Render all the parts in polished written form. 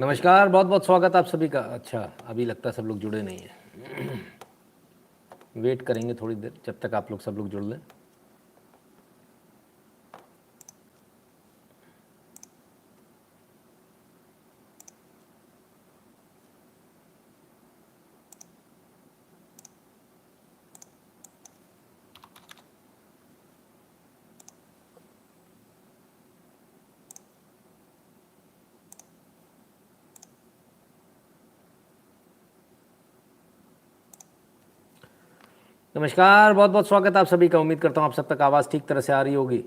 नमस्कार, बहुत बहुत स्वागत आप सभी का। अच्छा, अभी लगता है सब लोग जुड़े नहीं हैं। वेट करेंगे थोड़ी देर जब तक आप लोग सब लोग जुड़ लें। नमस्कार, बहुत बहुत स्वागत आप सभी का। उम्मीद करता हूँ आप सब तक आवाज़ ठीक तरह से आ रही होगी,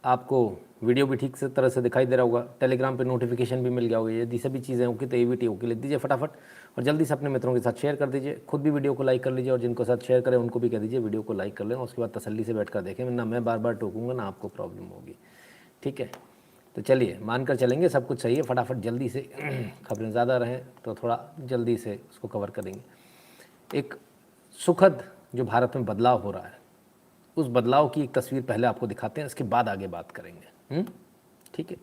आपको वीडियो भी ठीक से तरह से दिखाई दे रहा होगा, टेलीग्राम पे नोटिफिकेशन भी मिल गया होगा। यदि सभी चीज़ें होंगी तो AVT ओके लिख दीजिए फटाफट और जल्दी से अपने मित्रों के साथ शेयर कर दीजिए। खुद भी वीडियो को लाइक कर लीजिए और जिनको साथ शेयर करें उनको भी कह दीजिए वीडियो को लाइक कर लें और उसके बाद तसल्ली से बैठ कर देखें। ना मैं बार बार टोकूंगा ना आपको प्रॉब्लम होगी, ठीक है। तो चलिए मानकर चलेंगे सब कुछ सही है, फटाफट जल्दी से खबरें ज़्यादा रहें तो थोड़ा जल्दी से उसको कवर करेंगे। एक सुखद जो भारत में बदलाव हो रहा है, उस बदलाव की एक तस्वीर पहले आपको दिखाते हैं, इसके बाद आगे बात करेंगे। ठीक है।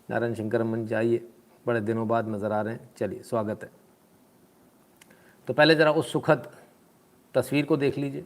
नारायण शंकर रमन जी आइए, बड़े दिनों बाद नज़र आ रहे हैं, चलिए स्वागत है। तो पहले ज़रा उस सुखद तस्वीर को देख लीजिए।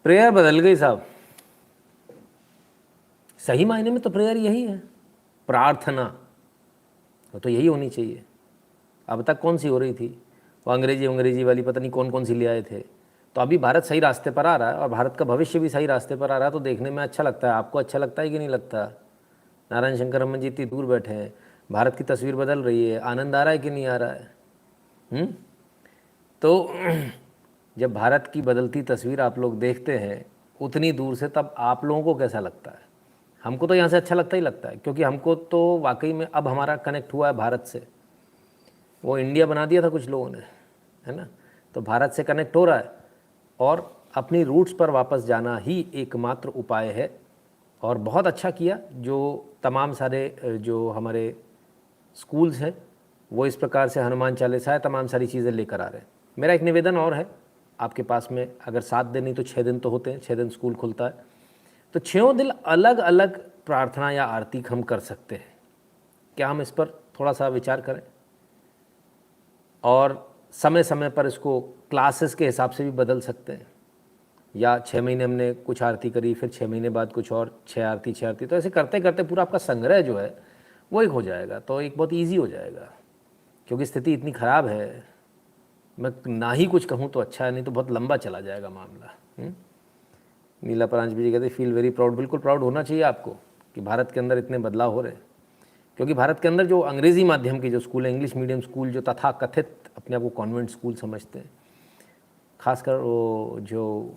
प्रेयर बदल गई साहब, सही मायने में तो प्रेयर यही है, प्रार्थना तो यही होनी चाहिए। अब तक कौन सी हो रही थी, वो अंग्रेजी वाली पता नहीं कौन कौन सी ले आए थे। तो अभी भारत सही रास्ते पर आ रहा है और भारत का भविष्य भी सही रास्ते पर आ रहा है, तो देखने में अच्छा लगता है। आपको अच्छा लगता है कि नहीं लगता? नारायण शंकर रमन जी इतनी दूर बैठे हैं, भारत की तस्वीर बदल रही है, आनंद आ रहा है कि नहीं आ रहा है? तो जब भारत की बदलती तस्वीर आप लोग देखते हैं उतनी दूर से, तब आप लोगों को कैसा लगता है? हमको तो यहाँ से अच्छा लगता ही लगता है, क्योंकि हमको तो वाकई में अब हमारा कनेक्ट हुआ है भारत से। वो इंडिया बना दिया था कुछ लोगों ने, है ना। तो भारत से कनेक्ट हो रहा है और अपनी रूट्स पर वापस जाना ही एकमात्र उपाय है। और बहुत अच्छा किया जो तमाम सारे जो हमारे स्कूल्स हैं वो इस प्रकार से हनुमान चालीसा है, तमाम सारी चीज़ें लेकर आ रहे हैं। मेरा एक निवेदन और है आपके पास में, अगर 7 दिन नहीं तो 6 दिन तो होते हैं, 6 दिन स्कूल खुलता है, तो 6 दिन अलग अलग प्रार्थना या आरती हम कर सकते हैं। क्या हम इस पर थोड़ा सा विचार करें और समय समय पर इसको क्लासेस के हिसाब से भी बदल सकते हैं। या 6 महीने हमने कुछ आरती करी, फिर 6 महीने बाद कुछ और 6 आरती 6 आरती, तो ऐसे करते करते पूरा आपका संग्रह जो है वो एक हो जाएगा, तो एक बहुत ईजी हो जाएगा। क्योंकि स्थिति इतनी ख़राब है, मैं ना ही कुछ कहूँ तो अच्छा है, नहीं तो बहुत लंबा चला जाएगा मामला। नीला परांजपे जी कहते फील वेरी प्राउड। बिल्कुल प्राउड होना चाहिए आपको कि भारत के अंदर इतने बदलाव हो रहे हैं। क्योंकि भारत के अंदर जो अंग्रेज़ी माध्यम के जो स्कूल हैं, इंग्लिश मीडियम स्कूल, जो तथा कथित अपने आप को कॉन्वेंट स्कूल समझते हैं, खासकर वो जो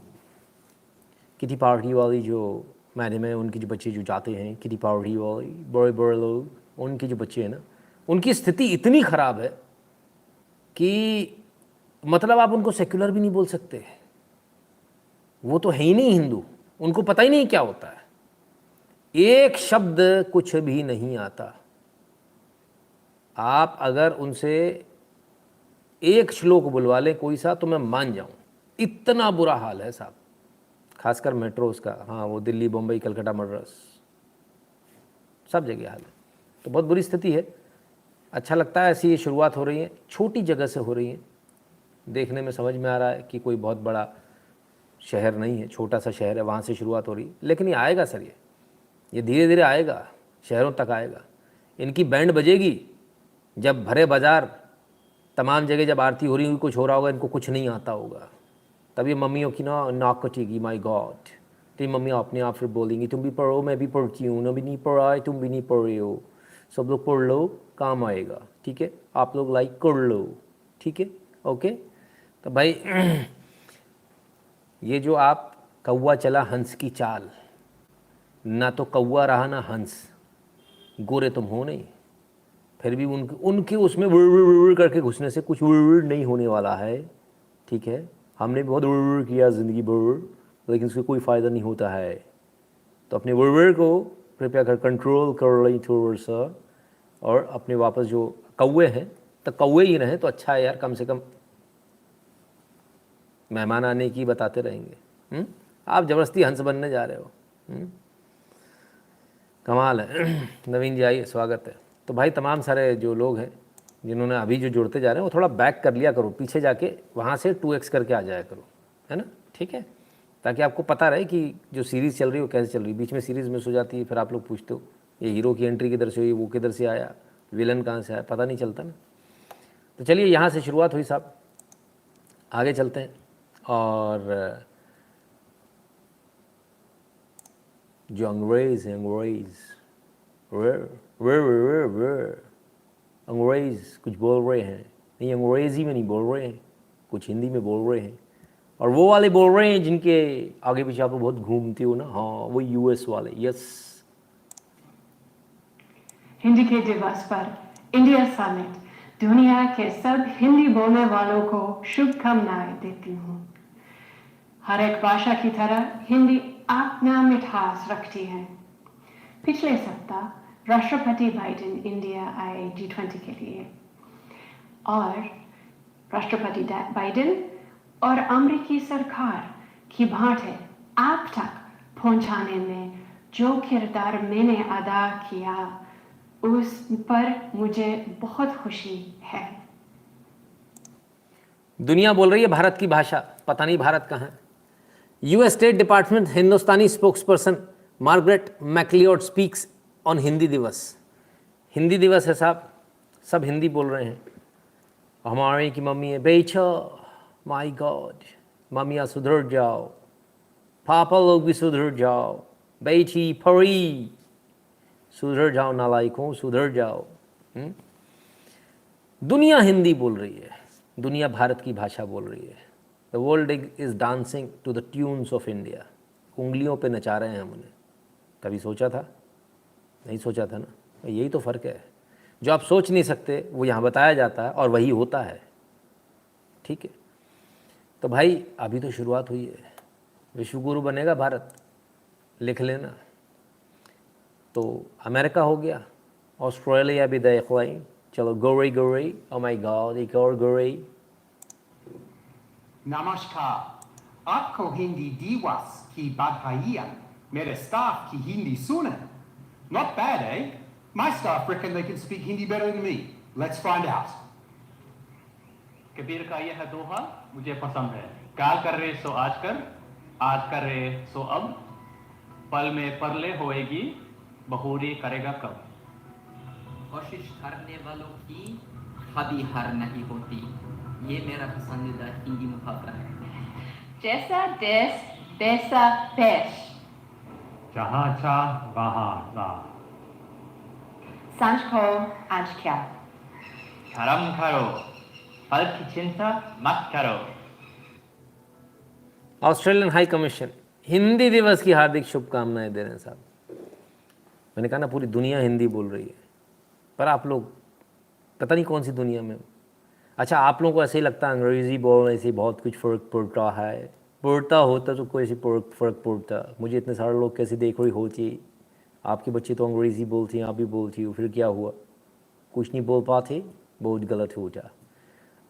किटी पार्टी वाली जो मैडम है, उनके जो बच्चे जो जाते हैं किटी पार्टी वाली, बड़े बड़े लोग, उनके जो बच्चे हैं ना, उनकी स्थिति इतनी ख़राब है कि मतलब आप उनको सेक्युलर भी नहीं बोल सकते। वो तो है ही नहीं हिंदू, उनको पता ही नहीं क्या होता है, एक शब्द कुछ भी नहीं आता। आप अगर उनसे एक श्लोक बुलवा लें कोई सा तो मैं मान जाऊं, इतना बुरा हाल है साहब। खासकर मेट्रोस का, हाँ वो दिल्ली, बम्बई, कलकत्ता, मद्रास, सब जगह हाल है। तो बहुत बुरी स्थिति है। अच्छा लगता है ऐसी ये शुरुआत हो रही है, छोटी जगह से हो रही है। देखने में समझ में आ रहा है कि कोई बहुत बड़ा शहर नहीं है, छोटा सा शहर है, वहाँ से शुरुआत हो रही है। लेकिन ये आएगा सर, ये धीरे धीरे आएगा, शहरों तक आएगा। इनकी बैंड बजेगी जब भरे बाज़ार तमाम जगह जब आरती हो रही होगी, कुछ हो रहा होगा, इनको कुछ नहीं आता होगा, तब ये मम्मियों की ना नाक कटेगी, माय गॉड। तेरी मम्मी अपने आप फिर बोलेंगी तुम भी पढ़ो, मैं भी पढ़ती हूँ, मैं भी नहीं पढ़ा है, तुम भी नहीं पढ़ रहे हो, सब लोग पढ़ लो, काम आएगा, ठीक है, आप लोग लाइक कर लो, ठीक है, ओके। तो भाई ये जो आप कौवा चला हंस की चाल, ना तो कौवा रहा ना हंस, गोरे तुम हो नहीं, फिर भी उनके उसमें वुर करके घुसने से कुछ वुर नहीं होने वाला है, ठीक है। हमने बहुत वुर किया ज़िंदगी भर, लेकिन उससे कोई फ़ायदा नहीं होता है। तो अपने वुर को कृपया कर कंट्रोल कर लें थोड़ा सा, और अपने वापस जो कौवे हैं तो कौवे ही रहें तो अच्छा है यार, कम से कम मेहमान आने की बताते रहेंगे। आप ज़बरदस्ती हंस बनने जा रहे हो। कमाल है। नवीन जी आइए, स्वागत है। तो भाई तमाम सारे जो लोग हैं जिन्होंने अभी जो जुड़ते जा रहे हैं वो थोड़ा बैक कर लिया करो, पीछे जाके वहाँ से 2x करके आ जाया करो, है ना, ठीक है, ताकि आपको पता रहे कि जो सीरीज़ चल रही है वो कैसे चल रही है। बीच में सीरीज़ मिस हो जाती है, फिर आप लोग पूछते हो ये हीरो की एंट्री किधर से हुई, वो किधर से आया, विलन कहाँ से आया, पता नहीं चलता ना। तो चलिए यहाँ से शुरुआत हुई साहब, आगे चलते हैं। और जो अंग्रेज़ हैं, अंग्रेज़ कुछ बोल रहे हैं, नहीं अंग्रेज़ी में नहीं बोल रहे हैं, कुछ हिंदी में बोल रहे हैं, और वो वाले बोल रहे हैं जिनके आगे पीछे आप बहुत घूमते हो ना, हाँ वो यूएस वाले, यस। हिंदी के दिवस पर इंडिया समिट दुनिया के सब हिंदी बोलने वालों को शुभकामनाएं देती हूँ। हर एक भाषा की तरह हिंदी अपना मिठास रखती है। पिछले सप्ताह राष्ट्रपति बाइडेन इंडिया आए G20 के लिए, और राष्ट्रपति बाइडेन और अमेरिकी सरकार की बातें आप तक पहुंचाने में जो किरदार मैंने अदा किया उस पर मुझे बहुत खुशी है। दुनिया बोल रही है भारत की भाषा, पता नहीं भारत कहाँ है। US state department Hindustani spokesperson Margaret MacLeod speaks on Hindi Diwas. Hindi दिवस है साहब, सब हिंदी बोल रहे हैं। हमारे की मम्मी है बेचा, माय गॉड, मम्मियाँ सुधर जाओ, पापा लोग भी सुधर जाओ, बेटी परी सुधर जाओ, नालायकों सुधर जाओ। दुनिया हिंदी बोल रही है, दुनिया भारत की भाषा बोल रही है। The world is dancing to the tunes of India. उंगलियों पे नचा रहे हैं हम उन्हें। कभी सोचा था? नहीं सोचा था ना। यही तो फ़र्क है, जो आप सोच नहीं सकते वो यहाँ बताया जाता है और वही होता है, ठीक है। तो भाई अभी तो शुरुआत हुई है, विश्वगुरु बनेगा भारत, लिख लेना। तो अमेरिका हो गया, ऑस्ट्रेलिया भी देख लें, चलो गोरी गोरी, ओ माय गॉड एक और गोरी। नमस्कार, आपको हिंदी दिवस की बधाइयाँ। मेरे स्टाफ की हिंदी सुने। Not bad, eh? My staff reckon they can speak Hindi better than me. Let's find out. Kabir का यह दोहा मुझे पसंद है, काल कर रहे सो आज कर रहे सो अब, पल में परले होएगी, बहुरी करेगा कब। कोशिश करने वालों की कभी हार नहीं होती, ये मेरा पसंदीदा हिंदी मुहावरा है। जैसा देश वैसा पेश, जहाँ चाह वहाँ राह, सांझ को आज क्या, धर्म करो, फल की चिंता मत करो। ऑस्ट्रेलियन हाई कमीशन हिंदी दिवस की हार्दिक शुभकामनाएं दे रहे हैं साहब। मैंने कहा ना पूरी दुनिया हिंदी बोल रही है, पर आप लोग पता नहीं कौन सी दुनिया में। अच्छा, आप लोगों को ऐसे ही लगता है अंग्रेज़ी बोलने से बहुत कुछ फ़र्क पड़ता है, पड़ता होता तो कोई सी फ़र्क पड़ता। मुझे इतने सारे लोग कैसे देख रही होती, आपके बच्चे तो अंग्रेज़ी बोलती हैं, आप भी बोलती हो, फिर क्या हुआ? कुछ नहीं बोल पाते, बहुत गलत होता।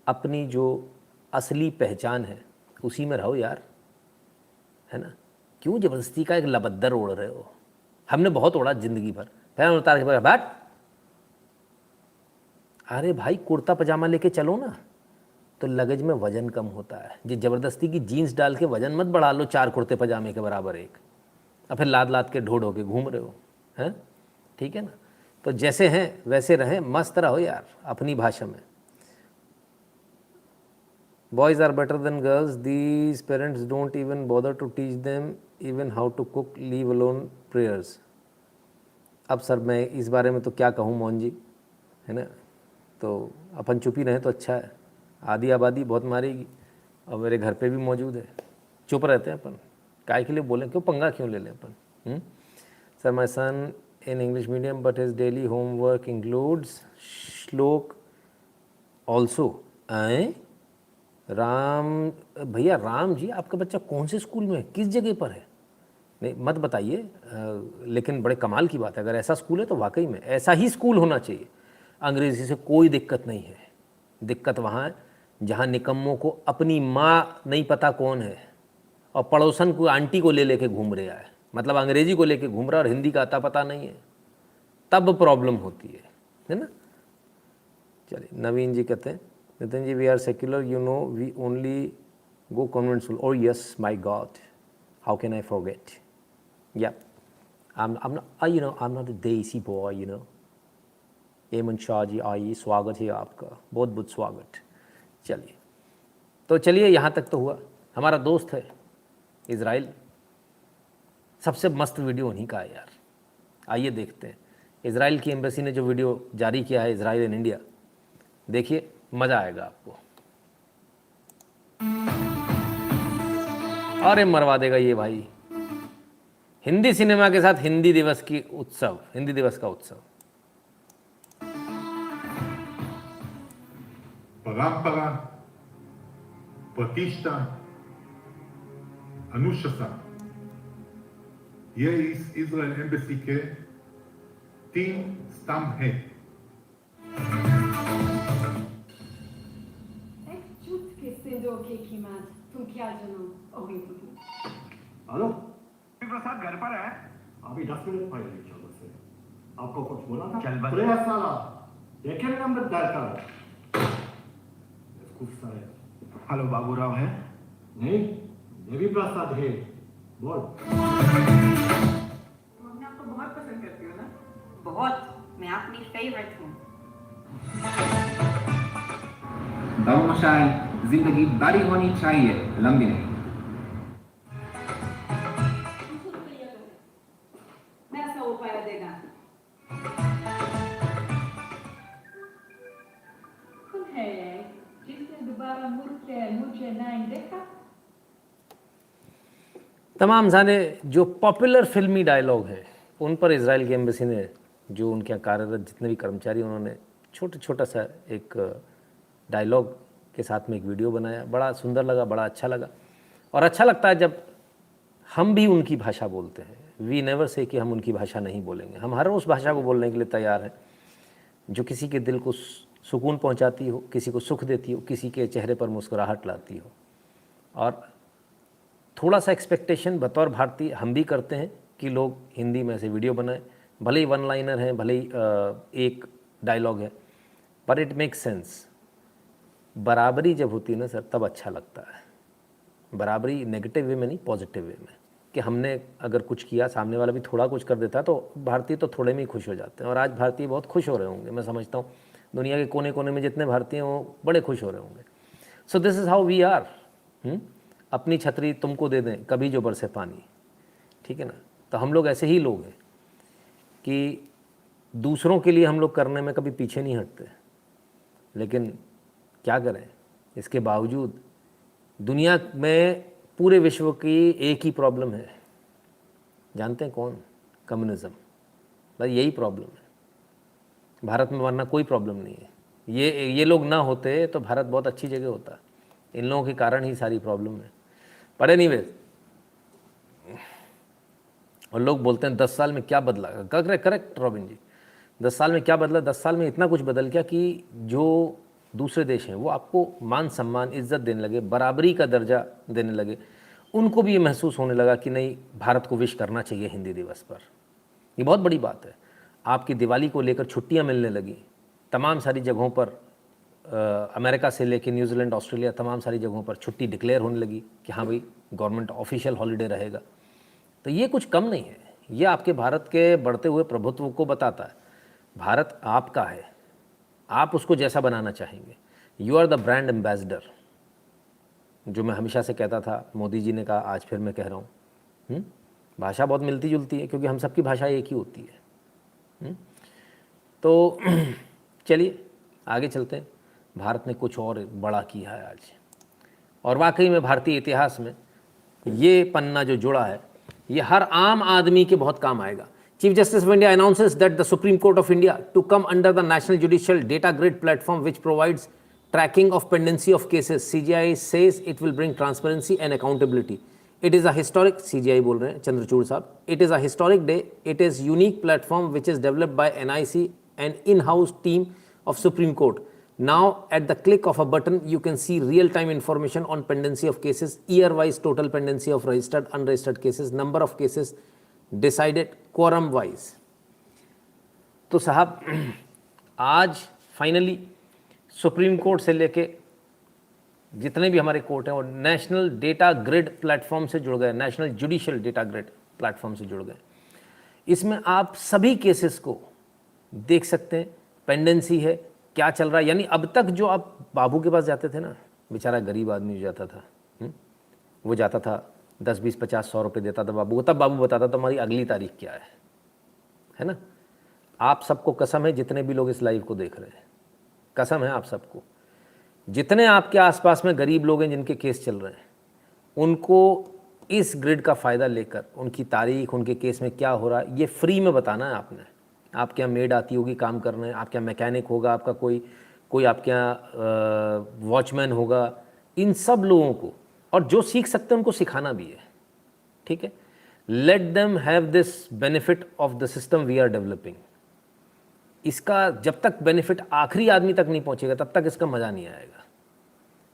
अपनी जो असली पहचान है उसी में रहो यार, है ना। क्यों ज़बरदस्ती का एक लबद्दर ओढ़ रहे हो? हमने बहुत ओढ़ा ज़िंदगी भर, फिर उतार के बैठ। अरे भाई कुर्ता पजामा लेके चलो ना, तो लगेज में वज़न कम होता है। जो ज़बरदस्ती की जीन्स डाल के वज़न मत बढ़ा लो 4 कुर्ते पजामे के बराबर एक, और फिर लाद लाद के ढो के घूम रहे हो, हैं? ठीक है ना। तो जैसे हैं वैसे रहें, मस्त रहो यार अपनी भाषा में। Boys are better than girls, these parents don't even bother to teach them even how to cook leave alone prayers. अब सर मैं इस बारे में तो क्या कहूँ मोहन जी, है ना, तो अपन चुप ही रहें तो अच्छा है। आधी आबादी बहुत मारेगी और मेरे घर पे भी मौजूद है, चुप रहते हैं अपन, काय के लिए बोलें, क्यों पंगा क्यों ले लें अपन। Sir my son in English medium but his daily homework includes shlok also. Ram भैया, राम जी आपका बच्चा कौन से स्कूल में है, किस जगह पर है, नहीं मत बताइए, लेकिन बड़े कमाल की बात है, अगर ऐसा स्कूल है तो वाकई में ऐसा ही स्कूल होना चाहिए। अंग्रेज़ी से कोई दिक्कत नहीं है, दिक्कत वहाँ है जहाँ निकम्मों को अपनी माँ नहीं पता कौन है और पड़ोसन को आंटी को ले लेके घूम रहा है, मतलब अंग्रेज़ी को लेके घूम रहा है और हिंदी का अता पता नहीं है, तब प्रॉब्लम होती है ना। चलिए, नवीन जी कहते हैं, Nitin ji we are secular, you know we only go convent school. Oh yes my God, how can I forget. Yeah, I'm not, I'm not a desi boy, you know. एमन शाह जी आइए, स्वागत है आपका, बहुत बहुत स्वागत। चलिए, तो चलिए यहाँ तक तो हुआ। हमारा दोस्त है इज़राइल, सबसे मस्त वीडियो उन्हीं का है यार, आइए देखते हैं। इज़राइल की एम्बेसी ने जो वीडियो जारी किया है, इज़राइल इन इंडिया, देखिए मज़ा आएगा आपको। अरे मरवा देगा ये भाई, हिंदी सिनेमा के साथ हिंदी दिवस की उत्सव, हिंदी दिवस का उत्सव। परंपरा प्रतिष्ठा अनुशासन, ये इस इजराइल एम्बेसी के 3 स्तंभ हैं। हेलो प्रसाद घर पर है? अभी 10 मिनट पहले चलो से आपको कुछ बोला था। चल बस साला देखे नंबर दरकार गुस्सा है। हेलो बाबूराव है? नहीं, देवी प्रसाद है, बोल। मैं आपको बहुत पसंद करती हूँ ना, बहुत, मैं अपनी फेवरेट हूँ। दाऊमशाही जिंदगी बड़ी होनी चाहिए, लंबी नहीं। मैं ऐसा उपाय देगा। कौन है जिसने दोबारा मुझे नहीं देखा? तमाम सारे जो पॉपुलर फिल्मी डायलॉग हैं उन पर इज़राइल की एम्बेसी ने, जो उनके यहाँ कार्यरत जितने भी कर्मचारी, उन्होंने छोटा सा एक डायलॉग के साथ में एक वीडियो बनाया। बड़ा सुंदर लगा, बड़ा अच्छा लगा। और अच्छा लगता है जब हम भी उनकी भाषा बोलते हैं। वी नेवर से कि हम उनकी भाषा नहीं बोलेंगे, हम हर उस भाषा को बोलने के लिए तैयार हैं जो किसी के दिल को सुकून पहुंचाती हो, किसी को सुख देती हो, किसी के चेहरे पर मुस्कुराहट लाती हो। और थोड़ा सा एक्सपेक्टेशन बतौर भारतीय हम भी करते हैं कि लोग हिंदी में से वीडियो बनाएं, भले ही वन लाइनर हैं, भले ही एक डायलॉग है, पर इट मेक्स सेंस। बराबरी जब होती है ना सर, तब अच्छा लगता है। बराबरी नेगेटिव वे में नहीं, पॉजिटिव वे में, कि हमने अगर कुछ किया, सामने वाला भी थोड़ा कुछ कर देता, तो भारतीय तो थोड़े में ही खुश हो जाते हैं। और आज भारतीय बहुत खुश हो रहे होंगे, मैं समझता हूँ दुनिया के कोने कोने में जितने भारतीय हैं वो बड़े खुश हो रहे होंगे। So this is how we are. अपनी छतरी तुमको दे दें कभी जो बरसे पानी, ठीक है ना। तो हम लोग ऐसे ही लोग हैं कि दूसरों के लिए हम लोग करने में कभी पीछे नहीं हटते, लेकिन क्या करें, इसके बावजूद दुनिया में पूरे विश्व की एक ही प्रॉब्लम है, जानते हैं कौन? कम्युनिज्म। बस यही प्रॉब्लम है। भारत में वरना कोई प्रॉब्लम नहीं है। ये लोग ना होते तो भारत बहुत अच्छी जगह होता, इन लोगों के कारण ही सारी प्रॉब्लम है। पर एनीवेज, और लोग बोलते हैं 10 साल में क्या बदला। करेक्ट रॉबिन जी, 10 साल में क्या बदला? 10 साल में इतना कुछ बदल गया कि जो दूसरे देश हैं वो आपको मान सम्मान, इज्जत देने लगे, बराबरी का दर्जा देने लगे। उनको भी ये महसूस होने लगा कि नहीं, भारत को विश करना चाहिए हिंदी दिवस पर। ये बहुत बड़ी बात है। आपकी दिवाली को लेकर छुट्टियां मिलने लगी तमाम सारी जगहों पर। अमेरिका से लेकर न्यूजीलैंड, ऑस्ट्रेलिया, तमाम सारी जगहों पर छुट्टी डिक्लेयर होने लगी कि हाँ भाई गवर्नमेंट ऑफिशियल हॉलीडे रहेगा। तो ये कुछ कम नहीं है, ये आपके भारत के बढ़ते हुए प्रभुत्व को बताता है। भारत आपका है, आप उसको जैसा बनाना चाहेंगे। You are the brand ambassador, जो मैं हमेशा से कहता था, मोदी जी ने कहा, आज फिर मैं कह रहा हूँ, भाषा बहुत मिलती जुलती है क्योंकि हम सबकी भाषा एक ही होती है। तो चलिए आगे चलते हैं। भारत ने कुछ और बड़ा किया है आज, और वाकई में भारतीय इतिहास में ये पन्ना जो जुड़ा है ये हर आम आदमी के बहुत काम आएगा। Chief Justice of India announces that the Supreme Court of India to come under the National Judicial Data Grid platform which provides tracking of pendency of cases. CJI says it will bring transparency and accountability. It is a historic, CJI बोल रहे हैं चंद्रचूड़ साहब, it is a historic day. It is unique platform which is developed by NIC and in-house team of Supreme Court. Now at the click of a button you can see real-time information on pendency of cases, year-wise total pendency of registered, unregistered cases, number of cases decided quorum wise. तो साहब आज finally supreme court से लेके जितने भी हमारे court हैं वो नेशनल डेटा ग्रिड प्लेटफॉर्म से जुड़ गए, national judicial data grid platform से जुड़ गए। इसमें आप सभी केसेस को देख सकते हैं, पेंडेंसी है, क्या चल रहा है। यानी अब तक जो आप बाबू के पास जाते थे ना, बेचारा गरीब आदमी जो जाता था, वो जाता था 10, 20, 50, 100 रुपये देता था बाबू को, तब बाबू बताता था हमारी अगली तारीख क्या है ना। आप सबको कसम है, जितने भी लोग इस लाइव को देख रहे हैं, कसम है आप सबको, जितने आपके आसपास में गरीब लोग हैं जिनके केस चल रहे हैं, उनको इस ग्रिड का फ़ायदा लेकर उनकी तारीख, उनके केस में क्या हो रहा है, ये फ्री में बताना है आपने। आपके यहाँ मेड आती होगी काम करने, आपके यहाँ मैकेनिक होगा, आपका कोई आपके यहाँ वॉचमैन होगा, इन सब लोगों को, और जो सीख सकते हैं उनको सिखाना भी है, ठीक है। Let them have this benefit of the system we are developing. इसका जब तक बेनिफिट आखिरी आदमी तक नहीं पहुंचेगा तब तक इसका मज़ा नहीं आएगा।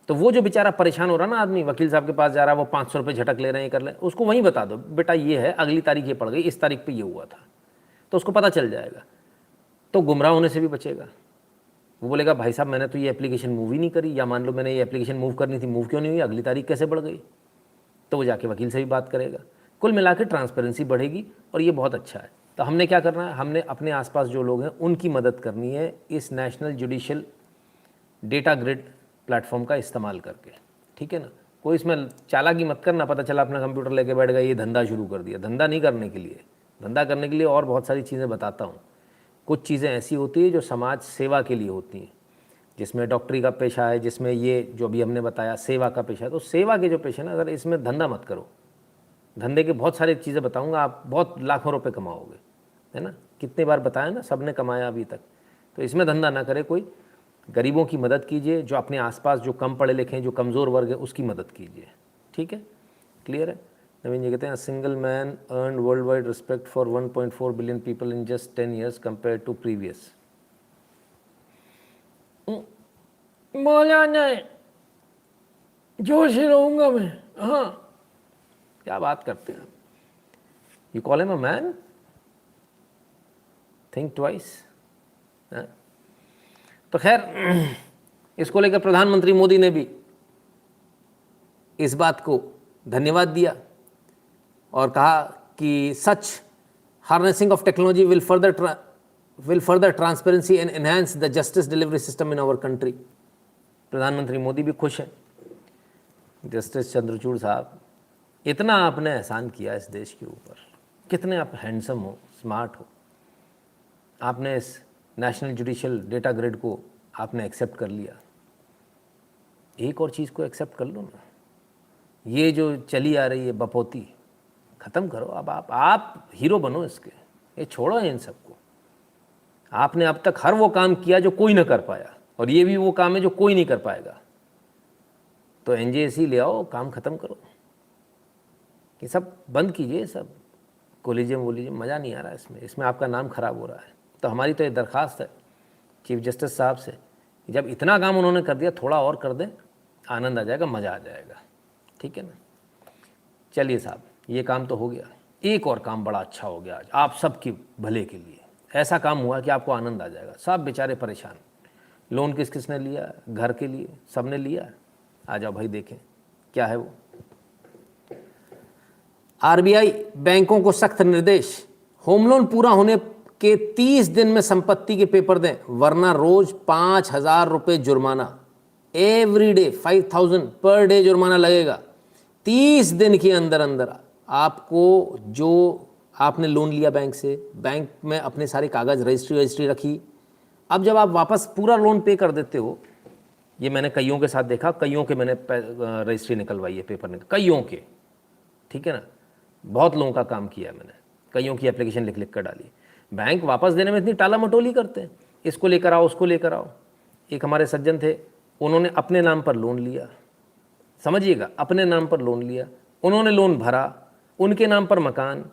तो वो जो बेचारा परेशान हो रहा ना आदमी, वकील साहब के पास जा रहा है, वो 500 रुपये झटक ले रहे हैं, कर ले, उसको वहीं बता दो बेटा ये है, अगली तारीख ये पड़ गई, इस तारीख पे ये हुआ था, तो उसको पता चल जाएगा, तो गुमराह होने से भी बचेगा। वो बोलेगा भाई साहब मैंने तो ये एप्लीकेशन मूव ही नहीं करी, या मान लो मैंने ये एप्लीकेशन मूव करनी थी, मूव क्यों नहीं हुई, अगली तारीख कैसे बढ़ गई, तो वो जाके वकील से भी बात करेगा। कुल मिला के ट्रांसपेरेंसी बढ़ेगी और ये बहुत अच्छा है। तो हमने क्या करना है, हमने अपने आसपास जो लोग हैं उनकी मदद करनी है इस national judicial data grid platform का इस्तेमाल करके, ठीक है ना। कोई इसमें चालाकी मत करना, पता चला अपना कंप्यूटर लेके बैठ गया, ये धंधा शुरू कर दिया। धंधा नहीं करने के लिए, धंधा करने के लिए और बहुत सारी चीज़ें बताता हूँ। कुछ चीज़ें ऐसी होती है जो समाज सेवा के लिए होती हैं, जिसमें डॉक्टरी का पेशा है, जिसमें ये जो भी हमने बताया सेवा का पेशा है। तो सेवा के जो पेशा है ना, अगर इसमें धंधा मत करो। धंधे के बहुत सारी चीज़ें बताऊंगा, आप बहुत लाखों रुपए कमाओगे, है ना। कितनी बार बताया ना, सबने कमाया अभी तक। तो इसमें धंधा ना करे कोई, गरीबों की मदद कीजिए, जो अपने आसपास जो कम पढ़े लिखे हैं, जो कमज़ोर वर्ग है, उसकी मदद कीजिए, ठीक है। क्लियर है। नवीन जी कहते हैं single man earn worldwide respect for 1.4 billion people in just 10 years compare to previous. बोला नहीं, जोश ही रहूंगा मैं। हाँ, क्या बात करते हैं, you call him a man, think twice. तो खैर, इसको लेकर प्रधानमंत्री मोदी ने भी इस बात को धन्यवाद दिया और कहा कि such harnessing of technology will further transparency and enhance the justice delivery system in our country. प्रधानमंत्री मोदी भी खुश हैं। जस्टिस चंद्रचूड़ साहब, इतना आपने एहसान किया इस देश के ऊपर, कितने आप हैंडसम हो, स्मार्ट हो, आपने इस नेशनल जुडिशियल डेटा ग्रिड को आपने एक्सेप्ट कर लिया। एक और चीज़ को एक्सेप्ट कर लो ना, ये जो चली आ रही है बपौती, ख़त्म करो। अब आप हीरो बनो इसके, ये छोड़ो इन सबको। आपने अब तक हर वो काम किया जो कोई ना कर पाया, और ये भी वो काम है जो कोई नहीं कर पाएगा। तो एनजेसी ले आओ, काम ख़त्म करो, ये सब बंद कीजिए, सब कोलिजियम वोलिजियम, मज़ा नहीं आ रहा है इसमें आपका नाम ख़राब हो रहा है। तो हमारी तो ये दरख्वास्त है चीफ जस्टिस साहब से, जब इतना काम उन्होंने कर दिया, थोड़ा और कर दें, आनंद आ जाएगा, मज़ा आ जाएगा, ठीक है ना। चलिए साहब, ये काम तो हो गया। एक और काम बड़ा अच्छा हो गया आज आप सबके भले के लिए। ऐसा काम हुआ कि आपको आनंद आ जाएगा। सब बेचारे परेशान, लोन किस किसने लिया, घर के लिए सब ने लिया। आ जाओ भाई, देखें क्या है वो। आरबीआई बैंकों को सख्त निर्देश, होम लोन पूरा होने के 30 दिन में संपत्ति के पेपर दें, वरना रोज 5,000 रुपये जुर्माना। एवरी डे 5,000 पर डे जुर्माना लगेगा। 30 दिन के अंदर अंदर आपको जो आपने लोन लिया बैंक से, बैंक में अपने सारे कागज़ रजिस्ट्री रखी, अब जब आप वापस पूरा लोन पे कर देते हो, ये मैंने कईयों के साथ देखा, कईयों के मैंने रजिस्ट्री निकलवाई है, पेपर निकल, कईयों के, ठीक है ना, बहुत लोगों का काम किया मैंने, कईयों की एप्लीकेशन लिख लिख कर डाली। बैंक वापस देने में इतनी टाला मटोली करते हैं, इसको लेकर आओ, उसको लेकर आओ। एक हमारे सज्जन थे, उन्होंने अपने नाम पर लोन लिया, समझिएगा, अपने नाम पर लोन लिया, उन्होंने लोन भरा, उनके नाम पर मकान,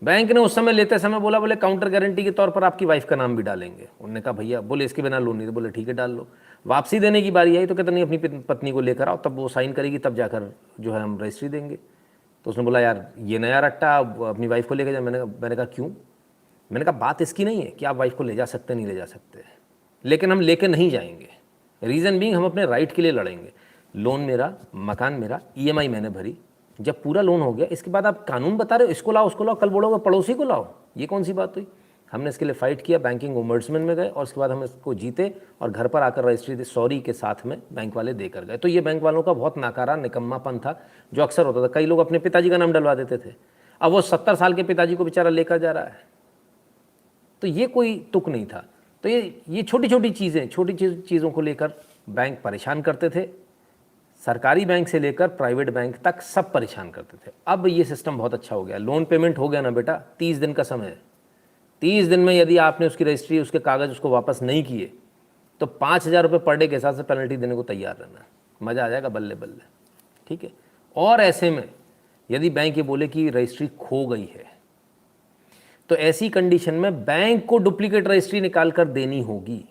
बैंक ने उस समय लेते समय बोला, बोले काउंटर गारंटी के तौर पर आपकी वाइफ का नाम भी डालेंगे। उन्होंने कहा भैया, बोले इसके बिना लोन नहीं, बोले ठीक है डाल लो। वापसी देने की बारी आई तो कहते नहीं, अपनी पत्नी को लेकर आओ, तब वो साइन करेगी, तब जाकर जो है हम रजिस्ट्री देंगे। तो उसने बोला यार ये नया रट्टा, अपनी वाइफ को लेकर जाए। मैंने कहा क्यों? मैंने कहा बात इसकी नहीं है कि आप वाइफ को ले जा सकते नहीं ले जा सकते, लेकिन हम लेके नहीं जाएंगे। रीज़न बीइंग हम अपने राइट के लिए लड़ेंगे। लोन मेरा, मकान मेरा, EMI मैंने भरी, जब पूरा लोन हो गया इसके बाद आप कानून बता रहे हो इसको लाओ उसको लाओ, कल बोलोगे पड़ोसी को लाओ, ये कौन सी बात हुई? हमने इसके लिए फ़ाइट किया, बैंकिंग ओम्बड्समैन में गए और उसके बाद हम इसको जीते और घर पर आकर रजिस्ट्री सॉरी के साथ में बैंक वाले देकर गए। तो ये बैंक वालों का बहुत नाकारा निकम्मापन था जो अक्सर होता था। कई लोग अपने पिताजी का नाम डलवा देते थे, अब वो 70 साल के पिताजी को बेचारा लेकर जा रहा है, तो ये कोई तुक नहीं था। तो ये छोटी छोटी चीज़ें, छोटी चीज़ों को लेकर बैंक परेशान करते थे, सरकारी बैंक से लेकर प्राइवेट बैंक तक सब परेशान करते थे। अब ये सिस्टम बहुत अच्छा हो गया, लोन पेमेंट हो गया ना बेटा, 30 दिन का समय है, 30 दिन में यदि आपने उसकी रजिस्ट्री, उसके कागज़ उसको वापस नहीं किए तो 5,000 रुपये पर डे के हिसाब से पेनल्टी देने को तैयार रहना, मज़ा आ जाएगा, बल्ले बल्ले, ठीक है। और ऐसे में यदि बैंक ये बोले कि रजिस्ट्री खो गई है तो ऐसी कंडीशन में बैंक को डुप्लीकेट रजिस्ट्री निकाल कर देनी होगी,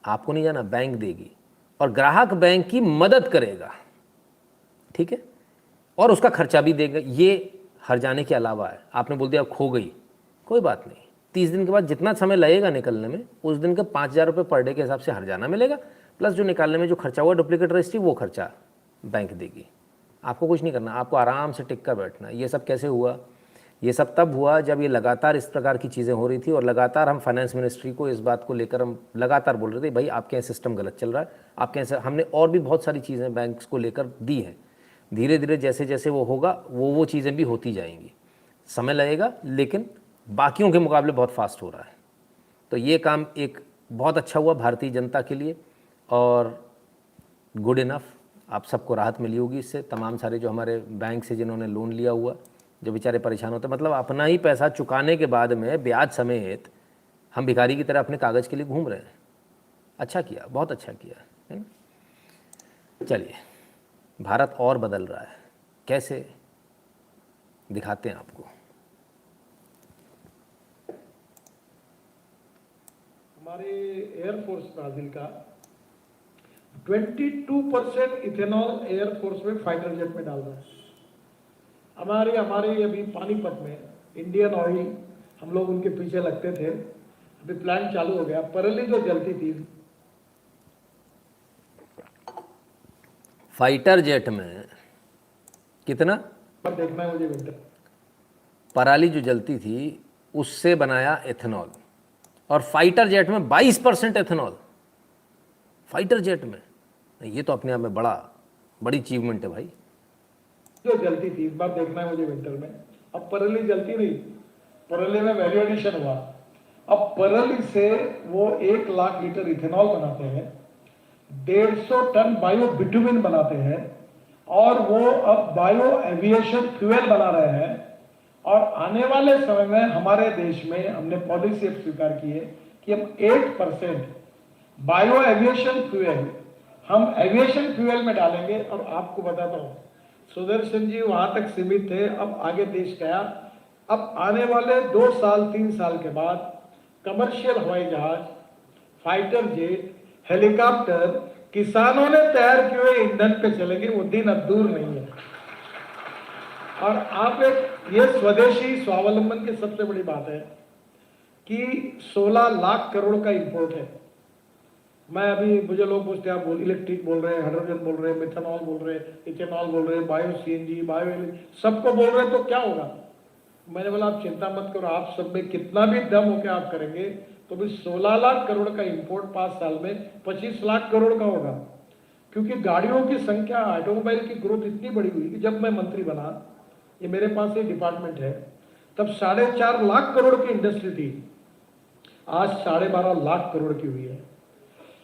आपको नहीं जाना, बैंक देगी और ग्राहक बैंक की मदद करेगा, ठीक है, और उसका खर्चा भी देगा। ये हर जाने के अलावा है। आपने बोल दिया अब खो गई, कोई बात नहीं, 30 दिन के बाद जितना समय लगेगा निकलने में, उस दिन का 5,000 रुपये पर डे के हिसाब से हर जाना मिलेगा, प्लस जो निकालने में जो खर्चा हुआ डुप्लीकेट रजिस्ट्री, वो खर्चा बैंक देगी। आपको कुछ नहीं करना, आपको आराम से टिक कर बैठना। ये सब कैसे हुआ? ये सब तब हुआ जब ये लगातार इस प्रकार की चीज़ें हो रही थी और लगातार हम फाइनेंस मिनिस्ट्री को इस बात को लेकर हम लगातार बोल रहे थे, भाई आपके यहाँ सिस्टम गलत चल रहा है, आपके यहाँ। हमने और भी बहुत सारी चीज़ें बैंक्स को लेकर दी हैं, धीरे धीरे जैसे जैसे वो होगा वो चीज़ें भी होती जाएंगी, समय लगेगा, लेकिन बाकियों के मुकाबले बहुत फास्ट हो रहा है। तो ये काम एक बहुत अच्छा हुआ भारतीय जनता के लिए और गुड इनफ, आप सबको राहत मिली होगी इससे। तमाम सारे जो हमारे बैंक से जिन्होंने लोन लिया हुआ, जो बेचारे परेशान होते, मतलब अपना ही पैसा चुकाने के बाद में ब्याज समेत हम भिखारी की तरह अपने कागज़ के लिए घूम रहे हैं। अच्छा किया, बहुत अच्छा किया, है ना। चलिए, भारत और बदल रहा है, कैसे दिखाते हैं आपको। हमारे एयरफोर्स ब्राजील का 22% इथेनॉल एयरफोर्स में फाइटर जेट में डाल रहा है। हमारे अभी पानीपत में इंडियन ऑयल, हम लोग उनके पीछे लगते थे, अभी प्लांट चालू हो गया। परली जो जलती थी फाइटर जेट में कितना देखना है मुझे विंटर, पराली जो जलती थी उससे बनाया एथेनॉल, और फाइटर जेट में 22% एथेनॉल, फाइटर जेट में। ये तो अपने आप में बड़ी अचीवमेंट है भाई। जो जलती थी, इस बार देखना है मुझे विंटर में। अब परली जलती नहीं, परली में वैल्यू एडिशन हुआ। अब परली से वो 1 लाख लीटर इथेनॉल बनाते हैं, 150 टन बायो बिटुमिन बनाते हैं, और वो अब बायो एविएशन फ्यूल बना रहे हैं। और आने वाले समय में हमारे देश में हमने पॉलिसी स्वीकार की है कि हम 8% बायो एविएशन फ्यूल हम एविएशन फ्यूल में डालेंगे। और आपको बताता हूँ, सुदर्शन जी वहां तक सीमित थे, अब आगे देश गया। अब आने वाले 2 साल 3 साल के बाद कमर्शियल हवाई जहाज, फाइटर जेट, हेलीकॉप्टर किसानों ने तैयार किए हुए ईंधन पे चलेंगे, वो दिन अब दूर नहीं है। और आप ये स्वदेशी स्वावलंबन की सबसे बड़ी बात है कि 16 लाख करोड़ का इंपोर्ट है। मैं अभी, मुझे लोग पूछते हैं आप इलेक्ट्रिक बोल रहे हैं, हाइड्रोजन बोल रहे हैं, मिथेनॉल बोल रहे हैं, इथेनॉल बोल रहे हैं, बायो CNG, बायो सबको बोल रहे हैं, तो क्या होगा? मैंने बोला आप चिंता मत करो, आप सब में कितना भी दम होकर आप करेंगे तो भी 16 लाख करोड़ का इंपोर्ट 5 साल में 25 लाख करोड़ का होगा। क्योंकि गाड़ियों की संख्या, ऑटोमोबाइल की ग्रोथ इतनी बड़ी हुई कि जब मैं मंत्री बना, ये मेरे पास एक डिपार्टमेंट है, तब 4.5 लाख करोड़ की इंडस्ट्री थी, आज 12.5 लाख करोड़ की हुई है।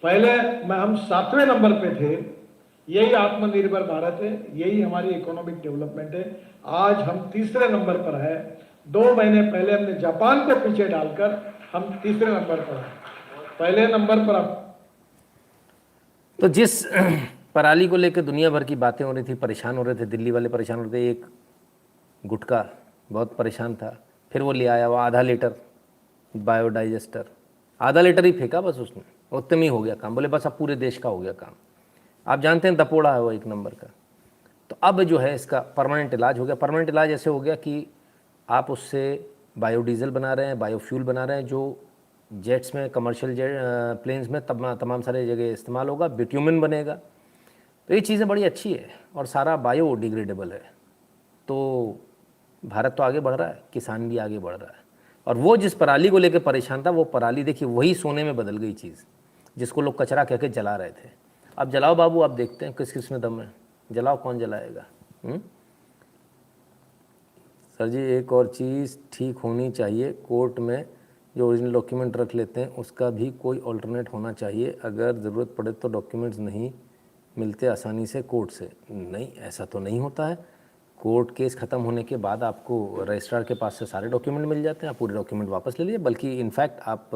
पहले हम 7वें नंबर पे थे। यही आत्मनिर्भर भारत है, यही हमारी इकोनॉमिक डेवलपमेंट है। आज हम 3रे नंबर पर है। 2 महीने पहले हमने जापान को पीछे डालकर हम 3रे नंबर पर हैं। पहले नंबर पर अब तो जिस पराली को लेकर दुनिया भर की बातें हो रही थी, परेशान हो रहे थे, दिल्ली वाले परेशान हो रहे थे, एक गुटखा बहुत परेशान था, फिर वो ले आया वो आधा लीटर बायोडाइजेस्टर, आधा लीटर ही फेंका बस उसने, उतने में ही हो गया काम। बोले बस अब पूरे देश का हो गया काम। आप जानते हैं दपोड़ा है वो 1 नंबर का। तो अब जो है इसका परमानेंट इलाज हो गया। परमानेंट इलाज ऐसे हो गया कि आप उससे बायोडीज़ल बना रहे हैं, बायोफ्यूल बना रहे हैं, जो जेट्स में, कमर्शियल प्लेन्स में तमाम सारे जगह इस्तेमाल होगा। बिट्यूमिन बनेगा। तो ये चीज़ें बड़ी अच्छी है और सारा बायोडिग्रेडेबल है। तो भारत तो आगे बढ़ रहा है, किसान भी आगे बढ़ रहा है। और वो जिस पराली को लेकर परेशान था, वो पराली देखिए वही सोने में बदल गई चीज़, जिसको लोग कचरा कह के जला रहे थे। अब जलाओ बाबू, आप देखते हैं किस किस में दम है, जलाओ, कौन जलाएगा। सर जी एक और चीज़ ठीक होनी चाहिए, कोर्ट में जो ओरिजिनल डॉक्यूमेंट रख लेते हैं उसका भी कोई ऑल्टरनेट होना चाहिए, अगर ज़रूरत पड़े तो डॉक्यूमेंट्स नहीं मिलते आसानी से कोर्ट से। नहीं, ऐसा तो नहीं होता है। कोर्ट केस ख़त्म होने के बाद आपको रजिस्ट्रार के पास से सारे डॉक्यूमेंट मिल जाते हैं, आप पूरे डॉक्यूमेंट वापस ले लीजिए। बल्कि इनफैक्ट आप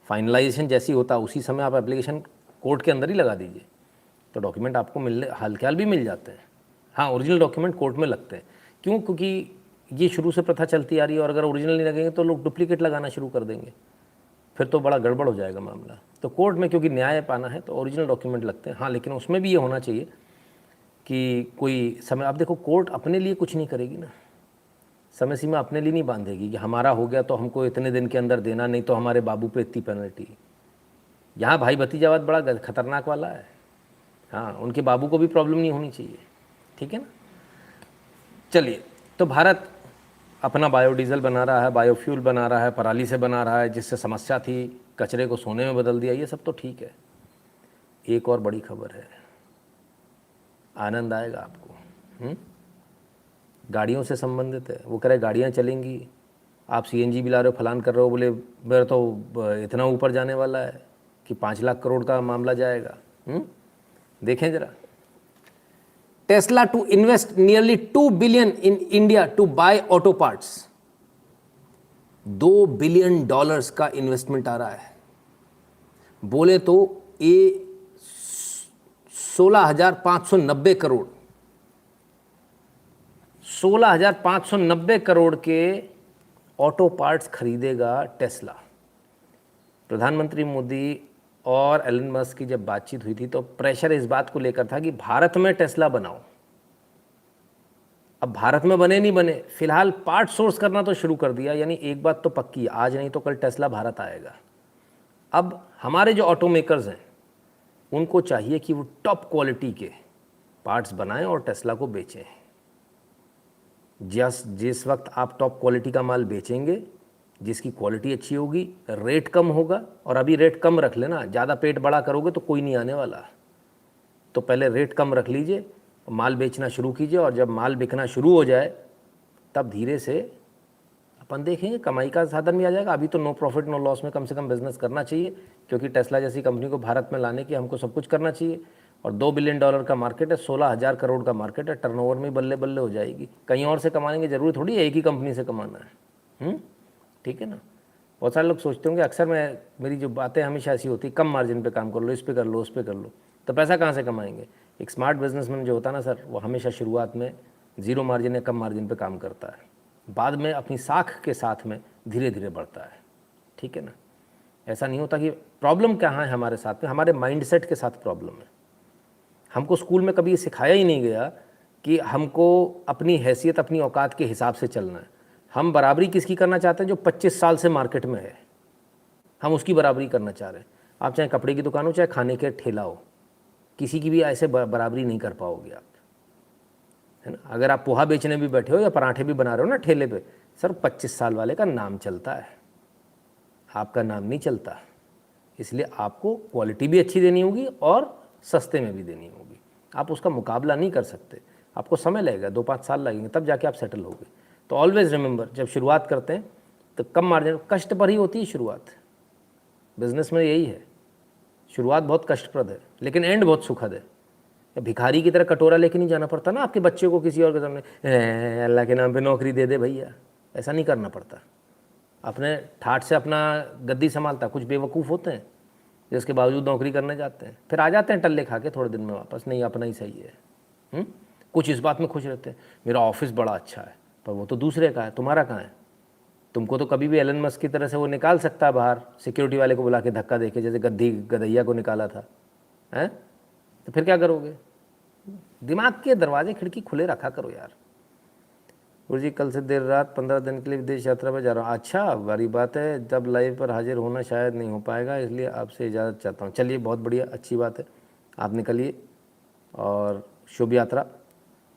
फाइनलाइजेशन जैसी होता है उसी समय आप एप्लीकेशन कोर्ट के अंदर ही लगा दीजिए, तो डॉक्यूमेंट आपको मिलने हाल ख्याल भी मिल जाते हैं। हाँ, ओरिजिनल डॉक्यूमेंट कोर्ट में लगते हैं। क्यों? क्योंकि ये शुरू से प्रथा चलती आ रही है, और अगर ओरिजिनल नहीं लगेंगे तो लोग डुप्लीकेट लगाना शुरू कर देंगे, फिर तो बड़ा गड़बड़ हो जाएगा मामला। तो कोर्ट में क्योंकि न्याय पाना है तो ओरिजिनल डॉक्यूमेंट लगते हैं। हाँ, लेकिन उसमें भी ये होना चाहिए कि कोई समय, आप देखो कोर्ट अपने लिए कुछ नहीं करेगी ना, समय सीमा अपने लिए नहीं बांधेगी कि हमारा हो गया तो हमको इतने दिन के अंदर देना, नहीं तो हमारे बाबू पे इतनी पेनल्टी। यहाँ भाई भतीजावाद बड़ा खतरनाक वाला है। हाँ, उनके बाबू को भी प्रॉब्लम नहीं होनी चाहिए, ठीक है ना। चलिए, तो भारत अपना बायोडीज़ल बना रहा है, बायोफ्यूल बना रहा है, पराली से बना रहा है, जिससे समस्या थी कचरे को सोने में बदल दिया, ये सब तो ठीक है। एक और बड़ी खबर है, आनंद आएगा आपको। गाड़ियों से संबंधित है। वो कह रहे गाड़ियाँ चलेंगी, आप सीएनजी भी ला रहे हो, फलान कर रहे हो, बोले मेरा तो इतना ऊपर जाने वाला है कि 5 लाख करोड़ का मामला जाएगा। देखें जरा, Tesla to invest nearly $2 billion in India to buy auto parts. $2 billion का इन्वेस्टमेंट आ रहा है। बोले तो ये 16,590 करोड़ 16,590 करोड़ के ऑटो पार्ट्स खरीदेगा टेस्ला। प्रधानमंत्री मोदी और एलन मस्क की जब बातचीत हुई थी तो प्रेशर इस बात को लेकर था कि भारत में टेस्ला बनाओ। अब भारत में बने नहीं बने, फिलहाल पार्ट सोर्स करना तो शुरू कर दिया। यानी एक बात तो पक्की है, आज नहीं तो कल टेस्ला भारत आएगा। अब हमारे जो ऑटो मेकर्स हैं उनको चाहिए कि वो टॉप क्वालिटी के पार्ट्स बनाएं और टेस्ला को बेचें। जिस वक्त आप टॉप क्वालिटी का माल बेचेंगे, जिसकी क्वालिटी अच्छी होगी, रेट कम होगा। और अभी रेट कम रख लेना, ज़्यादा पेट बड़ा करोगे तो कोई नहीं आने वाला। तो पहले रेट कम रख लीजिए, माल बेचना शुरू कीजिए, और जब माल बिकना शुरू हो जाए तब धीरे से अपन देखेंगे, कमाई का साधन भी आ जाएगा। अभी तो नो प्रॉफिट नो लॉस में कम से कम बिजनेस करना चाहिए, क्योंकि टेस्ला जैसी कंपनी को भारत में लाने के हमको सब कुछ करना चाहिए। और $2 बिलियन का मार्केट है, 16,000 करोड़ का मार्केट है, टर्नओवर में बल्ले बल्ले हो जाएगी। कहीं और से कमाएंगे, जरूरी थोड़ी एक ही कंपनी से कमाना है। ठीक है ना। बहुत सारे लोग सोचते होंगे, अक्सर मेरी जो बातें हमेशा ऐसी होती, कम मार्जिन पे काम कर लो, इस पे कर लो, उस पे कर लो, तो पैसा कहाँ से कमाएंगे। एक स्मार्ट बिजनेसमैन जो होता है ना सर, वो हमेशा शुरुआत में 0 मार्जिन या कम मार्जिन पे काम करता है, बाद में अपनी साख के साथ में धीरे धीरे बढ़ता है। ठीक है ना। ऐसा नहीं होता कि प्रॉब्लम कहाँ है हमारे साथ में, हमारे माइंडसेट के साथ प्रॉब्लम है। हमको स्कूल में कभी सिखाया ही नहीं गया कि हमको अपनी हैसियत, अपनी औकात के हिसाब से चलना है। हम बराबरी किसकी करना चाहते हैं? जो 25 साल से मार्केट में है, हम उसकी बराबरी करना चाह रहे हैं। आप चाहे कपड़े की दुकान हो, चाहे खाने के ठेला हो, किसी की भी ऐसे बराबरी नहीं कर पाओगे आप, है ना। अगर आप पोहा बेचने भी बैठे हो या पराठे भी बना रहे हो ना ठेले पे, सर 25 साल वाले का नाम चलता है, आपका नाम नहीं चलता। इसलिए आपको क्वालिटी भी अच्छी देनी होगी और सस्ते में भी देनी होगी। आप उसका मुकाबला नहीं कर सकते, आपको समय लगेगा, 2-5 साल लगेंगे, तब जाके आप सेटल होगे। तो ऑलवेज़ रिमेंबर, जब शुरुआत करते हैं तो कम मार्जिन, कष्ट पर ही होती है शुरुआत। बिजनेस में यही है, शुरुआत बहुत कष्टप्रद है लेकिन एंड बहुत सुखद है। भिखारी की तरह कटोरा लेके नहीं जाना पड़ता ना आपके बच्चे को किसी और के सामने, अल्लाह के नाम पे नौकरी दे दे भैया, ऐसा नहीं करना पड़ता। अपने ठाठ से अपना गद्दी संभालता। कुछ बेवकूफ़ होते हैं जिसके बावजूद नौकरी करने जाते हैं, फिर आ जाते हैं टल्ले खा के थोड़े दिन में वापस, नहीं अपना ही सही है। कुछ इस बात में खुश रहते हैं, मेरा ऑफिस बड़ा अच्छा है, पर वो तो दूसरे का है, तुम्हारा कहाँ है? तुमको तो कभी भी एलन मस्क की तरह से वो निकाल सकता है बाहर, सिक्योरिटी वाले को बुला के धक्का देके, जैसे गधैया को निकाला था, हैं? तो फिर क्या करोगे? दिमाग के दरवाजे खिड़की खुले रखा करो यार। गुरु जी कल से देर रात 15 दिन के लिए विदेश यात्रा पर जा रहा हूँ। अच्छा, बड़ी बात है, जब लाइव पर हाजिर होना शायद नहीं हो पाएगा, इसलिए आपसे इजाज़त चाहता हूँ। चलिए, बहुत बढ़िया, अच्छी बात है, आप निकलिए और शुभ यात्रा,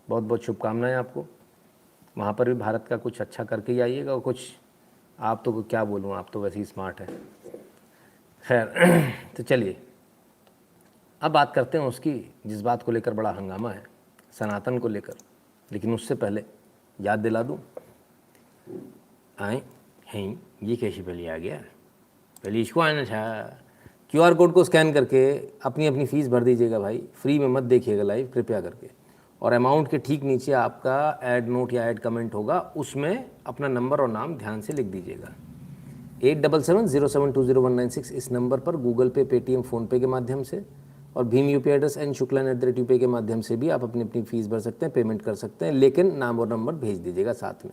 बहुत बहुत शुभकामनाएं आपको। वहाँ पर भी भारत का कुछ अच्छा करके ही आइएगा। और कुछ आप तो क्या बोलूँ, आप तो वैसे ही स्मार्ट हैं। खैर तो चलिए अब बात करते हैं उसकी जिस बात को लेकर बड़ा हंगामा है, सनातन को लेकर। लेकिन उससे पहले याद दिला दूँ, आए हैं ये कैसे पहले आ गया, पहले इसको आना था। QR कोड को स्कैन करके अपनी अपनी फ़ीस भर दीजिएगा भाई, फ्री में मत देखिएगा लाइव कृपया करके। और अमाउंट के ठीक नीचे आपका ऐड नोट या ऐड कमेंट होगा, उसमें अपना नंबर और नाम ध्यान से लिख दीजिएगा। 8770720196 इस नंबर पर गूगल पे, पेटीएम, फ़ोनपे के माध्यम से और भीम UPI एड्रेस n.shuklan@UPI के माध्यम से भी आप अपनी अपनी फ़ीस भर सकते हैं, पेमेंट कर सकते हैं। लेकिन नाम और नंबर भेज दीजिएगा साथ में।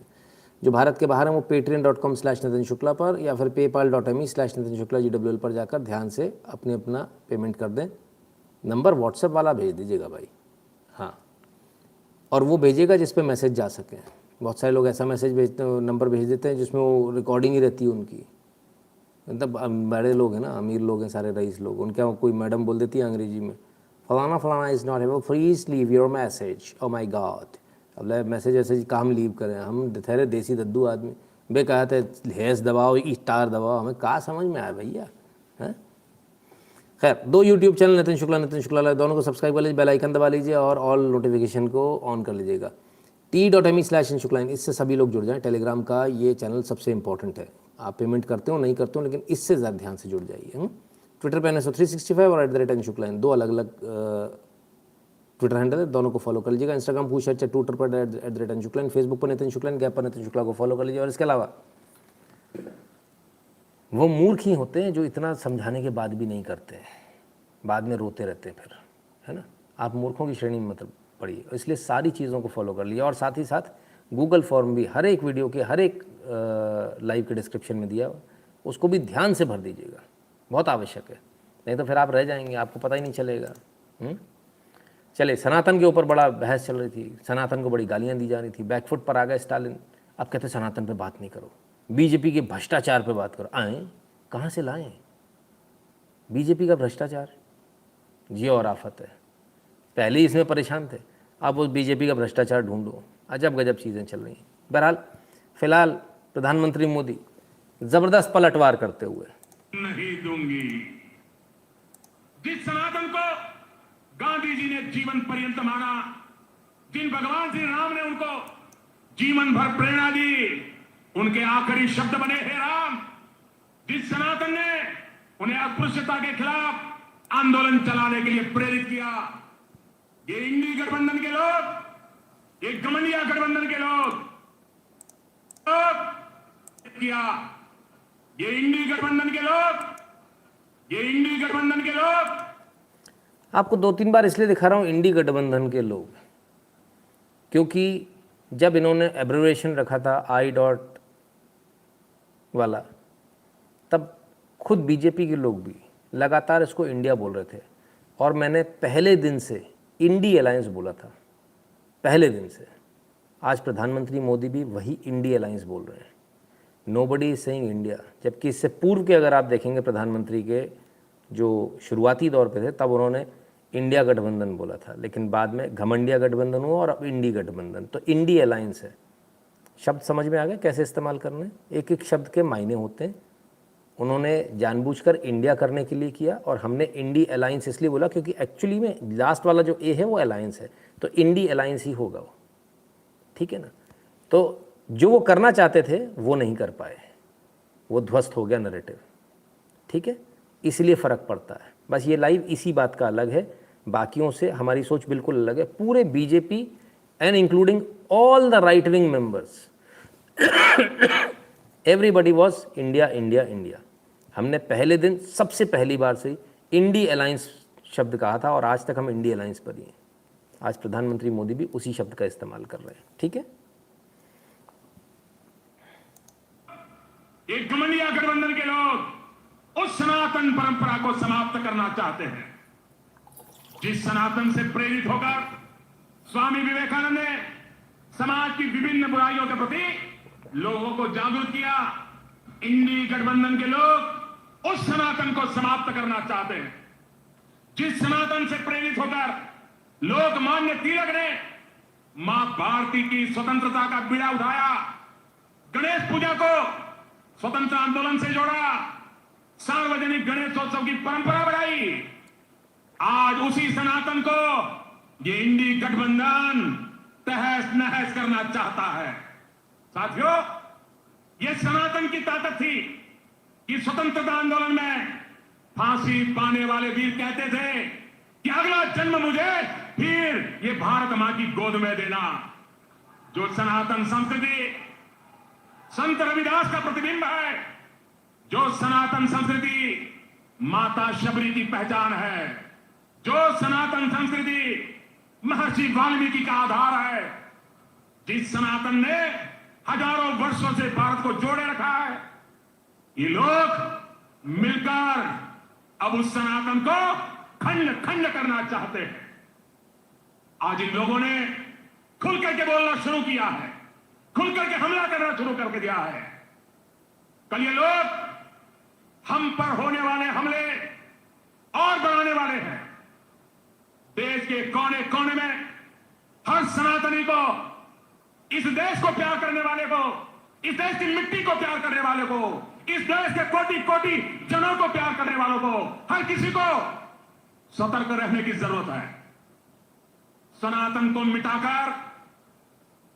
जो भारत के बाहर हैं वो patreon.com/नितिन शुक्ला पर या फिर paypal.me/नितिन शुक्ला GWL पर जाकर ध्यान से अपना पेमेंट कर दें। नंबर व्हाट्सएप वाला भेज दीजिएगा भाई, हाँ, और वो भेजिएगा जिस पे मैसेज जा सके। बहुत सारे लोग ऐसा मैसेज भेजते हैं, नंबर भेज देते हैं जिसमें वो रिकॉर्डिंग ही रहती है उनकी। मतलब बड़े लोग हैं ना, अमीर लोग हैं, सारे रईस लोग, उनके यहाँ कोई मैडम बोल देती है अंग्रेजी में, फलाना फलाना is not able, please leave your message. Oh my God, अब मैसेज ऐसे काम लीव करें हम? ठहरे देसी दद्दू आदमी, बे कहते हैश दबाओ, स्टार दबाओ, हमें कहाँ समझ में आया भैया, हैं? खैर, 2 यूट्यूब चैनल नितिन शुक्ला दोनों को सब्सक्राइब कर लीजिए, बेल आइकन दबा लीजिए और ऑल नोटिफिकेशन को ऑन कर लीजिएगा। t.me/शुक्ला, इससे सभी लोग जुड़ जाएं। टेलीग्राम का ये चैनल सबसे इंपॉर्टेंट है। आप पेमेंट करते हो नहीं करते हो, लेकिन इससे ज़्यादा ध्यान से जुड़ जाइए। ट्विटर पर NSO365 और @NShuklain 2 अलग अलग ट्विटर हैंडल है, दोनों को फॉलो कर लीजिएगा। इंस्टाग्राम पूछ ट्विटर पर @NShuklain, फेसबुक पर नितिन शुक्ला, गैप पर नितिन शुक्ला को फॉलो कर लीजिए। और इसके अलावा वो मूर्ख ही होते हैं जो इतना समझाने के बाद भी नहीं करते हैं, बाद में रोते रहते हैं फिर, है ना। आप मूर्खों की श्रेणी में मतलब पढ़िए, इसलिए सारी चीज़ों को फॉलो कर लीजिए। और साथ ही साथ गूगल फॉर्म भी हर एक वीडियो के, हर एक लाइव के डिस्क्रिप्शन में दिया, उसको भी ध्यान से भर दीजिएगा, बहुत आवश्यक है, नहीं तो फिर आप रह जाएंगे, आपको पता ही नहीं चलेगा। चलिए, सनातन के ऊपर बड़ा बहस चल रही थी, सनातन को बड़ी गालियाँ दी जा रही थी, बैकफुट पर आ गए स्टालिन। अब कहते सनातन पे बात नहीं करो, बीजेपी के भ्रष्टाचार पे बात करो। आए कहाँ से लाएं बीजेपी का भ्रष्टाचार? ये और आफत है, पहले ही इसमें परेशान थे, अब उस बीजेपी का भ्रष्टाचार ढूंढो। अजब गजब चीज़ें चल रही हैं। बहरहाल फिलहाल प्रधानमंत्री मोदी ज़बरदस्त पलटवार करते हुए, नहीं दूंगी। जिस सनातन को गांधी जी ने जीवन पर्यंत माना, जिन भगवान श्री राम ने उनको जीवन भर प्रेरणा दी, उनके आखिरी शब्द बने हे राम। जिस सनातन ने उन्हें अस्पृश्यता के खिलाफ आंदोलन चलाने के लिए प्रेरित किया, ये इंडी गठबंधन के लोग, ये गमंडिया गठबंधन के लोग किया, ये इंडी गठबंधन के लोग, ये इंडी गठबंधन के लोग। आपको 2-3 बार इसलिए दिखा रहा हूँ इंडी गठबंधन के लोग, क्योंकि जब इन्होंने एब्रिविएशन रखा था आई डॉट वाला, तब खुद बीजेपी के लोग भी लगातार इसको इंडिया बोल रहे थे। और मैंने पहले दिन से इंडी अलायंस बोला था, पहले दिन से। आज प्रधानमंत्री मोदी भी वही इंडी अलायंस बोल रहे हैं, नोबडी इज सेइंग इंडिया। जबकि इससे पूर्व के अगर आप देखेंगे प्रधानमंत्री के जो शुरुआती दौर पे थे, तब उन्होंने इंडिया गठबंधन बोला था, लेकिन बाद में घमंडिया गठबंधन हुआ और अब इंडी गठबंधन। तो इंडी अलायंस है। शब्द समझ में आ गए कैसे इस्तेमाल करने, एक एक शब्द के मायने होते हैं, उन्होंने जानबूझकर इंडिया करने के लिए किया, और हमने इंडी अलायंस इसलिए बोला क्योंकि एक्चुअली में लास्ट वाला जो ए है वो अलायंस है, तो इंडी अलायंस ही होगा वो, ठीक है ना। तो जो वो करना चाहते थे वो नहीं कर पाए, वो ध्वस्त हो गया नैरेटिव, ठीक है, इसलिए फ़र्क पड़ता है। बस ये लाइव इसी बात का अलग है, बाकियों से हमारी सोच बिल्कुल अलग है। पूरे BJP and including all the right wing members, everybody was India India India. हमने पहले दिन सबसे पहली बार से इंडी अलायंस शब्द कहा था, और आज तक हम इंडी अलायंस पर ही हैं। आज प्रधानमंत्री मोदी भी उसी शब्द का इस्तेमाल कर रहे हैं, ठीक है। ये घमंडिया गठबंधन के लोग उस सनातन परंपरा को समाप्त करना चाहते हैं जिस सनातन से प्रेरित होकर स्वामी विवेकानंद ने समाज की विभिन्न बुराइयों के प्रति लोगों को जागरूक किया। इंडी गठबंधन के लोग उस सनातन को समाप्त करना चाहते हैं जिस सनातन से प्रेरित होकर लोकमान्य तिलक ने मां भारती की स्वतंत्रता का बीड़ा उठाया, गणेश पूजा को स्वतंत्र आंदोलन से जोड़ा, सार्वजनिक गणेशोत्सव की परंपरा बढ़ाई। आज उसी सनातन को ये इंडी गठबंधन तहस नहस करना चाहता है। साथियों, ये सनातन की ताकत थी कि स्वतंत्रता आंदोलन में फांसी पाने वाले वीर कहते थे कि अगला जन्म मुझे फिर ये भारत मां की गोद में देना। जो सनातन संस्कृति संत रविदास का प्रतिबिंब है, जो सनातन संस्कृति माता शबरी की पहचान है, जो सनातन संस्कृति महर्षि वाल्मीकि का आधार है, जिस सनातन ने हजारों वर्षों से भारत को जोड़े रखा है, ये लोग मिलकर अब उस सनातन को खंड खंड करना चाहते हैं। आज इन लोगों ने खुल करके बोलना शुरू किया है, खुल करके हमला करना शुरू करके दिया है। कल ये लोग हम पर होने वाले हमले और बढ़ाने वाले हैं। देश के कोने कोने में हर सनातनी को, इस देश को प्यार करने वाले को, इस देश की मिट्टी को प्यार करने वाले को, इस देश के कोटि कोटि जनों को प्यार करने वालों को, हर किसी को सतर्क रहने की जरूरत है। सनातन को मिटाकर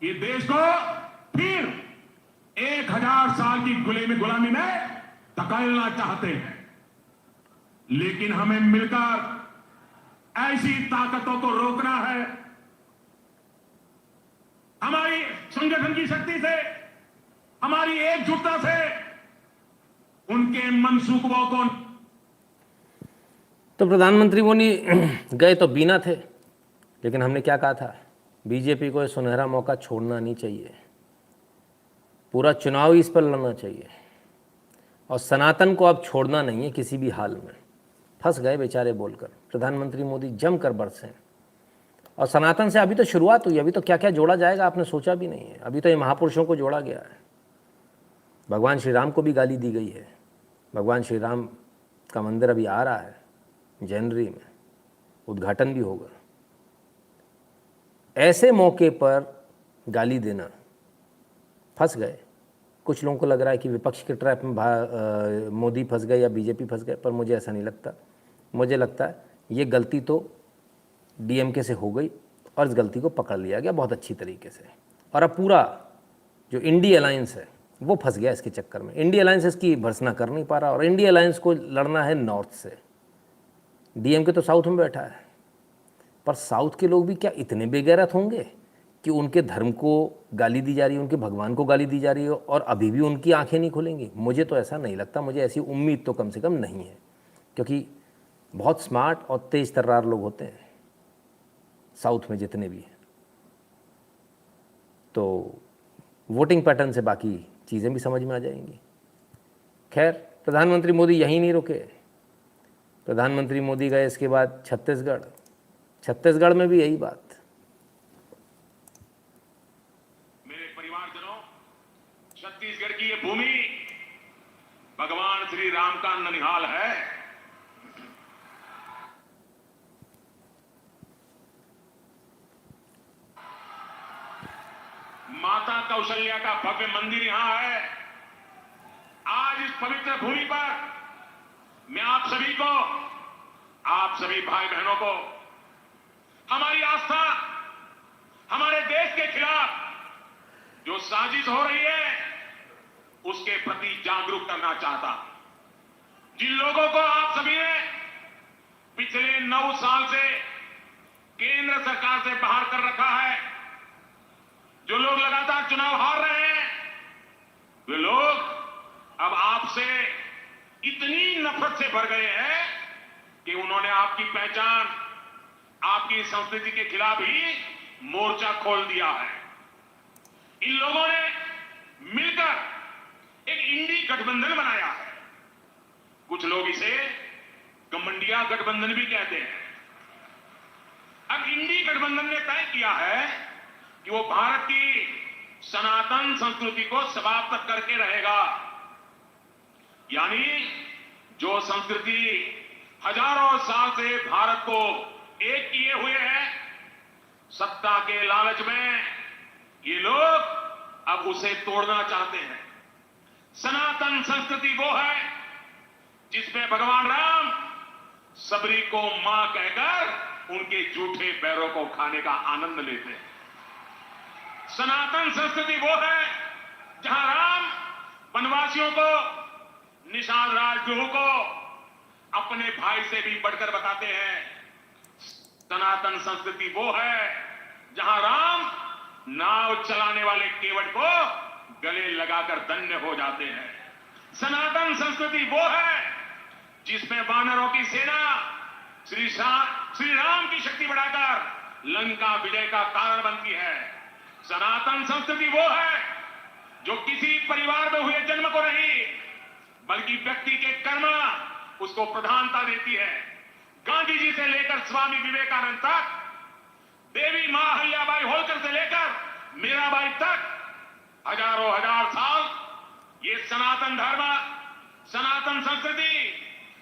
ये देश को फिर 1000 साल की गुलामी में धकेलना चाहते हैं, लेकिन हमें मिलकर ऐसी ताकतों को रोकना है। हमारी संगठन की शक्ति से, हमारी एकजुटता से उनके मनसूबों को। तो प्रधानमंत्री मोदी गए तो बीना थे, लेकिन हमने क्या कहा था, बीजेपी को ये सुनहरा मौका छोड़ना नहीं चाहिए, पूरा चुनाव इस पर लड़ना चाहिए, और सनातन को अब छोड़ना नहीं है किसी भी हाल में। फंस गए बेचारे बोलकर, प्रधानमंत्री मोदी जमकर बरसे। और सनातन से अभी तो शुरुआत हुई, अभी तो क्या क्या जोड़ा जाएगा आपने सोचा भी नहीं है। अभी तो ये महापुरुषों को जोड़ा गया है, भगवान श्री राम को भी गाली दी गई है। भगवान श्री राम का मंदिर अभी आ रहा है जनवरी में, उद्घाटन भी होगा। ऐसे मौके पर गाली देना, फंस गए। कुछ लोगों को लग रहा है कि विपक्ष के ट्रैप में मोदी फंस गए या बीजेपी फंस गए, पर मुझे ऐसा नहीं लगता। मुझे लगता है ये गलती तो डीएमके से हो गई और इस गलती को पकड़ लिया गया बहुत अच्छी तरीके से। और अब पूरा जो इंडी अलायंस है वो फंस गया इसके चक्कर में। इंडी अलायंस इसकी भर्त्सना कर नहीं पा रहा, और इंडी अलायंस को लड़ना है नॉर्थ से। डीएमके तो साउथ में बैठा है, पर साउथ के लोग भी क्या इतने बेगैरत होंगे कि उनके धर्म को गाली दी जा रही है, उनके भगवान को गाली दी जा रही है, और अभी भी उनकी आंखें नहीं खुलेंगी? मुझे तो ऐसा नहीं लगता, मुझे ऐसी उम्मीद तो कम से कम नहीं है, क्योंकि बहुत स्मार्ट और तेज तर्रार लोग होते हैं साउथ में जितने भी हैं। तो वोटिंग पैटर्न से बाकी चीज़ें भी समझ में आ जाएंगी। खैर, प्रधानमंत्री मोदी यहीं नहीं रुके। प्रधानमंत्री मोदी गए इसके बाद छत्तीसगढ़ में भी यही बात। मेरे परिवारजनों, छत्तीसगढ़ की ये भूमि भगवान श्री राम का ननिहाल है। माता कौशल्या का भव्य मंदिर यहां है। आज आज इस पवित्र भूमि पर मैं आप सभी को, आप सभी भाई बहनों को हमारी आस्था, हमारे देश के खिलाफ जो साजिश हो रही है उसके प्रति जागरूक करना चाहता। जिन लोगों को आप सभी ने पिछले 9 साल से केंद्र सरकार से बाहर कर रखा है, जो लोग लगातार चुनाव हार रहे हैं, वे लोग अब आपसे इतनी नफरत से भर गए हैं कि उन्होंने आपकी पहचान, आपकी संस्कृति के खिलाफ ही मोर्चा खोल दिया है। इन लोगों ने मिलकर एक इंडी गठबंधन बनाया है। कुछ लोग इसे गठबंडिया गठबंधन भी कहते हैं। अब इंडी गठबंधन ने तय किया है कि वो भारत की सनातन संस्कृति को समाप्त करके रहेगा। यानी जो संस्कृति हजारों साल से भारत को एक किए हुए है, सत्ता के लालच में ये लोग अब उसे तोड़ना चाहते हैं। सनातन संस्कृति वो है जिसमें भगवान राम सबरी को मां कहकर उनके झूठे पैरों को खाने का आनंद लेते हैं। सनातन संस्कृति वो है जहां राम वनवासियों को, निषाद राजगुरु को अपने भाई से भी बढ़कर बताते हैं। सनातन संस्कृति वो है जहां राम नाव चलाने वाले केवट को गले लगाकर धन्य हो जाते हैं। सनातन संस्कृति वो है जिसमें वानरों की सेना श्री राम की शक्ति बढ़ाकर लंका विजय का कारण बनती है। सनातन संस्कृति वो है जो किसी परिवार में हुए जन्म को नहीं बल्कि व्यक्ति के कर्म उसको प्रधानता देती है। गांधी जी से लेकर स्वामी विवेकानंद तक, देवी मां अहिल्याबाई होलकर से लेकर मीराबाई तक हजारों हजार साल ये सनातन धर्म, सनातन संस्कृति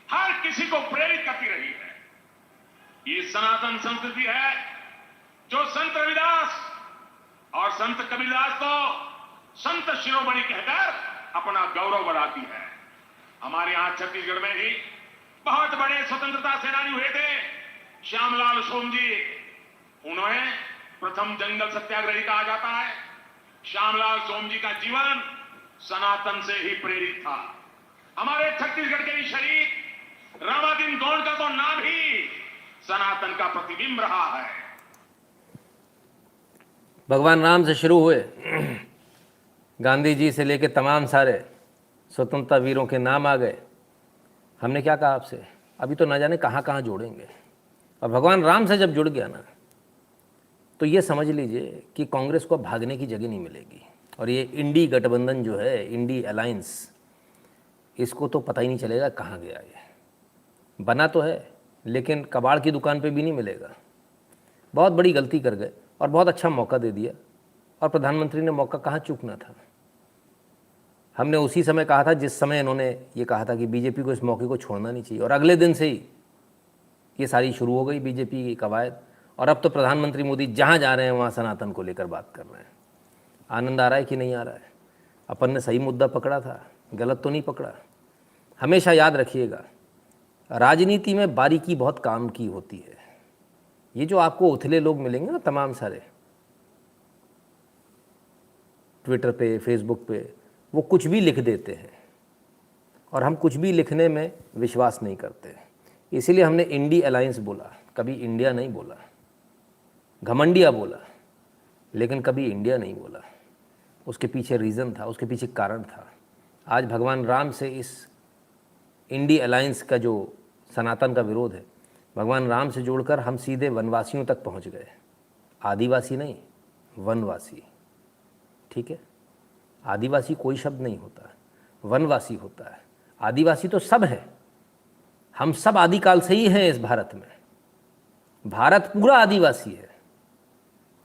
हर किसी को प्रेरित करती रही है। ये सनातन संस्कृति है जो संत रविदास और संत कबीरदास को संत शिरोमणि कहकर अपना गौरव बढ़ाती है। हमारे यहां छत्तीसगढ़ में भी बहुत बड़े स्वतंत्रता सेनानी हुए थे। श्यामलाल सोमजी, उन्हें प्रथम जंगल सत्याग्रही कहा जाता है। श्यामलाल सोमजी का जीवन सनातन से ही प्रेरित था। हमारे छत्तीसगढ़ के ही शरीफ रामादीन गौड़ का तो नाम ही सनातन का प्रतिबिंब रहा है। भगवान राम से शुरू हुए, गांधी जी से लेकर तमाम सारे स्वतंत्रता वीरों के नाम आ गए। हमने क्या कहा आपसे, अभी तो ना जाने कहाँ कहाँ जोड़ेंगे। और भगवान राम से जब जुड़ गया ना, तो ये समझ लीजिए कि कांग्रेस को भागने की जगह नहीं मिलेगी। और ये इंडी गठबंधन जो है, इंडी अलायंस, इसको तो पता ही नहीं चलेगा कहाँ गया। ये बना तो है लेकिन कबाड़ की दुकान पे भी नहीं मिलेगा। बहुत बड़ी गलती कर गए और बहुत अच्छा मौका दे दिया। और प्रधानमंत्री ने मौका कहाँ चूकना था। हमने उसी समय कहा था जिस समय इन्होंने ये कहा था कि बीजेपी को इस मौके को छोड़ना नहीं चाहिए। और अगले दिन से ही ये सारी शुरू हो गई बीजेपी की कवायद। और अब तो प्रधानमंत्री मोदी जहाँ जा रहे हैं वहाँ सनातन को लेकर बात कर रहे हैं। आनंद आ रहा है कि नहीं आ रहा है? अपन ने सही मुद्दा पकड़ा था, गलत तो नहीं पकड़ा। हमेशा याद रखिएगा, राजनीति में बारीकी बहुत काम की होती है। ये जो आपको उथले लोग मिलेंगे ना, तमाम सारे ट्विटर पे, फेसबुक पे, वो कुछ भी लिख देते हैं और हम कुछ भी लिखने में विश्वास नहीं करते। इसीलिए हमने इंडी अलायंस बोला, कभी इंडिया नहीं बोला। घमंडिया बोला लेकिन कभी इंडिया नहीं बोला। उसके पीछे रीज़न था, उसके पीछे कारण था। आज भगवान राम से इस इंडी अलायंस का जो सनातन का विरोध है, भगवान राम से जोड़कर हम सीधे वनवासियों तक पहुंच गए। आदिवासी नहीं, वनवासी। ठीक है, आदिवासी कोई शब्द नहीं होता, वनवासी होता है। आदिवासी तो सब है, हम सब आदिकाल से ही हैं इस भारत में। भारत पूरा आदिवासी है।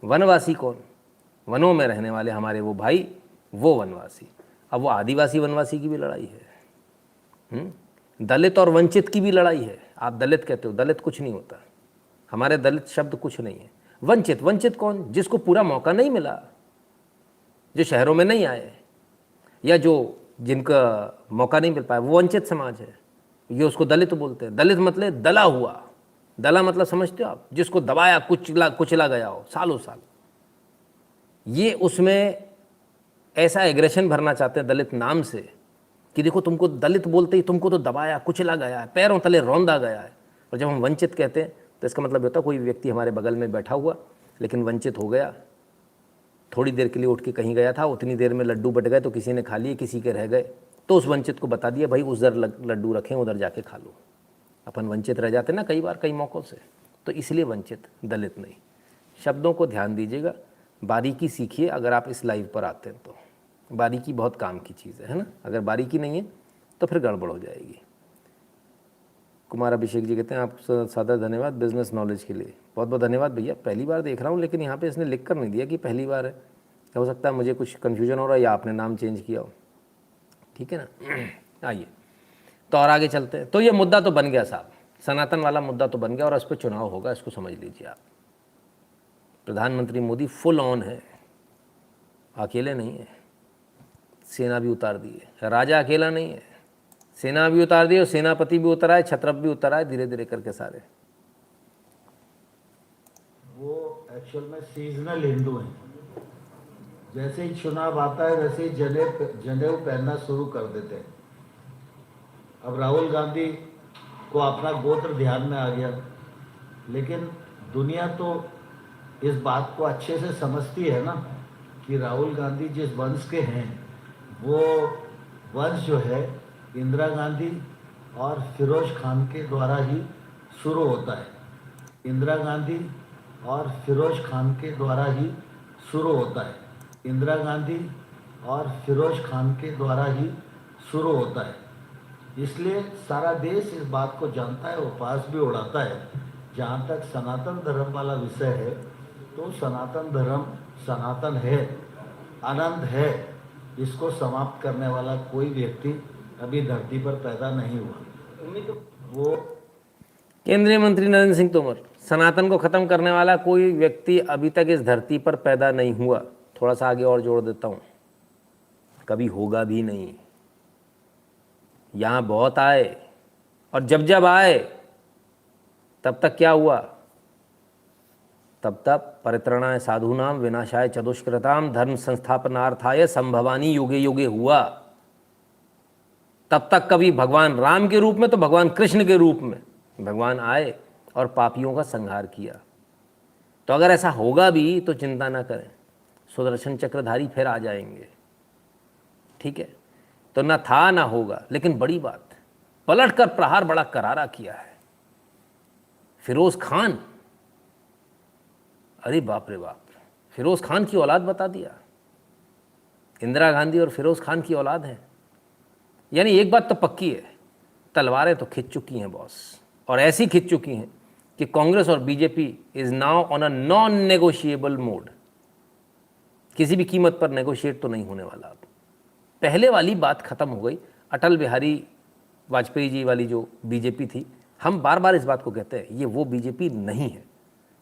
वनवासी कौन? वनों में रहने वाले हमारे वो भाई, वो वनवासी। अब वो आदिवासी वनवासी की भी लड़ाई है, दलित और वंचित की भी लड़ाई है। आप दलित कहते हो, दलित कुछ नहीं होता, हमारे दलित शब्द कुछ नहीं है। वंचित, वंचित कौन? जिसको पूरा मौका नहीं मिला, जो शहरों में नहीं आए या जो जिनका मौका नहीं मिल पाया, वो वंचित समाज है। ये उसको दलित बोलते हैं। दलित मतलब दला हुआ, दला मतलब समझते हो आप, जिसको दबाया कुचला गया हो सालों साल। ये उसमें ऐसा एग्रेशन भरना चाहते हैं दलित नाम से कि देखो तुमको दलित बोलते ही तुमको तो दबाया कुचला गया है, पैरों तले रौंदा गया है। और जब हम वंचित कहते हैं तो इसका मतलब होता है कोई व्यक्ति हमारे बगल में बैठा हुआ लेकिन वंचित हो गया, थोड़ी देर के लिए उठ के कहीं गया था, उतनी देर में लड्डू बट गए तो किसी ने खा लिए, किसी के रह गए, तो उस वंचित को बता दिया भाई उधर लड्डू रखें, उधर जाके खा लो। अपन वंचित रह जाते ना कई बार कई मौक़ों से, तो इसलिए वंचित, दलित नहीं। शब्दों को ध्यान दीजिएगा, बारीकी सीखिए। अगर आप इस लाइव पर आते हैं तो बारीकी बहुत काम की चीज़ है ना। अगर बारीकी नहीं है तो फिर गड़बड़ हो जाएगी। कुमार अभिषेक जी कहते हैं आप सादा धन्यवाद बिज़नेस नॉलेज के लिए। बहुत बहुत धन्यवाद भैया। पहली बार देख रहा हूँ लेकिन यहाँ पे इसने लिख कर नहीं दिया कि पहली बार है। हो सकता है मुझे कुछ कन्फ्यूजन हो रहा है या आपने नाम चेंज किया हो। ठीक है ना। आइए तो और आगे चलते हैं। तो ये मुद्दा तो बन गया साहब, सनातन वाला मुद्दा तो बन गया और इस पर चुनाव होगा, इसको समझ लीजिए आप। प्रधानमंत्री मोदी फुल ऑन है, अकेले नहीं है, सेना भी उतार दी है। राजा अकेला नहीं है, सेना भी उतार दी और सेनापति भी उतर आए, छत्रप भी उतर आए, धीरे धीरे करके सारे। वो एक्चुअल में सीजनल हिंदू हैं। जैसे ही चुनाव आता है वैसे ही जनेऊ पहनना शुरू कर देते हैं। अब राहुल गांधी को अपना गोत्र ध्यान में आ गया, लेकिन दुनिया तो इस बात को अच्छे से समझती है ना कि राहुल गांधी जिस वंश के हैं वो वंश जो है इंदिरा गांधी और फिरोज खान के द्वारा ही शुरू होता है। इंदिरा गांधी और फिरोज खान के द्वारा ही शुरू होता है। इंदिरा गांधी और फिरोज खान के द्वारा ही शुरू होता है। इसलिए सारा देश इस बात को जानता है, उपहास भी उड़ाता है। जहाँ तक सनातन धर्म वाला विषय है तो सनातन धर्म सनातन है, अनंत है। इसको समाप्त करने वाला कोई व्यक्ति अभी धरती पर पैदा नहीं हुआ। वो केंद्रीय मंत्री नरेंद्र सिंह तोमर, सनातन को ख़त्म करने वाला कोई व्यक्ति अभी तक इस धरती पर पैदा नहीं हुआ। थोड़ा सा आगे और जोड़ देता हूँ, कभी होगा भी नहीं। यहाँ बहुत आए और जब जब आए तब तक क्या हुआ, तब तक परित्रणाय साधूनाम विनाशाय चतुष्कृताम धर्म संस्थापनार्थाय संभवानी युगे युगे हुआ। तब तक कभी भगवान राम के रूप में तो भगवान कृष्ण के रूप में भगवान आए और पापियों का संहार किया। तो अगर ऐसा होगा भी तो चिंता ना करें, सुदर्शन चक्रधारी फिर आ जाएंगे। ठीक है, तो ना था ना होगा, लेकिन बड़ी बात, पलटकर प्रहार बड़ा करारा किया है। फिरोज खान, अरे बाप रे बाप, फिरोज खान की औलाद बता दिया। इंदिरा गांधी और फिरोज खान की औलाद है। यानी एक बात तो पक्की है, तलवारें तो खिंच चुकी हैं बॉस, और ऐसी खिंच चुकी हैं कि कांग्रेस और BJP is now on a non negotiable mode. किसी भी कीमत पर नेगोशिएट तो नहीं होने वाला। अब पहले वाली बात खत्म हो गई। अटल बिहारी वाजपेयी जी वाली जो बीजेपी थी, हम बार बार इस बात को कहते हैं, ये वो बीजेपी नहीं है।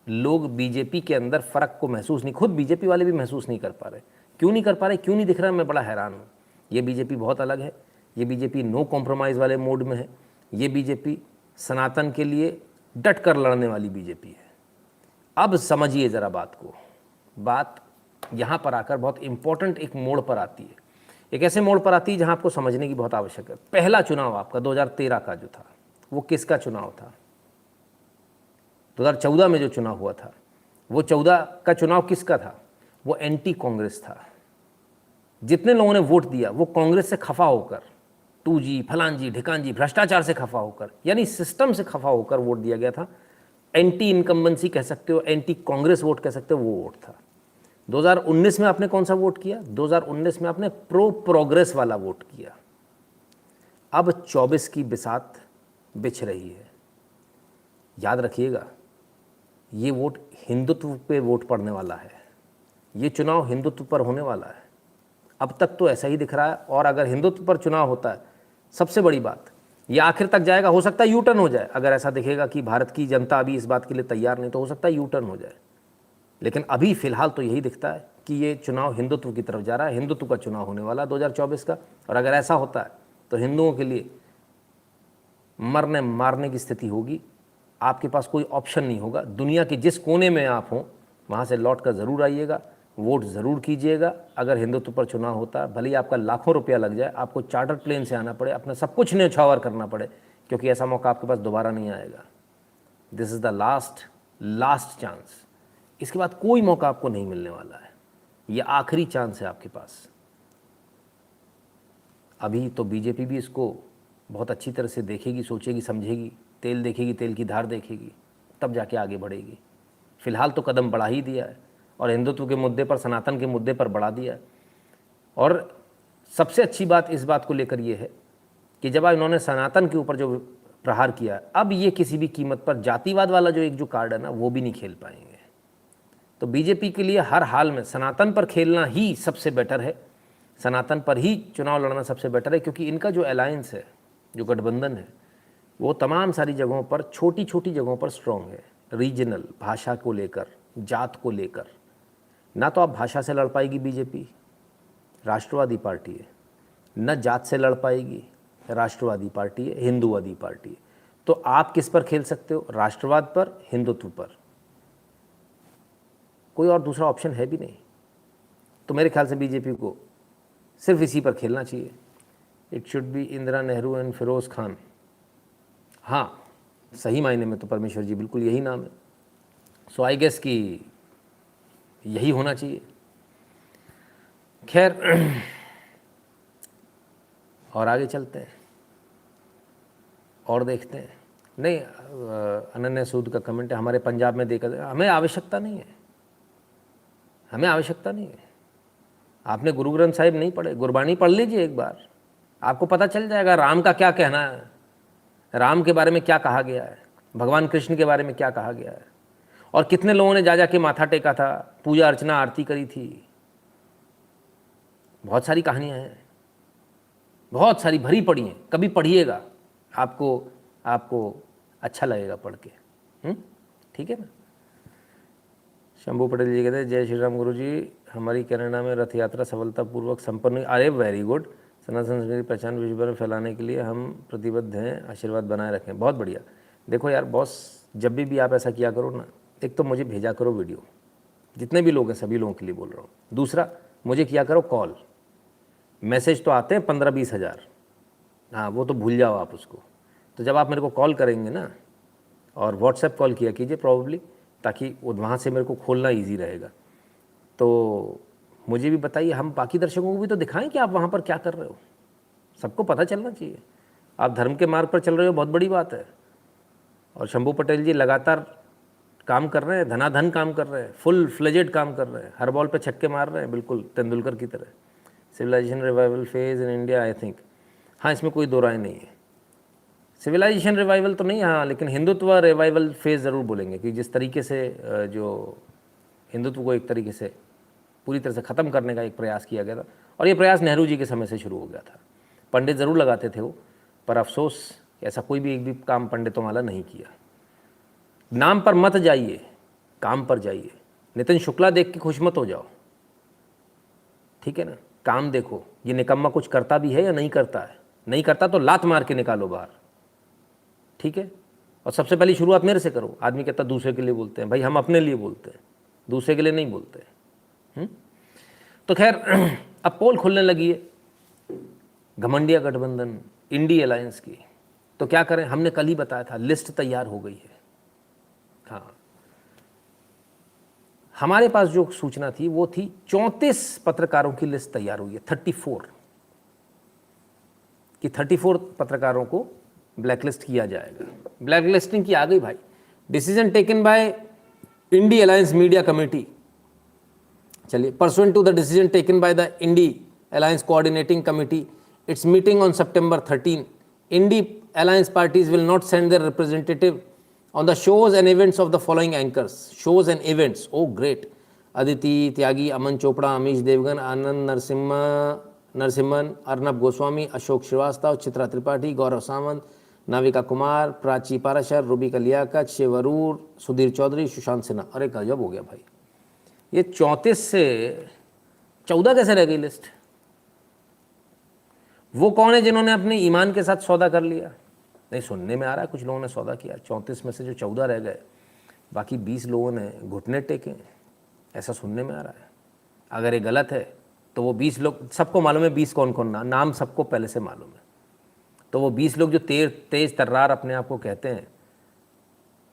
लोग बीजेपी के अंदर फ़र्क को महसूस नहीं, खुद बीजेपी वाले भी महसूस नहीं कर पा रहे। क्यों नहीं कर पा रहे, क्यों नहीं दिख रहा है, मैं बड़ा हैरान हूँ। ये बीजेपी बहुत अलग है। ये बीजेपी नो कॉम्प्रोमाइज़ वाले मोड में है। ये बीजेपी सनातन के लिए डट कर लड़ने वाली बीजेपी है। अब समझिए ज़रा बात को। बात यहाँ पर आकर बहुत इम्पोर्टेंट एक मोड़ पर आती है, एक ऐसे मोड़ पर आती है जहाँ आपको समझने की बहुत आवश्यक है। पहला चुनाव आपका 2013 का जो था, वो किसका चुनाव था? 2014 में जो चुनाव हुआ था, वो 14 का चुनाव किसका था? वो एंटी कांग्रेस था। जितने लोगों ने वोट दिया वो कांग्रेस से खफा होकर, 2G फलान जी ढिकान जी भ्रष्टाचार से खफा होकर, यानी सिस्टम से खफा होकर वोट दिया गया था। एंटी इनकम्बेंसी कह सकते हो, एंटी कांग्रेस वोट कह सकते हो, वो वोट था। 2019 में आपने कौन सा वोट किया? 2019 में आपने प्रो प्रोग्रेस वाला वोट किया। अब 24 की बिसात बिछ रही है। याद रखिएगा, ये वोट हिंदुत्व पे वोट पड़ने वाला है। ये चुनाव हिंदुत्व पर होने वाला है। अब तक तो ऐसा ही दिख रहा है, और अगर हिंदुत्व पर चुनाव होता है, सबसे बड़ी बात, ये आखिर तक जाएगा। हो सकता है यू टर्न हो जाए, अगर ऐसा दिखेगा कि भारत की जनता अभी इस बात के लिए तैयार नहीं, तो हो सकता है यू टर्न हो जाए। लेकिन अभी फ़िलहाल तो यही दिखता है कि ये चुनाव हिंदुत्व की तरफ जा रहा है, हिंदुत्व का चुनाव होने वाला 2024 का। और अगर ऐसा होता है तो हिंदुओं के लिए मरने मारने की स्थिति होगी। आपके पास कोई ऑप्शन नहीं होगा। दुनिया के जिस कोने में आप हों वहाँ से लौट कर ज़रूर आइएगा, वोट ज़रूर कीजिएगा। अगर हिंदुत्व पर चुनाव होता है, भले ही आपका लाखों रुपया लग जाए, आपको चार्टर प्लेन से आना पड़े, अपना सब कुछ न्यौछावर करना पड़े, क्योंकि ऐसा मौका आपके पास दोबारा नहीं आएगा। This is the last chance. इसके बाद कोई मौका आपको नहीं मिलने वाला है। ये आखिरी चांस है आपके पास। अभी तो बीजेपी भी इसको बहुत अच्छी तरह से देखेगी, सोचेगी, समझेगी, तेल देखेगी, तेल की धार देखेगी, तब जाके आगे बढ़ेगी। फ़िलहाल तो कदम बढ़ा ही दिया है और हिंदुत्व के मुद्दे पर, सनातन के मुद्दे पर बढ़ा दिया है। और सबसे अच्छी बात इस बात को लेकर ये है कि जब इन्होंने सनातन के ऊपर जो प्रहार किया, अब ये किसी भी कीमत पर जातिवाद वाला जो एक जो कार्ड है ना, वो भी नहीं खेल पाएंगे। तो बीजेपी के लिए हर हाल में सनातन पर खेलना ही सबसे बेटर है, सनातन पर ही चुनाव लड़ना सबसे बेटर है, क्योंकि इनका जो अलायंस है, जो गठबंधन है, वो तमाम सारी जगहों पर, छोटी छोटी जगहों पर स्ट्रॉन्ग है। रीजनल, भाषा को लेकर, जात को लेकर। ना तो आप भाषा से लड़ पाएगी बीजेपी, राष्ट्रवादी पार्टी है, न जात से लड़ पाएगी, राष्ट्रवादी पार्टी है, हिंदूवादी पार्टी है। तो आप किस पर खेल सकते हो? राष्ट्रवाद पर, हिंदुत्व पर। कोई और दूसरा ऑप्शन है भी नहीं। तो मेरे ख्याल से बीजेपी को सिर्फ इसी पर खेलना चाहिए। It should be Indira Nehru and Firoz Khan. हाँ, सही मायने में तो परमेश्वर जी बिल्कुल यही नाम है। सो आई गेस कि यही होना चाहिए। खैर, और आगे चलते हैं और देखते हैं। नहीं, अनन्या सूद का कमेंट है, हमारे पंजाब में देखा, हमें आवश्यकता नहीं है, हमें आवश्यकता नहीं है। आपने गुरु ग्रंथ साहिब नहीं पढ़े, गुरबाणी पढ़ लीजिए एक बार, आपको पता चल जाएगा राम का क्या कहना है, राम के बारे में क्या कहा गया है, भगवान कृष्ण के बारे में क्या कहा गया है, और कितने लोगों ने जा के माथा टेका था, पूजा अर्चना आरती करी थी। बहुत सारी कहानियाँ हैं, बहुत सारी भरी पड़ी हैं। कभी पढ़िएगा, आपको अच्छा लगेगा पढ़ के। ठीक है ना। शंभू पटेल जी कहते हैं, जय श्री राम गुरु जी, हमारी कनाडा में रथ यात्रा सफलतापूर्वक संपन्न। अरे वेरी गुड। सनातन संस्कृति पहचान विश्व भर में फैलाने के लिए हम प्रतिबद्ध हैं, आशीर्वाद बनाए रखें। बहुत बढ़िया। देखो यार बॉस, जब भी आप ऐसा किया करो ना, एक तो मुझे भेजा करो वीडियो, जितने भी लोग हैं सभी लोगों के लिए बोल रहा हूँ। दूसरा, मुझे किया करो कॉल। मैसेज तो आते हैं 15-20 हज़ार, हाँ वो तो भूल जाओ आप उसको। तो जब आप मेरे को कॉल करेंगे ना, और व्हाट्सएप कॉल किया कीजिए प्रॉब्ली, ताकि वहाँ से मेरे को खोलना ईजी रहेगा। तो मुझे भी बताइए, हम बाकी दर्शकों को भी तो दिखाएं कि आप वहाँ पर क्या कर रहे हो। सबको पता चलना चाहिए आप धर्म के मार्ग पर चल रहे हो, बहुत बड़ी बात है। और शंभू पटेल जी लगातार काम कर रहे हैं, धनाधन काम कर रहे हैं, फुल फ्लेजेड काम कर रहे हैं, हर बॉल पे छक्के मार रहे हैं, बिल्कुल तेंदुलकर की तरह। Civilization revival phase in India, I think, हाँ इसमें कोई दो राय नहीं है। सिविलाइजेशन रिवाइवल तो नहीं, हाँ, लेकिन हिंदुत्व रिवाइवल फेज ज़रूर बोलेंगे कि जिस तरीके से जो हिंदुत्व को एक तरीके से पूरी तरह से ख़त्म करने का एक प्रयास किया गया था, और ये प्रयास नेहरू जी के समय से शुरू हो गया था। पंडित ज़रूर लगाते थे वो, पर अफसोस ऐसा कोई भी एक भी काम पंडितों वाला नहीं किया। नाम पर मत जाइए, काम पर जाइए। नितिन शुक्ला देख के खुश मत हो जाओ, ठीक है ना। काम देखो, ये निकम्मा कुछ करता भी है या नहीं करता है। नहीं करता तो लात मार के निकालो बाहर, ठीक है। और सबसे पहली शुरुआत मेरे से करो। आदमी कहता दूसरे के लिए बोलते हैं, भाई हम अपने लिए बोलते हैं, दूसरे के लिए नहीं बोलते। तो खैर, अब पोल खुलने लगी है घमंडिया गठबंधन इंडी अलायंस की। तो क्या करें, हमने कल ही बताया था, लिस्ट तैयार हो गई है। हाँ, हमारे पास जो सूचना थी वो थी 34 पत्रकारों की लिस्ट तैयार हुई है, 34 कि 34 पत्रकारों को ब्लैकलिस्ट किया जाएगा। ब्लैकलिस्टिंग की आ गई भाई। Decision taken by INDI alliance media committee. चलिए, pursuant to the decision taken by the INDI alliance coordinating committee, its meeting on September 13, INDI alliance parties will not send their representative on the shows and events of the following anchors. Shows and events, oh great. Aditi Tyagi, Aman Chopra, Amish Devgan, Anand Narsimhan, Arnab Goswami, Ashok Shrivastava, Chitra Tripathi, Gaurav Samant, Navika Kumar, Prachi Parashar, Ruby Kaliakat, Shiv Arur, Sudhir Chaudhary, Sushant Sinha। अरे गजब हो गया भाई। ये 34 से 14 कैसे रह गई लिस्ट? वो कौन है जिन्होंने अपने ईमान के साथ सौदा कर लिया? नहीं, सुनने में आ रहा है कुछ लोगों ने सौदा किया। 34 में से जो 14 रह गए, बाकी 20 लोगों ने घुटने टेके, ऐसा सुनने में आ रहा है। अगर ये गलत है तो वो 20 लोग, सबको मालूम है 20 कौन कौन, नाम सबको पहले से मालूम है। तो वो 20 लोग जो तेज तर्रार अपने आप को कहते हैं,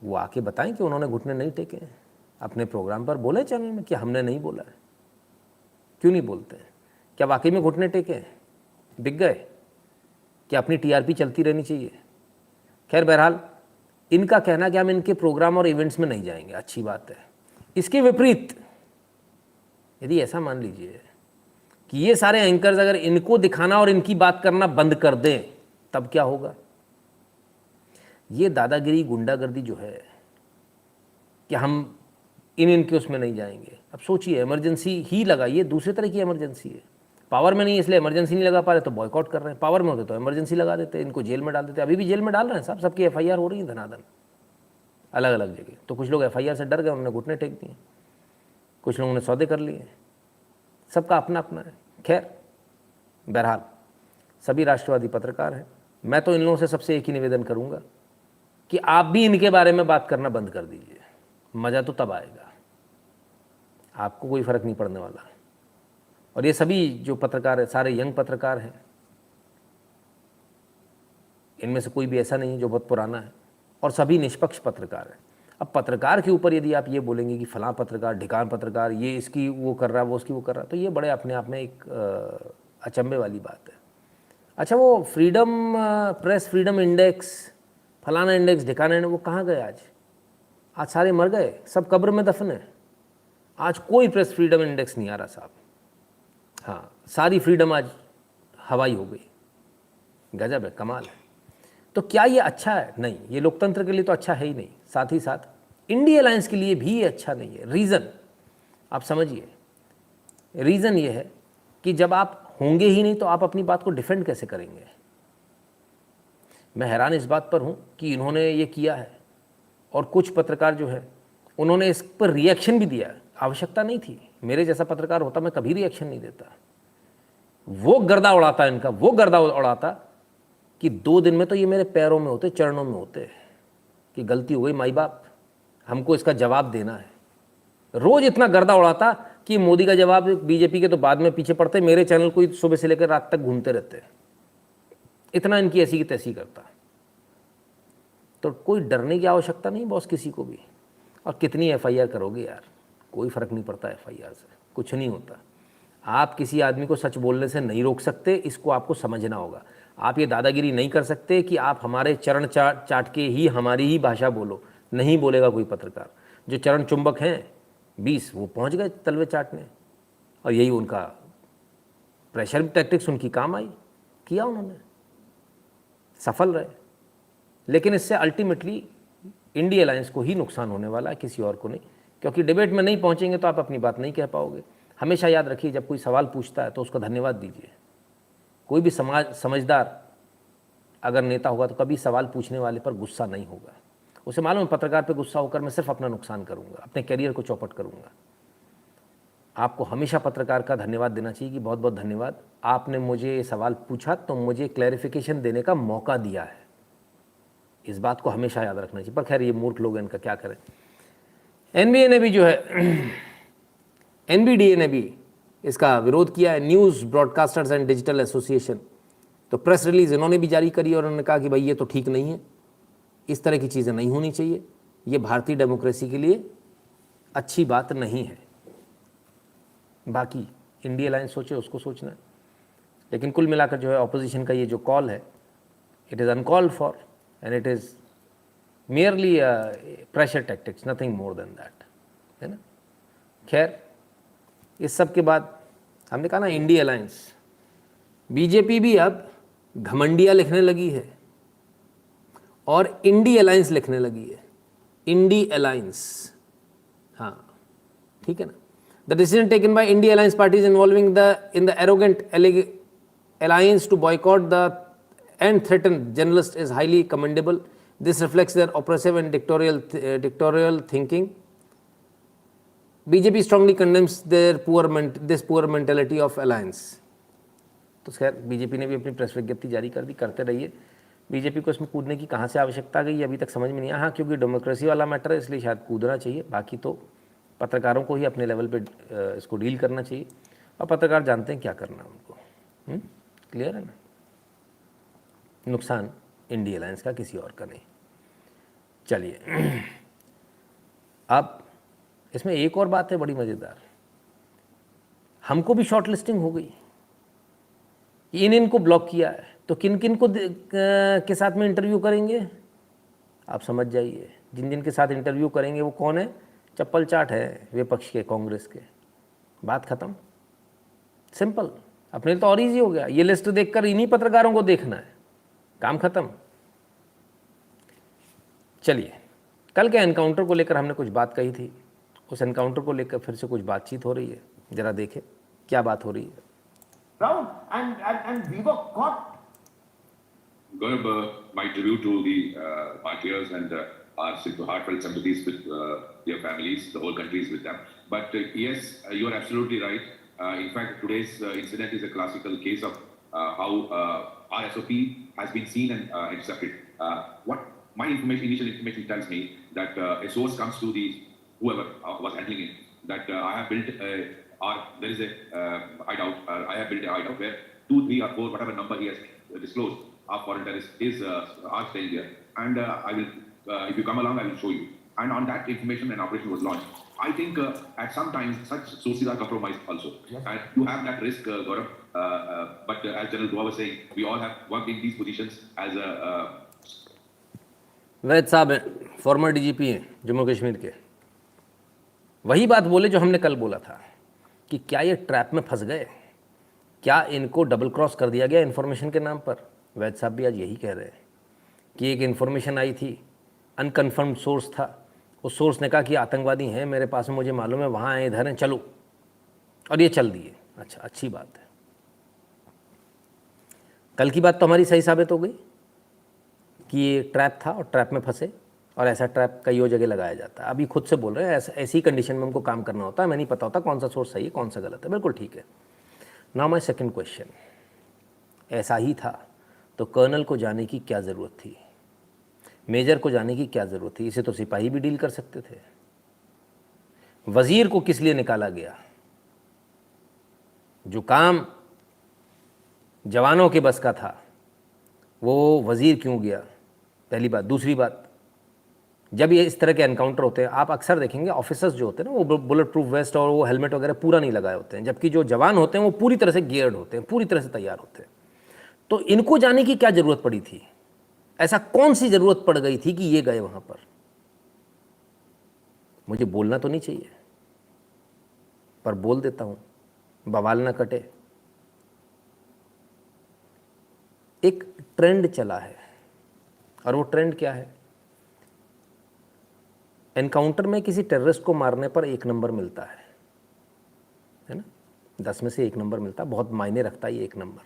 वो आके बताएं कि उन्होंने घुटने नहीं टेके हैं। अपने प्रोग्राम पर बोले चैनल में कि हमने नहीं बोला है। क्यों नहीं बोलते हैं? क्या वाकई में घुटने टेके हैं? बिक गए? क्या अपनी टीआरपी चलती रहनी चाहिए? खैर, बहरहाल इनका कहना कि हम इनके प्रोग्राम और इवेंट्स में नहीं जाएंगे, अच्छी बात है। इसके विपरीत यदि ऐसा मान लीजिए कि ये सारे एंकर्स अगर इनको दिखाना और इनकी बात करना बंद कर दें, तब क्या होगा? ये दादागिरी, गुंडागर्दी जो है कि हम इनके उसमें नहीं जाएंगे। अब सोचिए, इमरजेंसी ही लगाइए, दूसरे तरह की इमरजेंसी है। पावर में नहीं है इसलिए इमरजेंसी नहीं लगा पा रहे तो बॉयकॉट कर रहे हैं। पावर में होते तो इमरजेंसी लगा देते, इनको जेल में डाल देते। अभी भी जेल में डाल रहे हैं साहब, सबकी एफआईआर हो रही है धनाधन, अलग अलग जगह। तो कुछ लोग एफआईआर से डर गए, उन्होंने घुटने टेक दिए, कुछ लोगों ने सौदे कर लिए। सबका अपना अपना है। खैर, बहरहाल सभी राष्ट्रवादी पत्रकार हैं। मैं तो इन लोगों से सबसे एक ही निवेदन करूंगा कि आप भी इनके बारे में बात करना बंद कर दीजिए। मज़ा तो तब आएगा, आपको कोई फ़र्क नहीं पड़ने वाला। और ये सभी जो पत्रकार है, सारे यंग पत्रकार हैं, इनमें से कोई भी ऐसा नहीं है जो बहुत पुराना है, और सभी निष्पक्ष पत्रकार हैं। अब पत्रकार के ऊपर यदि आप ये बोलेंगे कि फलां पत्रकार, ढिकान पत्रकार, ये इसकी वो कर रहा, वो उसकी वो कर रहा, तो ये बड़े अपने आप में एक अचंभे वाली बात है। अच्छा, वो फ्रीडम, प्रेस फ्रीडम इंडेक्स, फलाना इंडेक्स, ढिकाना इंडेक्स, वो कहाँ गए आज? आज सारे मर गए, सब कब्र में दफन है। आज कोई प्रेस फ्रीडम इंडेक्स नहीं आ रहा साहब। हाँ, सारी फ्रीडम आज हवाई हो गई। गजब है, कमाल है। तो क्या ये अच्छा है? नहीं, ये लोकतंत्र के लिए तो अच्छा है ही नहीं, साथ ही साथ इंडिया अलायंस के लिए भी ये अच्छा नहीं है। रीज़न आप समझिए, रीज़न ये है कि जब आप होंगे ही नहीं तो आप अपनी बात को डिफेंड कैसे करेंगे? मैं हैरान इस बात पर हूँ कि इन्होंने ये किया है, और कुछ पत्रकार जो है उन्होंने इस पर रिएक्शन भी दिया। आवश्यकता नहीं थी। मेरे जैसा पत्रकार होता मैं कभी रिएक्शन नहीं देता। वो गर्दा उड़ाता इनका, वो गर्दा उड़ाता कि 2 दिन में तो ये मेरे पैरों में होते, चरणों में होते कि गलती हो गई माई बाप, हमको इसका जवाब देना है। रोज इतना गर्दा उड़ाता कि मोदी का जवाब बीजेपी के तो बाद में पीछे पड़ते, मेरे चैनल को सुबह से लेकर रात तक घूमते रहते। इतना इनकी ऐसी की तैसी करता। तो कोई डरने की आवश्यकता नहीं बॉस किसी को भी। और कितनी एफआईआर करोगे यार, कोई फ़र्क नहीं पड़ता एफआईआर से, कुछ नहीं होता। आप किसी आदमी को सच बोलने से नहीं रोक सकते, इसको आपको समझना होगा। आप ये दादागिरी नहीं कर सकते कि आप हमारे चरण चाट के ही हमारी ही भाषा बोलो, नहीं बोलेगा कोई पत्रकार। जो चरण चुंबक हैं 20, वो पहुंच गए तलवे चाटने, और यही उनका प्रेशर टैक्टिक्स उनकी काम आई, किया उन्होंने, सफल रहे। लेकिन इससे अल्टीमेटली इंडिया अलायंस को ही नुकसान होने वाला है, किसी और को नहीं। क्योंकि डिबेट में नहीं पहुंचेंगे तो आप अपनी बात नहीं कह पाओगे। हमेशा याद रखिए, जब कोई सवाल पूछता है तो उसको धन्यवाद दीजिए। कोई भी समझदार अगर नेता होगा तो कभी सवाल पूछने वाले पर गुस्सा नहीं होगा। उसे मालूम है पत्रकार पे गुस्सा होकर मैं सिर्फ अपना नुकसान करूंगा, अपने करियर को चौपट करूंगा। आपको हमेशा पत्रकार का धन्यवाद देना चाहिए कि बहुत बहुत धन्यवाद, आपने मुझे ये सवाल पूछा तो मुझे क्लैरिफिकेशन देने का मौका दिया है। इस बात को हमेशा याद रखना चाहिए। पर खैर, ये मूर्ख लोग हैं, इनका क्या करें। एनबीए ने भी जो है एनबीडीए ने भी इसका विरोध किया है, news broadcasters and digital association. तो प्रेस रिलीज इन्होंने भी जारी करी और उन्होंने कहा कि भाई ये तो ठीक नहीं है, इस तरह की चीज़ें नहीं होनी चाहिए, ये भारतीय डेमोक्रेसी के लिए अच्छी बात नहीं है। बाकी इंडिया अलायंस सोचे, उसको सोचना है। लेकिन कुल मिलाकर जो है ऑपोजिशन का ये जो कॉल है, it is uncalled for and it is merely pressure tactics, nothing more than that, है ना। खैर, इस सब के बाद हमने कहा ना इंडिया अलायंस, बीजेपी भी अब घमंडिया लिखने लगी है और इंडी अलायंस लिखने लगी है। इंडी अलायंस, हाँ ठीक है ना। The decision taken by India alliance parties involving in the arrogant alliance to boycott the and threaten journalists is highly commendable. This reflects their oppressive and dictatorial thinking. BJP strongly condemns this poor mentality of alliance. तो खैर BJP ने भी अपनी press विज्ञप्ति जारी कर दी, करते रहिए। बीजेपी को इसमें कूदने की कहाँ से आवश्यकता गई अभी तक समझ में नहीं आया। हाँ, क्योंकि डेमोक्रेसी वाला मैटर है इसलिए शायद कूदना चाहिए, बाकी तो पत्रकारों को ही अपने लेवल पे इसको डील करना चाहिए, और पत्रकार जानते हैं क्या करना उनको। क्लियर है ना? नुकसान इंडिया अलायंस का, किसी और का नहीं। चलिए अब इसमें एक और बात है बड़ी मज़ेदार, हमको भी शॉर्ट लिस्टिंग हो गई, इनको ब्लॉक किया है, तो किन किन को के साथ में इंटरव्यू करेंगे आप समझ जाइए। जिन जिन के साथ इंटरव्यू करेंगे वो कौन है? चप्पल चाट है विपक्ष के, कांग्रेस के। बात खत्म, सिंपल। अपने लिए तो और इजी हो गया, ये लिस्ट देखकर इन्हीं पत्रकारों को देखना है, काम खत्म। चलिए, कल के एनकाउंटर को लेकर हमने कुछ बात कही थी, उस एनकाउंटर को लेकर फिर से कुछ बातचीत हो रही है, जरा देखें क्या बात हो रही है। And we were caught. Gaurav, my tribute to the martyrs and our heartfelt sympathies with their families. The whole country is with them. But yes, you are absolutely right. In fact, today's incident is a classical case of how our SOP has been seen and accepted. What my initial information tells me that a source comes to the whoever was handling it, that I have built there is a hideout. I have built a hideout where 2, 3 or 4, whatever number he has disclosed, our foreign terrorists are staying there. And I will, if you come along, I will show you. And on that information, an operation was launched. I think at some times such sources are compromised also. Yes. And you have that risk, Gaurav. But as General Dua was saying, we all have worked in these positions as a. वैद साहब हैं, farmer DGP हैं जम्मू कश्मीर के, वही बात बोले जो हमने कल बोला था कि क्या ये ट्रैप में फंस गए, क्या इनको डबल क्रॉस कर दिया गया इन्फॉर्मेशन के नाम पर। वैद साहब भी आज यही कह रहे हैं कि एक इन्फॉर्मेशन आई थी, अनकन्फर्म्ड सोर्स था, उस सोर्स ने कहा कि आतंकवादी हैं मेरे पास में, मुझे मालूम है, वहाँ हैं, इधर हैं, चलो, और ये चल दिए। अच्छा, अच्छी बात है। कल की बात तो हमारी सही साबित हो गई कि ये ट्रैप था और ट्रैप में फंसे, और ऐसा ट्रैप कई जगह लगाया जाता है। अभी खुद से बोल रहे हैं ऐसी कंडीशन में हमको काम करना होता है, मैं नहीं पता होता कौन सा सोर्स सही है कौन सा गलत है। बिल्कुल ठीक है। नाउ माय सेकंड क्वेश्चन, ऐसा ही था तो कर्नल को जाने की क्या ज़रूरत थी, मेजर को जाने की क्या ज़रूरत थी? इसे तो सिपाही भी डील कर सकते थे। वज़ीर को किस लिए निकाला गया? जो काम जवानों के बस का था वो वज़ीर क्यों गया? पहली बात। दूसरी बात, जब ये इस तरह के एनकाउंटर होते हैं, आप अक्सर देखेंगे ऑफिसर्स जो होते हैं ना, वो बुलेट प्रूफ वेस्ट और वो हेलमेट वगैरह पूरा नहीं लगाए होते हैं, जबकि जो जवान होते हैं वो पूरी तरह से गियर्ड होते हैं, पूरी तरह से तैयार होते हैं। तो इनको जाने की क्या ज़रूरत पड़ी थी? ऐसा कौन सी ज़रूरत पड़ गई थी कि ये गए वहाँ पर? मुझे बोलना तो नहीं चाहिए पर बोल देता हूँ, बवाल ना कटे। एक ट्रेंड चला है, और वो ट्रेंड क्या है? एनकाउंटर में किसी टेररिस्ट को मारने पर 1 नंबर मिलता है ना, 10 में से 1 नंबर मिलता है, बहुत मायने रखता है ये 1 नंबर।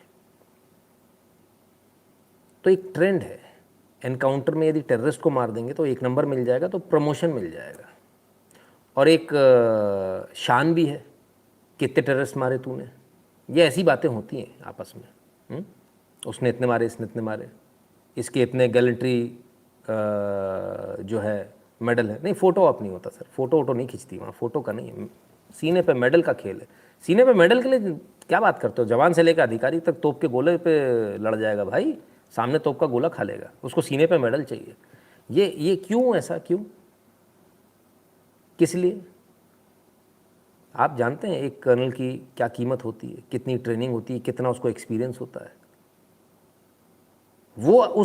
तो एक ट्रेंड है, एनकाउंटर में यदि टेररिस्ट को मार देंगे तो 1 नंबर मिल जाएगा, तो प्रमोशन मिल जाएगा, और एक शान भी है, कितने टेररिस्ट मारे तूने। ये ऐसी बातें होती हैं आपस में, उसने इतने मारे, इसने इतने मारे, इसके इतने गैलेंट्री जो है मेडल है। नहीं, फ़ोटो ऑप नहीं होता सर, फ़ोटो वोटो नहीं खींचती वहाँ, फ़ोटो का नहीं है, सीने पे मेडल का खेल है। सीने पे मेडल के लिए क्या बात करते हो? जवान से लेकर अधिकारी तक तोप के गोले पे लड़ जाएगा भाई, सामने तोप का गोला खा लेगा, उसको सीने पे मेडल चाहिए। ये क्यों, ऐसा क्यों, किस लिए? आप जानते हैं एक कर्नल की क्या कीमत होती है, कितनी ट्रेनिंग होती है, कितना उसको एक्सपीरियंस होता है। वो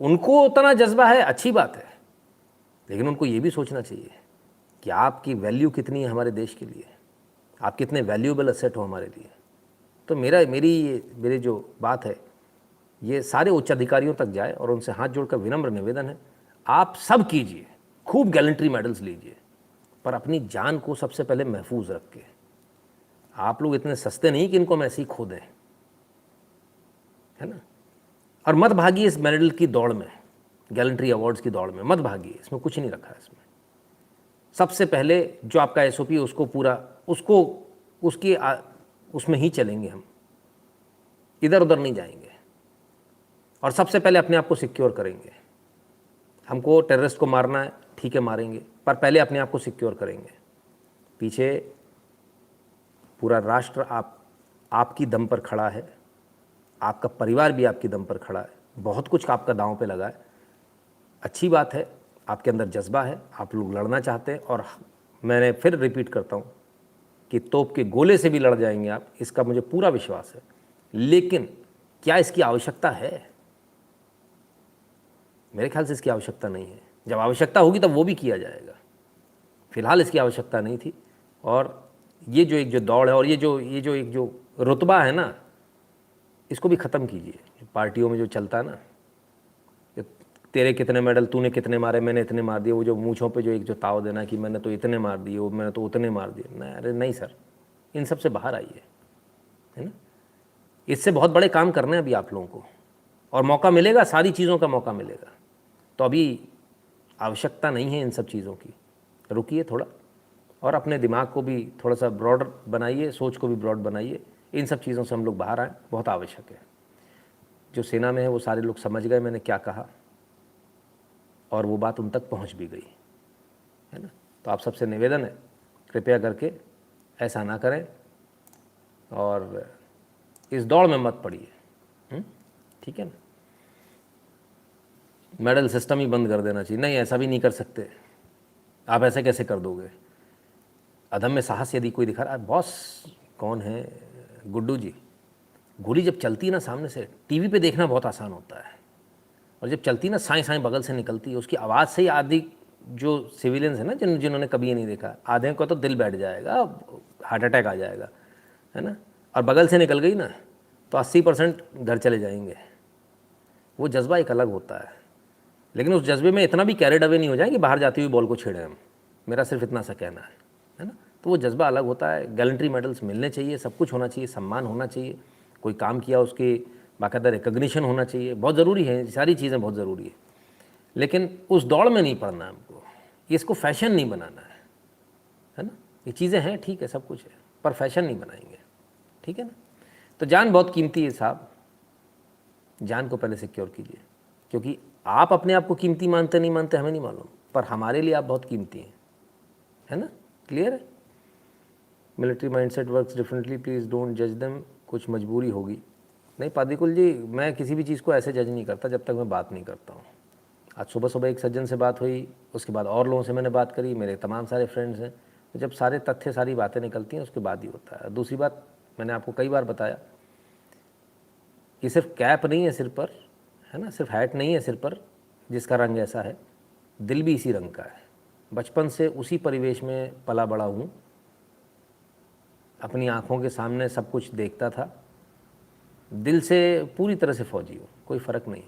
उनको उतना जज्बा है, अच्छी बात है, लेकिन उनको ये भी सोचना चाहिए कि आपकी वैल्यू कितनी है हमारे देश के लिए, आप कितने वैल्यूएबल असेट हो हमारे लिए। तो मेरी जो बात है ये सारे उच्च अधिकारियों तक जाए, और उनसे हाथ जोड़कर विनम्र निवेदन है, आप सब कीजिए, खूब गैलेंट्री मेडल्स लीजिए, पर अपनी जान को सबसे पहले महफूज रख के। आप लोग इतने सस्ते नहीं कि इनको हम ऐसे ही खो दें, है ना। और मत भागिए इस मेडल की दौड़ में, गैलेंट्री अवार्ड्स की दौड़ में मत भागिए, इसमें कुछ नहीं रखा है इसमें। सबसे पहले जो आपका एसओपी है उसको पूरा उसमें ही चलेंगे हम, इधर उधर नहीं जाएंगे। और सबसे पहले अपने आप को सिक्योर करेंगे। हमको टेररिस्ट को मारना है, ठीक है मारेंगे, पर पहले अपने आप को सिक्योर करेंगे। पीछे पूरा राष्ट्र आपकी दम पर खड़ा है, आपका परिवार भी आपकी दम पर खड़ा है, बहुत कुछ आपका दांव पे लगा है। अच्छी बात है, आपके अंदर जज्बा है, आप लोग लड़ना चाहते हैं, और मैंने फिर रिपीट करता हूँ कि तोप के गोले से भी लड़ जाएंगे आप, इसका मुझे पूरा विश्वास है। लेकिन क्या इसकी आवश्यकता है? मेरे ख्याल से इसकी आवश्यकता नहीं है। जब आवश्यकता होगी तब वो भी किया जाएगा। फिलहाल इसकी आवश्यकता नहीं थी। और ये जो दौड़ है और ये जो एक जो रुतबा है ना, इसको भी ख़त्म कीजिए। पार्टियों में जो चलता है ना, तेरे कितने मेडल, तूने कितने मारे, मैंने इतने मार दिए, वो जो मूँछों पे जो एक जो ताव देना कि मैंने तो इतने मार दिए, वो मैंने तो उतने मार दिए, नहीं, अरे नहीं सर, इन सब से बाहर आइए, है ना। इससे बहुत बड़े काम करने हैं अभी आप लोगों को, और मौका मिलेगा, सारी चीज़ों का मौका मिलेगा। तो अभी आवश्यकता नहीं है इन सब चीज़ों की। रुकिए थोड़ा, और अपने दिमाग को भी थोड़ा सा ब्रॉड बनाइए, सोच को भी ब्रॉड बनाइए। इन सब चीज़ों से हम लोग बाहर आएँ, बहुत आवश्यक है। जो सेना में है वो सारे लोग समझ गए मैंने क्या कहा, और वो बात उन तक पहुंच भी गई, है ना। तो आप सबसे निवेदन है, कृपया करके ऐसा ना करें और इस दौड़ में मत पड़िए, ठीक है ना। मेडल सिस्टम ही बंद कर देना चाहिए, नहीं ऐसा भी नहीं कर सकते आप, ऐसे कैसे कर दोगे। अदम्य साहस यदि कोई दिखा रहा है, बॉस कौन है, गुड्डू जी, गोली जब चलती है ना सामने से, टीवी पे देखना बहुत आसान होता है, और जब चलती ना साएं साएं बगल से निकलती है, उसकी आवाज़ से ही आदि जो सिविलियंस है ना, जिन्होंने कभी ये नहीं देखा, आधे को तो दिल बैठ जाएगा, हार्ट अटैक आ जाएगा, है ना। और बगल से निकल गई ना तो 80% घर चले जाएंगे। वो जज्बा एक अलग होता है, लेकिन उस जज्बे में इतना भी कैरिड अवे नहीं हो जाए कि बाहर जाती हुई बॉल को छेड़े हम। मेरा सिर्फ इतना सा कहना है ना। तो वो जज्बा अलग होता है। गैलेंट्री मेडल्स मिलने चाहिए, सब कुछ होना चाहिए, सम्मान होना चाहिए, कोई काम किया उसके बाकायदा रिकग्निशन होना चाहिए, बहुत ज़रूरी है, सारी चीज़ें बहुत ज़रूरी है। लेकिन उस दौड़ में नहीं पड़ना है हमको, इसको फैशन नहीं बनाना है ना। ये चीज़ें हैं, ठीक है, सब कुछ है, पर फैशन नहीं बनाएंगे, ठीक है ना। तो जान बहुत कीमती है साहब, जान को पहले सिक्योर कीजिए, क्योंकि आप अपने आप को कीमती मानते नहीं मानते हमें नहीं मालूम, पर हमारे लिए आप बहुत कीमती हैं, है ना। क्लियर है। Military mindset works differently, please don't जज देम। कुछ मजबूरी होगी। नहीं पादिकुल जी, मैं किसी भी चीज़ को ऐसे जज नहीं करता जब तक मैं बात नहीं करता हूँ। आज सुबह सुबह एक सज्जन से बात हुई, उसके बाद और लोगों से मैंने बात करी, मेरे तमाम सारे फ्रेंड्स हैं। तो जब सारे तथ्य सारी बातें निकलती हैं उसके बाद ही होता है। दूसरी बात, मैंने आपको कई बार बताया कि सिर्फ कैप नहीं है सिर पर, है ना, सिर्फ हैट नहीं है सिर पर जिसका रंग ऐसा है, दिल भी इसी रंग का है। बचपन से उसी परिवेश में पला बड़ा हूँ, अपनी आँखों के सामने सब कुछ देखता था, दिल से पूरी तरह से फौजी हूँ, कोई फ़र्क नहीं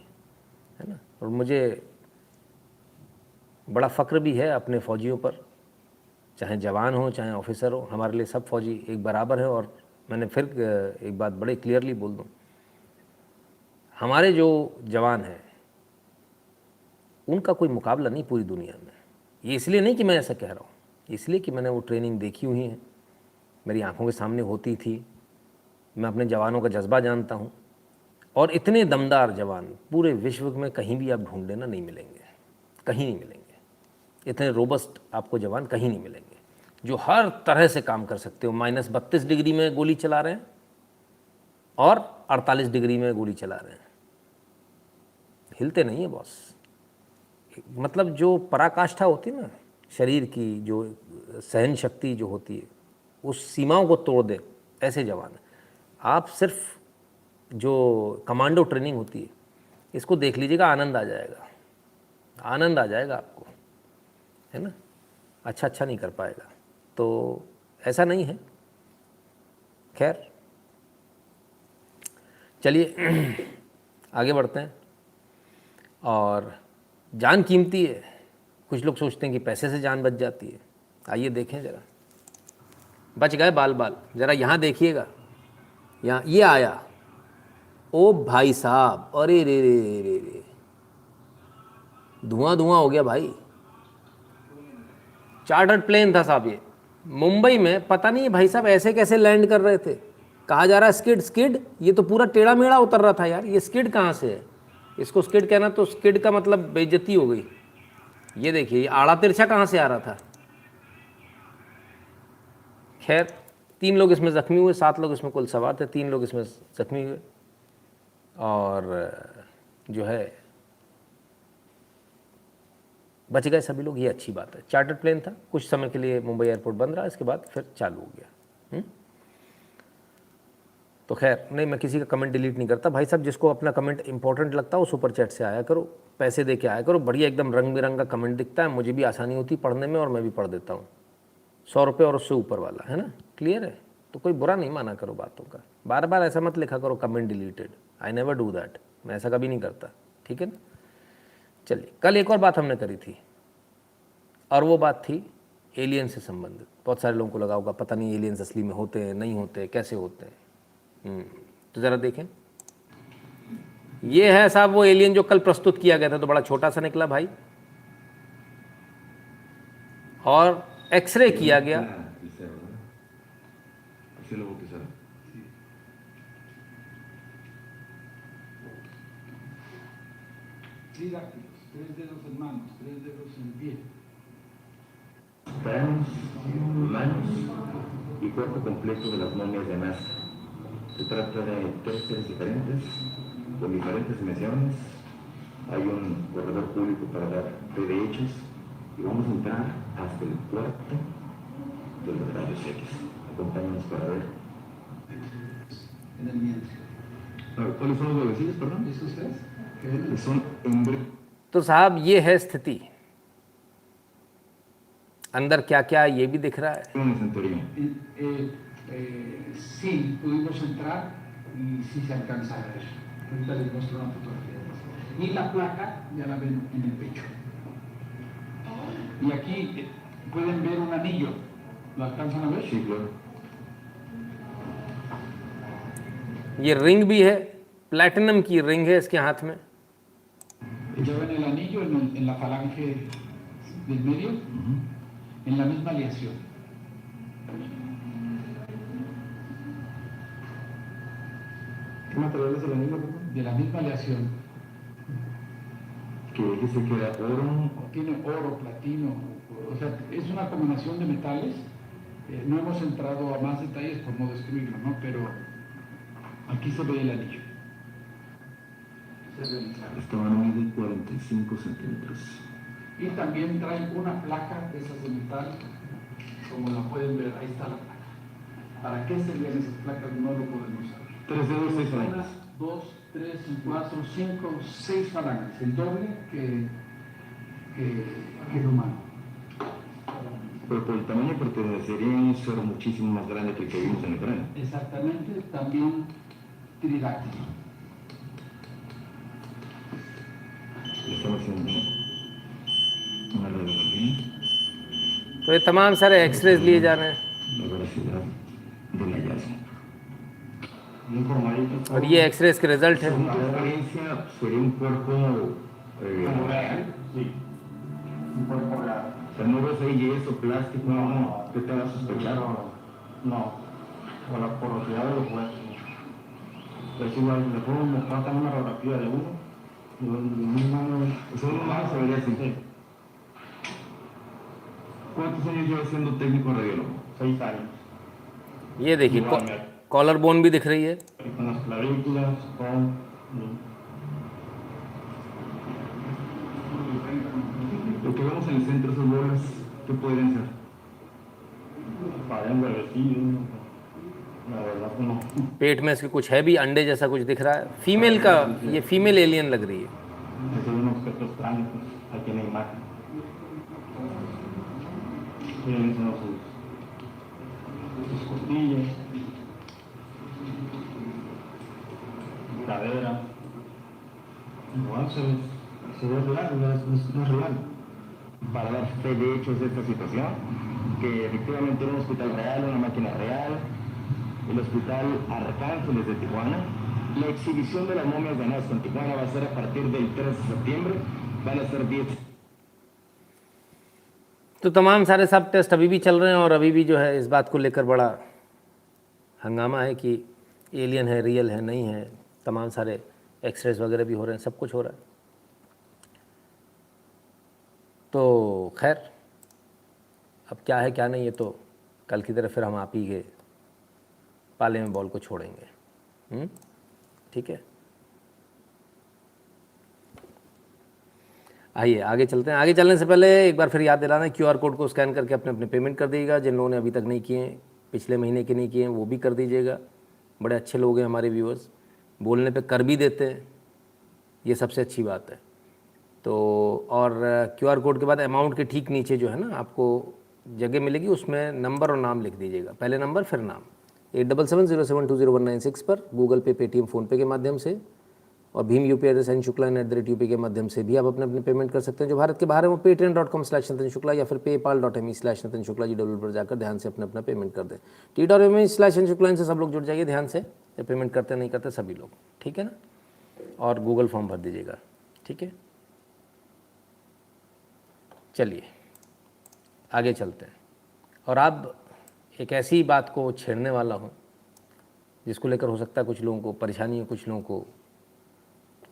है ना। और मुझे बड़ा फ़ख्र भी है अपने फ़ौजियों पर, चाहे जवान हो चाहे ऑफिसर हो, हमारे लिए सब फौजी एक बराबर है। और मैंने फिर एक बात बड़े क्लियरली बोल दूँ, हमारे जो जवान हैं उनका कोई मुकाबला नहीं पूरी दुनिया में। ये इसलिए नहीं कि मैं ऐसा कह रहा हूँ, इसलिए कि मैंने वो ट्रेनिंग देखी हुई है, मेरी आंखों के सामने होती थी, मैं अपने जवानों का जज्बा जानता हूँ। और इतने दमदार जवान पूरे विश्व में कहीं भी आप ढूंढ लेना नहीं मिलेंगे, कहीं नहीं मिलेंगे। इतने रोबस्ट आपको जवान कहीं नहीं मिलेंगे जो हर तरह से काम कर सकते हो। -32 डिग्री में गोली चला रहे हैं और 48 डिग्री में गोली चला रहे हैं, हिलते नहीं है बॉस। मतलब जो पराकाष्ठा होती है ना शरीर की, जो सहन शक्ति जो होती है, उस सीमाओं को तोड़ दे, ऐसे जवान। आप सिर्फ जो कमांडो ट्रेनिंग होती है इसको देख लीजिएगा, आनंद आ जाएगा, आनंद आ जाएगा आपको, है ना। अच्छा नहीं कर पाएगा, तो ऐसा नहीं है। खैर चलिए आगे बढ़ते हैं। और जान कीमती है, कुछ लोग सोचते हैं कि पैसे से जान बच जाती है। आइए देखें ज़रा, बच गए बाल बाल। ज़रा यहाँ देखिएगा, यहाँ ये आया, ओ भाई साहब, अरे रे रे रे रे रे, धुआं धुआं हो गया भाई। चार्टर्ड प्लेन था साहब ये। मुंबई में पता नहीं भाई साहब ऐसे कैसे लैंड कर रहे थे। कहा जा रहा है स्किड स्किड, ये तो पूरा टेढ़ा मेढ़ा उतर रहा था यार। ये स्किड कहाँ से है? इसको स्किड कहना तो स्किड का मतलब बेइज्जती हो गई। ये देखिए ये आड़ा तिरछा कहाँ से आ रहा था। खैर 3 लोग इसमें ज़ख्मी हुए, 7 लोग इसमें कुल सवार थे, 3 लोग इसमें ज़ख्मी हुए और जो है बच गए सभी लोग। ये अच्छी बात है। चार्टर्ड प्लेन था, कुछ समय के लिए मुंबई एयरपोर्ट बंद रहा, इसके बाद फिर चालू हो गया। तो खैर नहीं, मैं किसी का कमेंट डिलीट नहीं करता भाई साहब। जिसको अपना कमेंट इंपॉर्टेंट लगता हो सुपर चैट से आया करो, पैसे दे के आया करो। बढ़िया एकदम रंग बिरंगा कमेंट दिखता है, मुझे भी आसानी होती पढ़ने में और मैं भी पढ़ देता हूँ। 100 रुपये और उससे ऊपर वाला है ना, क्लियर है? तो कोई बुरा नहीं माना करो बातों का। बार बार ऐसा मत लिखा करो comment deleted. I never do that, मैं ऐसा कभी नहीं करता, ठीक है ना। चलिए, कल एक और बात हमने करी थी और वो बात थी एलियन से संबंधित। बहुत सारे लोगों को लगा होगा पता नहीं एलियंस असली में होते हैं नहीं होते, कैसे होते हैं। तो ज़रा देखें, ये है साहब वो एलियन जो कल प्रस्तुत किया गया था। तो बड़ा छोटा सा निकला भाई और एक्सरे किया गया। Manos y cuerpo completo de las momias de Nazca. Se trata de 3 seres diferentes, con diferentes dimensiones. Hay un corredor público para dar fe de hechos y vamos a entrar hasta el cuarto de los rayos X. Acompáñanos para ver. En el vientre. ¿Cuáles son los huevecillos, perdón? ¿Esos 3? Que son embriones. तो साहब ये है स्थिति। अंदर क्या क्या है ये भी दिख रहा है। Sí, pudimos entrar y sí se alcanza a ver. Ahorita les muestro una fotografía. Y la placa ya la ven en el pecho. Y aquí pueden ver un anillo. ¿Lo alcanzan a ver? Sí, claro. ये ring भी है, platinum की ring है इसके हाथ में। Ya ven el anillo en la falange del medio, en la misma aleación. ¿Qué material es el anillo? De la misma aleación. Que dice que era oro. Tiene oro, platino, o sea, es una combinación de metales. No hemos entrado a más detalles por no destruirlo, ¿no? Pero aquí se ve el anillo. Esta mano mide 45 centímetros. Y también trae una placa de esas de metal, como la pueden ver, ahí está la placa. ¿Para qué servían esas placas? No lo podemos saber. 3 dedos, 6 falanges. 1, 2, 3, 4, 5, 6 falanges, el doble que el humano. Pero por el tamaño pertenecería a un ser muchísimo más grande que el que vimos en el cráneo. Exactamente, también tridáctilo. Estamos haciendo una radiografía. तो ये तमाम सारे X-rays लिए जा रहे हैं La veracidad del hallazgo. और ये एक्सरेज के रिजल्ट है। Según tu experiencia, sería un cuerpo real. Sí, un cuerpo real. O sea, no ves ahí yeso, plástico, no, ¿qué te va a sospechar? No, por la porosidad de los huesos. Pues igual, le puedo mostrar también una radiografía de uno. Son humanos, se vería así. ¿Cuántos años llevas siendo técnico radiólogo? 6 años. ये देखिए collar bone भी दिख रही है। Con las clavículas, con... Lo que vemos en el centro, esas bolas, ¿qué podrían ser? Parecen huevecillos. La verdad que no. पेट में इसके कुछ है भी, अंडे जैसा कुछ दिख रहा है। फीमेल का, ये फीमेल एलियन लग रही है। Es un objeto extraño, pues, aquí en la imagen. Miren, son sus costillas, cadera. Igual se ve real, no es real. Para dar fe de hechos de esta situación, que efectivamente era un hospital real, una máquina real, el hospital Arcángeles de Tijuana. La exhibición de las momias de Nazca en Tijuana va a ser a partir del 3 de septiembre, van a ser 10. तो तमाम सारे सब test अभी भी चल रहे हैं और अभी भी जो है इस बात को लेकर बड़ा हंगामा है कि एलियन है, रियल है, नहीं है। तमाम सारे एक्सरेज वगैरह भी हो रहे हैं, सब कुछ हो रहा है। तो खैर अब क्या है क्या नहीं, ये तो कल की तरह फिर हम आप ही के पाले में बॉल को छोड़ेंगे। ठीक है, आइए आगे चलते हैं। आगे चलने से पहले एक बार फिर याद दिलाना है, QR कोड को स्कैन करके अपने अपने पेमेंट कर दीजिएगा। जिन लोगों ने अभी तक नहीं किए, पिछले महीने के नहीं किए, वो भी कर दीजिएगा। बड़े अच्छे लोग हैं हमारे व्यूअर्स, बोलने पे कर भी देते हैं, ये सबसे अच्छी बात है। तो और QR कोड के बाद अमाउंट के ठीक नीचे जो है ना आपको जगह मिलेगी, उसमें नंबर और नाम लिख दीजिएगा। पहले नंबर फिर नाम 8770720196 पर गूगल पे, पेटीएम, फ़ोनपे के माध्यम से और भीम UPI एड्रेस @UPI के माध्यम से भी आप अपने अपने पेमेंट कर सकते हैं। जो भारत के बाहर है वो paytm.com/नितिन शुक्ला या फिर paypal.me/नितिन शुक्ला GW पर जाकर ध्यान से अपना अपना पेमेंट कर दें। t.me/नितिन शुक्ला, इनसे सब लोग जुड़ जाइए ध्यान से, जब पेमेंट करते नहीं करते सभी लोग, ठीक है ना। और गूगल फॉर्म भर दीजिएगा, ठीक है। चलिए आगे चलते हैं। और अब एक ऐसी बात को छेड़ने वाला हूँ जिसको लेकर हो सकता है कुछ लोगों को परेशानी हो, कुछ लोगों को,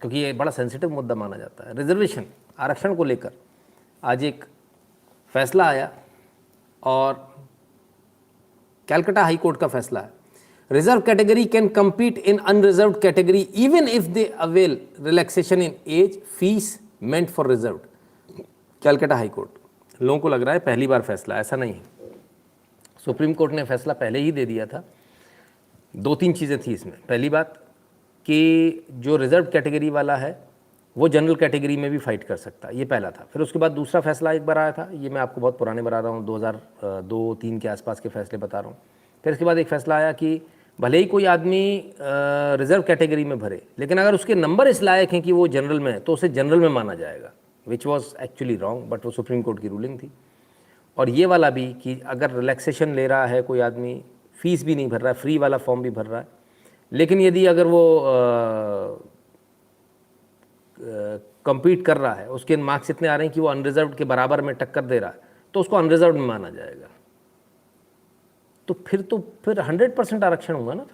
क्योंकि ये बड़ा सेंसिटिव मुद्दा माना जाता है। रिजर्वेशन, आरक्षण को लेकर आज एक फैसला आया और कैलकाटा हाई कोर्ट का फैसला है। Reserve category can compete in unreserved category even if they avail relaxation in age fees meant for reserved. Calcutta high court, लोगों को लग रहा है पहली बार फैसला, ऐसा नहीं है। सुप्रीम कोर्ट ने फैसला पहले ही दे दिया था। 2-3 चीज़ें थी इसमें। पहली बात कि जो रिजर्व कैटेगरी वाला है वो जनरल कैटेगरी में भी फाइट कर सकता है, ये पहला था। फिर उसके बाद दूसरा फैसला एक बार आया था, ये मैं आपको बहुत पुराने बता रहा हूँ, 2002-3 के आसपास के फैसले बता रहा हूँ। फिर इसके बाद एक फैसला आया कि भले ही कोई आदमी रिजर्व कैटेगरी में भरे, लेकिन अगर उसके नंबर इस लायक हैं कि वो जनरल में है तो उसे जनरल में माना जाएगा, which was actually wrong, but वो सुप्रीम कोर्ट की रूलिंग थी। और ये वाला भी कि अगर रिलैक्सेशन ले रहा है कोई आदमी, फीस भी नहीं भर रहा है, फ्री वाला फॉर्म भी भर रहा है, लेकिन यदि अगर वो compete कर रहा है, उसके मार्क्स इतने आ रहे हैं कि वो अनरिजर्व्ड के बराबर में टक्कर दे रहा है, तो उसको अनरिजर्व्ड में माना जाएगा। तो फिर 100% आरक्षण होगा ना।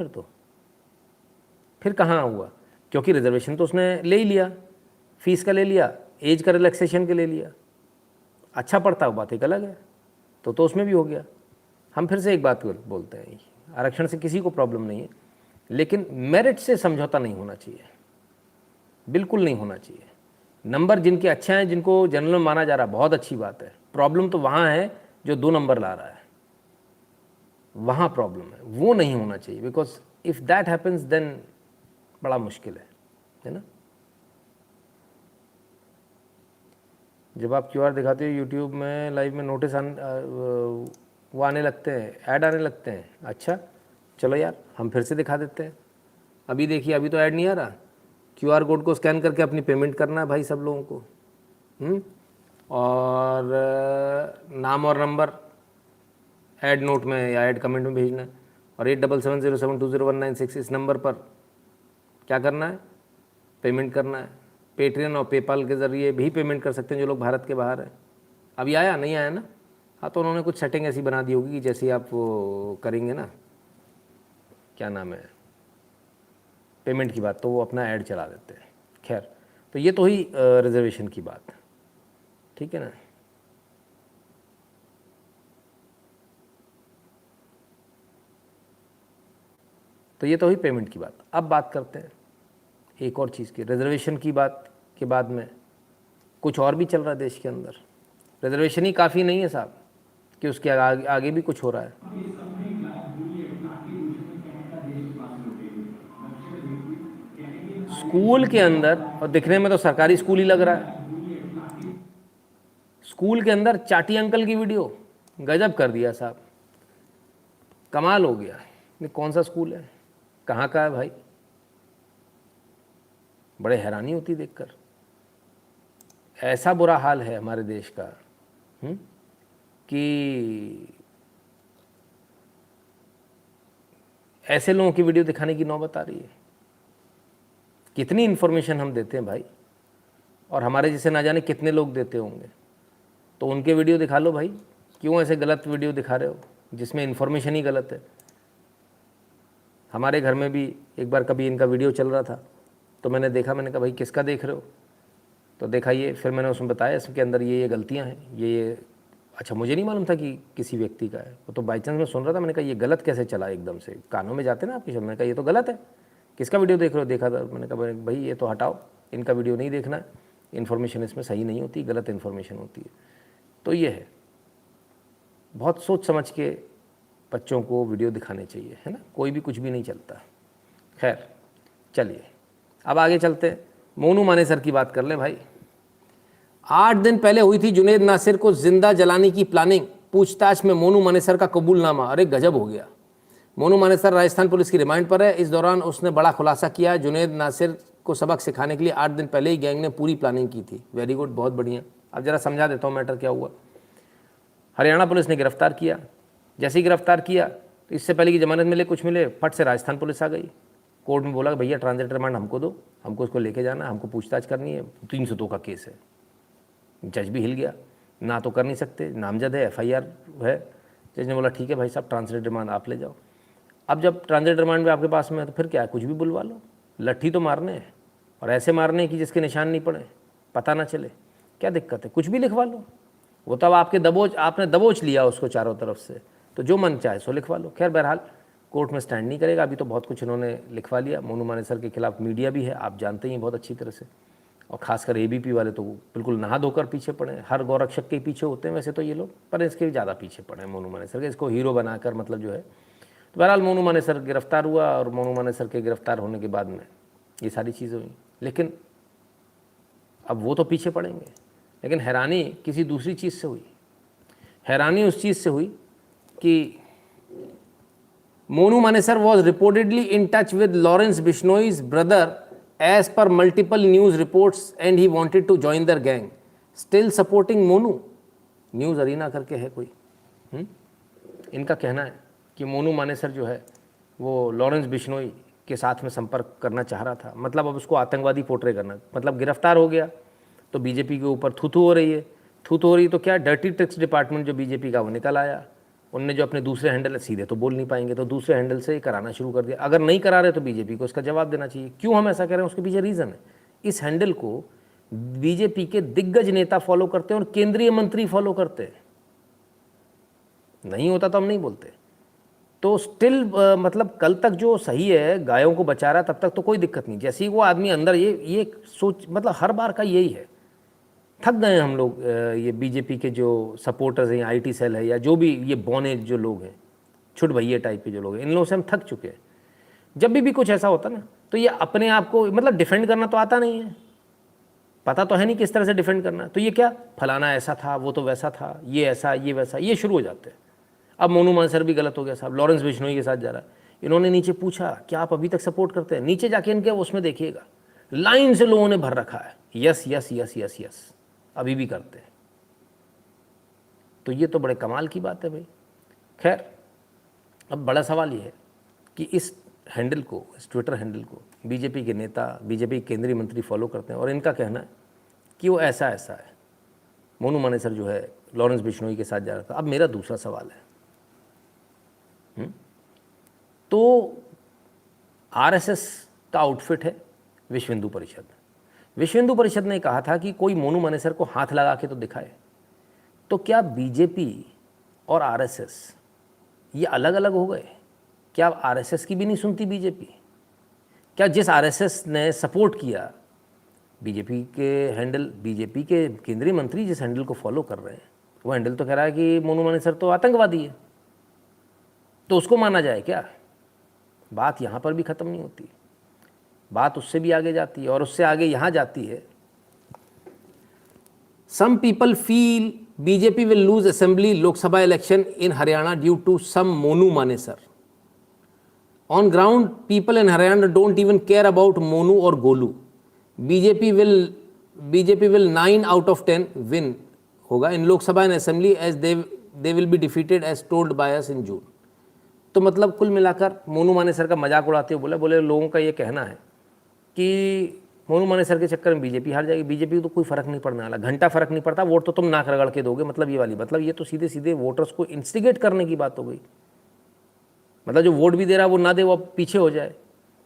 फिर कहाँ हुआ, क्योंकि रिजर्वेशन तो उसने ले ही लिया, फीस का ले लिया, एज का रिलैक्सेशन के ले लिया, अच्छा पड़ता है, बात एक अलग है। तो उसमें भी हो गया। हम फिर से एक बात बोलते हैं, आरक्षण से किसी को प्रॉब्लम नहीं है, लेकिन मेरिट से समझौता नहीं होना चाहिए, बिल्कुल नहीं होना चाहिए। नंबर जिनके अच्छे हैं, जिनको जनरल में माना जा रहा है, बहुत अच्छी बात है। प्रॉब्लम तो वहाँ है जो 2 नंबर ला रहा है, वहाँ प्रॉब्लम है, वो नहीं होना चाहिए। Because if that happens then बड़ा मुश्किल है ना। जब आप QR दिखाते हो यूट्यूब में लाइव में, नोटिस वो आने लगते हैं, ऐड आने लगते हैं। अच्छा चलो यार, हम फिर से दिखा देते हैं। अभी देखिए, अभी तो ऐड नहीं आ रहा। QR कोड को स्कैन करके अपनी पेमेंट करना है भाई सब लोगों को। और नाम और नंबर ऐड नोट में या ऐड कमेंट में भेजना है। और 8770720196 इस नंबर पर क्या करना है, पेमेंट करना है। पेटीएम और पेपाल के ज़रिए भी पेमेंट कर सकते हैं जो लोग भारत के बाहर हैं। अभी आया नहीं आया ना? हाँ, तो उन्होंने कुछ सेटिंग ऐसी बना दी होगी कि जैसे आप वो करेंगे ना, क्या नाम है, पेमेंट की बात, तो वो अपना ऐड चला देते हैं। खैर, तो ये तो ही रिजर्वेशन की बात, ठीक है ना। तो ये तो ही पेमेंट की बात। अब बात करते हैं एक और चीज़ की, रिजर्वेशन की बात के बाद में कुछ और भी चल रहा है देश के अंदर। रिजर्वेशन ही काफ़ी नहीं है साहब, कि उसके आगे भी कुछ हो रहा है। स्कूल के अंदर, और दिखने में तो सरकारी स्कूल ही लग रहा है, स्कूल के अंदर चाटी अंकल की वीडियो, गजब कर दिया साहब, कमाल हो गया। ये कौन सा स्कूल है, कहाँ का है भाई? बड़े हैरानी होती देखकर। ऐसा बुरा हाल है हमारे देश का कि ऐसे लोगों की वीडियो दिखाने की नौबत आ रही है। कितनी इन्फॉर्मेशन हम देते हैं भाई, और हमारे जैसे ना जाने कितने लोग देते होंगे। तो उनके वीडियो दिखा लो भाई, क्यों ऐसे गलत वीडियो दिखा रहे हो जिसमें इन्फॉर्मेशन ही गलत है। हमारे घर में भी एक बार कभी इनका वीडियो चल रहा था, तो मैंने देखा, मैंने कहा भाई किसका देख रहे हो, तो देखा ये, फिर मैंने उसमें बताया इसके अंदर ये गलतियाँ हैं, ये अच्छा मुझे नहीं मालूम था कि किसी व्यक्ति का है, वो तो बाई चांस मैं सुन रहा था। मैंने कहा ये गलत कैसे चला, एकदम से कानों में जाते ना आपके शब्द। मैंने कहा ये तो गलत है, किसका वीडियो देख रहे हो, देखा था। मैंने कहा भाई ये तो हटाओ, इनका वीडियो नहीं देखना है, इन्फॉर्मेशन इसमें सही नहीं होती, गलत इन्फॉर्मेशन होती है। तो ये है, बहुत सोच समझ के बच्चों को वीडियो दिखाने चाहिए, है ना, कोई भी कुछ भी नहीं चलता। खैर चलिए अब आगे चलते हैं, मोनू मानेसर की बात कर लें भाई। 8 दिन पहले हुई थी जुनैद नासिर को जिंदा जलाने की प्लानिंग, पूछताछ में मोनू मानेसर का कबूलनामा। अरे गजब हो गया। मोनू मानेसर राजस्थान पुलिस की रिमांड पर है। इस दौरान उसने बड़ा खुलासा किया। जुनैद नासिर को सबक सिखाने के लिए 8 दिन पहले ही गैंग ने पूरी प्लानिंग की थी। वेरी गुड, बहुत बढ़िया। अब जरा समझा देता हूँ मैटर क्या हुआ। हरियाणा पुलिस ने गिरफ्तार किया। जैसे ही गिरफ्तार किया तो इससे पहले की जमानत मिले, कुछ मिले, फट से राजस्थान पुलिस आ गई। कोर्ट में बोला भैया ट्रांजिट रिमांड हमको दो, हमको उसको लेके जाना, हमको पूछताछ करनी है, 302 का केस है। जज भी हिल गया, ना तो कर नहीं सकते, नामजद है, FIR है। जज ने बोला ठीक है भाई साहब, ट्रांजिट रिमांड आप ले जाओ। अब जब ट्रांजिट रिमांड में आपके पास में है तो फिर क्या है, कुछ भी बुलवा लो। लट्ठी तो मारने हैं, और ऐसे मारने हैं कि जिसके निशान नहीं पड़े, पता ना चले, क्या दिक्कत है, कुछ भी लिखवा लो। वो तब आपने दबोच लिया उसको चारों तरफ से, तो जो मन चाहे सो लिखवा लो। खैर बहरहाल कोर्ट में स्टैंड नहीं करेगा, अभी तो बहुत कुछ इन्होंने लिखवा लिया। मोनू मानेसर के खिलाफ मीडिया भी है, आप जानते ही हैं बहुत अच्छी तरह से, और खासकर ABP वाले तो बिल्कुल नहा धोकर पीछे पड़े हैं। हर गौरक्षक के पीछे होते हैं वैसे तो ये लोग, पर इसके भी ज़्यादा पीछे पड़े हैं मोनू मानेसर के, इसको हीरो बनाकर मतलब जो है। तो बहरहाल मोनू मानेसर गिरफ्तार हुआ, और मोनू मानेसर के गिरफ्तार होने के बाद में ये सारी चीज़ें हुई। लेकिन अब वो तो पीछे पड़ेंगे, लेकिन हैरानी किसी दूसरी चीज़ से हुई। हैरानी उस चीज़ से हुई कि Monu Manesar was reportedly in touch with Lawrence Bishnой's brother as per multiple news reports and he wanted to join their gang. Still supporting Monu, news arena करके है कोई, इनका कहना है कि मोनू मानेसर जो है वो लॉरेंस बिश्नोई के साथ में संपर्क करना चाह रहा था। मतलब अब उसको आतंकवादी पोर्ट्रे करना, मतलब गिरफ्तार हो गया तो बीजेपी के ऊपर थूथू हो रही है। थूथू हो रही तो क्या, डर्टी ट्रिक्स डिपार्टमेंट जो बीजेपी का वो निकल आया। उनने जो अपने दूसरे हैंडल है, सीधे तो बोल नहीं पाएंगे, तो दूसरे हैंडल से कराना शुरू कर दिया। अगर नहीं करा रहे तो बीजेपी को इसका जवाब देना चाहिए। क्यों हम ऐसा कह रहे हैं, उसके पीछे रीज़न है। इस हैंडल को बीजेपी के दिग्गज नेता फॉलो करते हैं और केंद्रीय मंत्री फॉलो करते हैं। नहीं होता तो हम नहीं बोलते। तो स्टिल मतलब कल तक जो सही है, गायों को बचा रहा, तब तक तो कोई दिक्कत नहीं। जैसे ही वो आदमी अंदर ये सोच, मतलब हर बार का यही है। थक गए हम लोग, ये बीजेपी के जो सपोर्टर्स हैं, IT सेल है, या जो भी ये बौने जो लोग हैं, छुट भैया टाइप के जो लोग हैं, इन लोगों से हम थक चुके हैं। जब भी कुछ ऐसा होता ना, तो ये अपने आप को मतलब डिफेंड करना तो आता नहीं है, पता तो है नहीं किस तरह से डिफेंड करना। तो ये क्या, फलाना ऐसा था, वो तो वैसा था, ये ऐसा, ये वैसा, ये शुरू हो जाते हैं। अब मोनू मानेसर भी गलत हो गया साहब, लॉरेंस बिश्नोई के साथ जा रहा है। इन्होंने नीचे पूछा क्या आप अभी तक सपोर्ट करते हैं, नीचे जाके इनके उसमें देखिएगा लाइन से लोगों ने भर रखा है, yes yes yes yes yes, अभी भी करते हैं। तो ये तो बड़े कमाल की बात है भाई। खैर अब बड़ा सवाल ये है कि इस हैंडल को, इस ट्विटर हैंडल को बीजेपी के नेता, बीजेपी केंद्रीय मंत्री फॉलो करते हैं, और इनका कहना है कि वो ऐसा ऐसा है। मोनू मानेसर जो है लॉरेंस बिश्नोई के साथ जा रहा था। अब मेरा दूसरा सवाल है, तो RSS का आउटफिट है विश्व हिंदू परिषद। विश्व हिंदू परिषद ने कहा था कि कोई मोनू मानेसर को हाथ लगा के तो दिखाए। तो क्या बीजेपी और RSS ये अलग अलग हो गए? क्या RSS की भी नहीं सुनती बीजेपी? क्या जिस RSS ने सपोर्ट किया बीजेपी के हैंडल, बीजेपी के केंद्रीय मंत्री जिस हैंडल को फॉलो कर रहे हैं, वो हैंडल तो कह रहा है कि मोनू मानेसर तो आतंकवादी है, तो उसको माना जाए क्या? बात यहाँ पर भी ख़त्म नहीं होती, बात उससे भी आगे जाती है, और उससे आगे यहाँ जाती है। Some people feel BJP will lose assembly Lok Sabha election in Haryana due to some Monu Manesar. On ground people in Haryana don't even care about Monu और Golu. BJP will 9 out of 10 win होगा in Lok Sabha and assembly as they will be defeated as told by us in June. तो मतलब कुल मिलाकर मोनू मानेसर का मजाक उड़ाते हुए बोले लोगों का ये कहना है कि मोनू मानेसर के चक्कर में बीजेपी हार जाएगी। बीजेपी को तो कोई फर्क नहीं पड़ने वाला, घंटा फर्क नहीं पड़ता, वोट तो तुम नाक रगड़ के दोगे। मतलब ये वाली, मतलब ये तो सीधे सीधे वोटर्स को इंस्टिगेट करने की बात हो गई। मतलब जो वोट भी दे रहा है वो ना दे, वो अब पीछे हो जाए।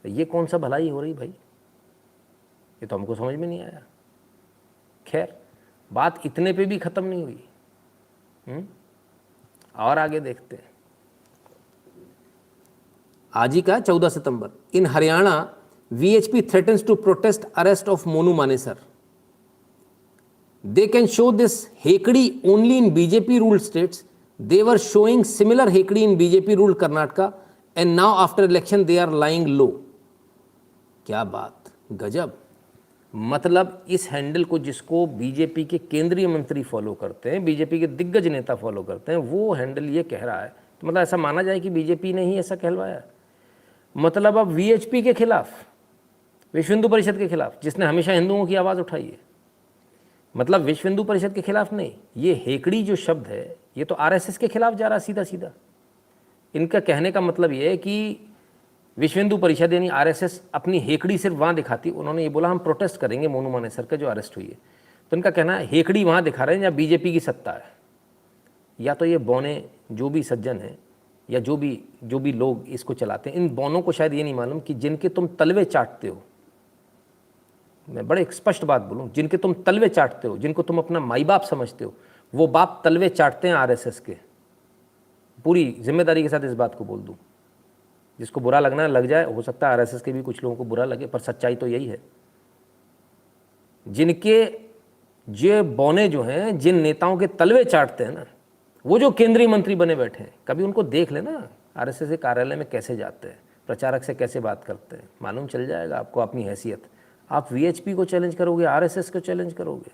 तो ये कौन सा भलाई हो रही भाई, ये तो हमको समझ में नहीं आया। खैर, बात इतने पे भी ख़त्म नहीं हुई। और आगे देखते हैं। आज ही का 14 सितंबर, इन Haryana VHP threatens to protest arrest of Monu Manesar. They can show this hekdi only in BJP ruled states. They were showing similar hekdi in BJP ruled Karnataka, and now after election they are lying low. क्या बात, गजब। मतलब इस handle को जिसको BJP के केंद्रीय मंत्री फॉलो करते हैं, बीजेपी के दिग्गज नेता फॉलो करते हैं, वो हैंडल ये कह रहा है, तो मतलब ऐसा माना जाए कि बीजेपी ने ही ऐसा कहलवाया। मतलब अब VHP के खिलाफ, विश्व हिंदू परिषद के खिलाफ, जिसने हमेशा हिंदुओं की आवाज़ उठाई है, मतलब विश्व हिंदू परिषद के खिलाफ नहीं, ये हेकड़ी जो शब्द है ये तो RSS के खिलाफ जा रहा सीधा सीधा। इनका कहने का मतलब ये है कि विश्व हिंदू परिषद यानी RSS अपनी हेकड़ी सिर्फ वहाँ दिखाती। उन्होंने ये बोला हम प्रोटेस्ट करेंगे मोनू मानेसर का जो अरेस्ट हुई है, तो इनका कहना है हेकड़ी वहाँ दिखा रहे हैं जहाँ बीजेपी की सत्ता है। या तो ये बौने जो भी सज्जन हैं या जो भी लोग इसको चलाते हैं, इन बौनों को शायद ये नहीं मालूम कि जिनके तुम तलवे चाटते हो, मैं बड़े स्पष्ट बात बोलूं, जिनके तुम तलवे चाटते हो, जिनको तुम अपना माई बाप समझते हो, वो बाप तलवे चाटते हैं RSS के। पूरी जिम्मेदारी के साथ इस बात को बोल दूं, जिसको बुरा लगना लग जाए, हो सकता है RSS के भी कुछ लोगों को बुरा लगे, पर सच्चाई तो यही है। जिनके जो बौने जो हैं, जिन नेताओं के तलवे चाटते हैं ना, वो जो केंद्रीय मंत्री बने बैठे हैं, कभी उनको देख लेना RSS के कार्यालय में कैसे जाते हैं, प्रचारक से कैसे बात करते हैं, मालूम चल जाएगा आपको अपनी हैसियत। आप VHP को चैलेंज करोगे, RSS को चैलेंज करोगे,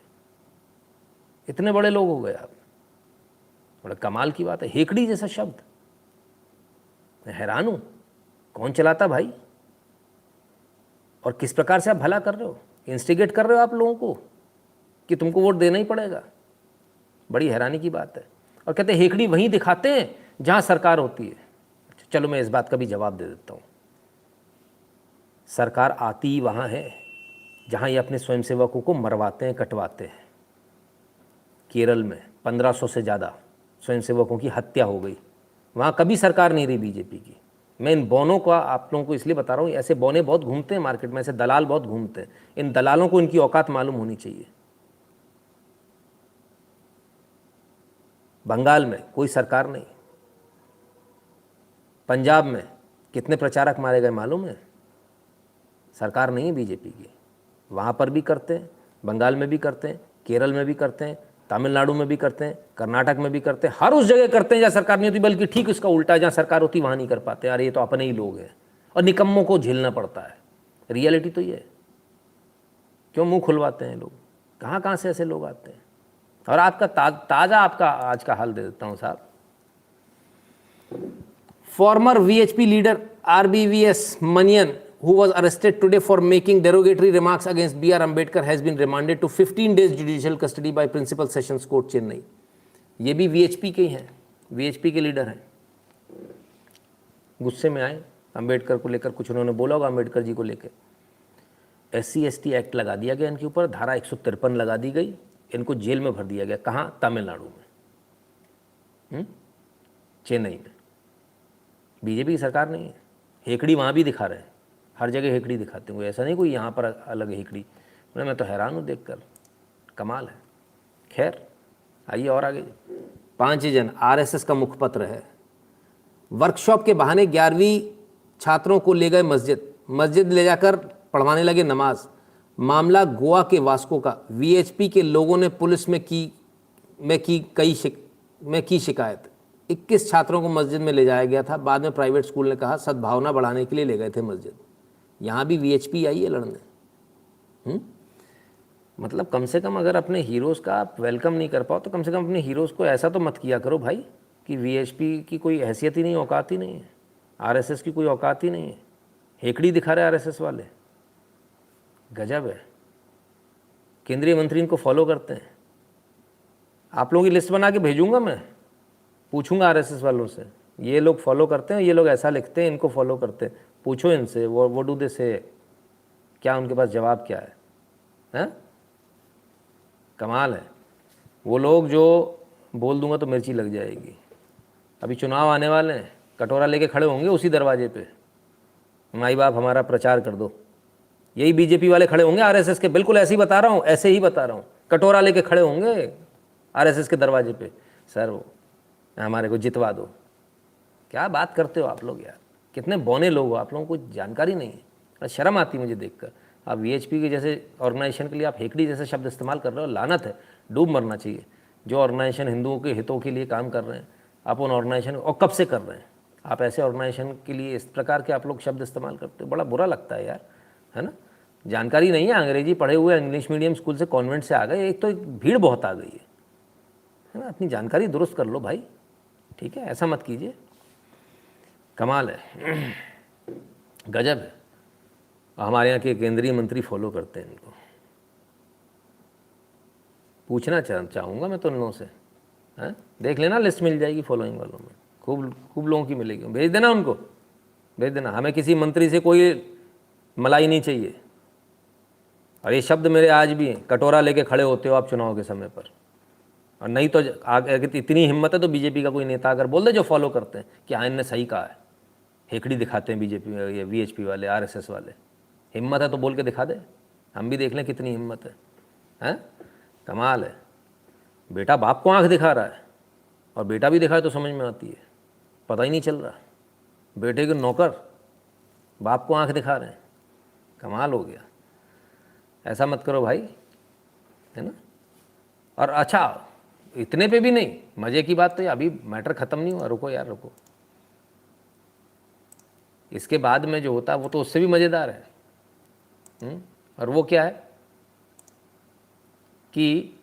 इतने बड़े लोग हो गए आप। बड़ा कमाल की बात है, हेकड़ी जैसा शब्द। मैं हैरान हूँ, कौन चलाता भाई, और किस प्रकार से आप भला कर रहे हो, इंस्टिगेट कर रहे हो आप लोगों को कि तुमको वोट देना ही पड़ेगा। बड़ी हैरानी की बात है। और कहते हैं हेकड़ी वहीं दिखाते हैं जहाँ सरकार होती है। चलो मैं इस बात का भी जवाब दे देता हूँ। सरकार आती ही वहाँ है जहाँ ये अपने स्वयंसेवकों को मरवाते हैं, कटवाते हैं। केरल में 1500 से ज़्यादा स्वयंसेवकों की हत्या हो गई, वहाँ कभी सरकार नहीं रही बीजेपी की। मैं इन बौनों का आप लोगों को इसलिए बता रहा हूँ, ऐसे बौने बहुत घूमते हैं मार्केट में, ऐसे दलाल बहुत घूमते हैं। इन दलालों को इनकी औकात मालूम होनी चाहिए। बंगाल में कोई सरकार नहीं, पंजाब में कितने प्रचारक मारे गए मालूम है, सरकार नहीं है बीजेपी की। वहाँ पर भी करते हैं, बंगाल में भी करते हैं, केरल में भी करते हैं, तमिलनाडु में भी करते हैं, कर्नाटक में भी करते हैं, हर उस जगह करते हैं जहाँ सरकार नहीं होती। बल्कि ठीक उसका उल्टा, जहाँ सरकार होती वहाँ नहीं कर पाते। अरे ये तो अपने ही लोग हैं, और निकम्मों को झेलना पड़ता है। रियलिटी तो ये है। क्यों मुंह खुलवाते हैं लोग, कहाँ कहाँ से ऐसे लोग आते हैं। और आपका ताज़ा आपका आज का हाल दे देता हूँ साहब। Farmer VHP leader RBVS Manian, who was arrested today for making derogatory remarks against B.R. Ambedkar, has been remanded to 15 days judicial custody by Principal Sessions Court, Chennai. ये भी VHP के ही हैं, VHP के लीडर हैं। गुस्से में आए अंबेडकर को लेकर, कुछ उन्होंने बोला होगा अंबेडकर जी को लेकर। SC/ST एक्ट लगा दिया गया इनके ऊपर, धारा 153 लगा दी गई, इनको जेल में भर दिया गया। कहाँ? तमिलनाडु में, चेन्नई में। बीजेपी की सरकार नहीं है। हेकड़ी वहाँ भी दिखा रहे हैं, हर जगह हेकड़ी दिखाते हैं। ऐसा नहीं कोई यहाँ पर अलग हेकड़ी। मैं तो हैरान हूँ देखकर, कमाल है। खैर आइए और आगे। 5 जन RSS का मुखपत्र है। वर्कशॉप के बहाने 11वीं छात्रों को ले गए मस्जिद ले जाकर पढ़वाने लगे नमाज। मामला गोवा के वास्को का। VHP के लोगों ने पुलिस में की शिकायत। 21 छात्रों को मस्जिद में ले जाया गया था। बाद में प्राइवेट स्कूल ने कहा सद्भावना बढ़ाने के लिए ले गए थे मस्जिद। यहाँ भी VHP आई है लड़ने। मतलब कम से कम अगर अपने हीरोज़ का आप वेलकम नहीं कर पाओ तो कम से कम अपने हीरोज़ को ऐसा तो मत किया करो भाई कि VHP की कोई हैसियत ही नहीं, औकात ही नहीं है, RSS की कोई औकात ही नहीं है। हेकड़ी दिखा रहे RSS वाले, गजब है। केंद्रीय मंत्री इनको फॉलो करते हैं। आप लोगों की लिस्ट बना के भेजूंगा मैं, पूछूंगा RSS वालों से, ये लोग फॉलो करते हैं, ये लोग ऐसा लिखते हैं, इनको फॉलो करते हैं। पूछो इनसे, वो डू दे से, क्या उनके पास जवाब क्या है। हैं? कमाल है। वो लोग जो बोल दूंगा तो मिर्ची लग जाएगी। अभी चुनाव आने वाले हैं, कटोरा लेके खड़े होंगे उसी दरवाजे पे, माई बाप हमारा प्रचार कर दो। यही बीजेपी वाले खड़े होंगे आरएसएस के, बिल्कुल ऐसे ही बता रहा हूँ, ऐसे ही बता रहा हूँ। कटोरा लेके खड़े होंगे आरएसएस के दरवाजे पे, सर वो हमारे को जितवा दो। क्या बात करते हो आप लोग यार, कितने बौने लोग हो, आप लोगों को जानकारी नहीं है। शर्म आती मुझे देखकर। आप वीएचपी के जैसे ऑर्गेनाइजेशन के लिए आप हेकड़ी जैसे शब्द इस्तेमाल कर रहे हो, लानत है, डूब मरना चाहिए। जो ऑर्गेनाइजेशन हिंदुओं के हितों के लिए काम कर रहे हैं, आप उन ऑर्गेनाइजेशन, और कब से कर रहे हैं आप ऐसे ऑर्गेनाइजेशन के लिए इस प्रकार के आप लोग शब्द इस्तेमाल करते हो, बड़ा बुरा लगता है यार, है ना। जानकारी नहीं है, अंग्रेजी पढ़े हुए, इंग्लिश मीडियम स्कूल से कॉन्वेंट से आ गए, एक तो एक भीड़ बहुत आ गई है ना। अपनी जानकारी दुरुस्त कर लो भाई, ठीक है, ऐसा मत कीजिए। कमाल है, गजब है। हमारे यहाँ के केंद्रीय मंत्री फॉलो करते हैं इनको। पूछना चाहूँगा मैं तो इन लोगों से, हैं, देख लेना, लिस्ट मिल जाएगी फॉलोइंग वालों में, खूब खूब लोगों की मिलेगी। भेज देना उनको, भेज देना। हमें किसी मंत्री से कोई मलाई नहीं चाहिए। और ये शब्द मेरे आज भी हैं, कटोरा लेके खड़े होते हो आप चुनाव के समय पर। और नहीं तो अगर इतनी हिम्मत है तो बीजेपी का कोई नेता अगर बोल दे जो फॉलो करते हैं कि हाँ इनने सही कहा है, हेकड़ी दिखाते हैं बीजेपी ये वीएचपी वाले, आरएसएस वाले, हिम्मत है तो बोल के दिखा दे, हम भी देख लें कितनी हिम्मत है, हैं। कमाल है। बेटा बाप को आंख दिखा रहा है, और बेटा भी दिखाए तो समझ में आती है, पता ही नहीं चल रहा। बेटे के नौकर बाप को आंख दिखा रहे हैं, कमाल हो गया। ऐसा मत करो भाई, है ना। और अच्छा, इतने पे भी नहीं, मज़े की बात तो ये अभी मैटर ख़त्म नहीं हुआ, रुको यार रुको। इसके बाद में जो होता है वो तो उससे भी मज़ेदार है। और वो क्या है कि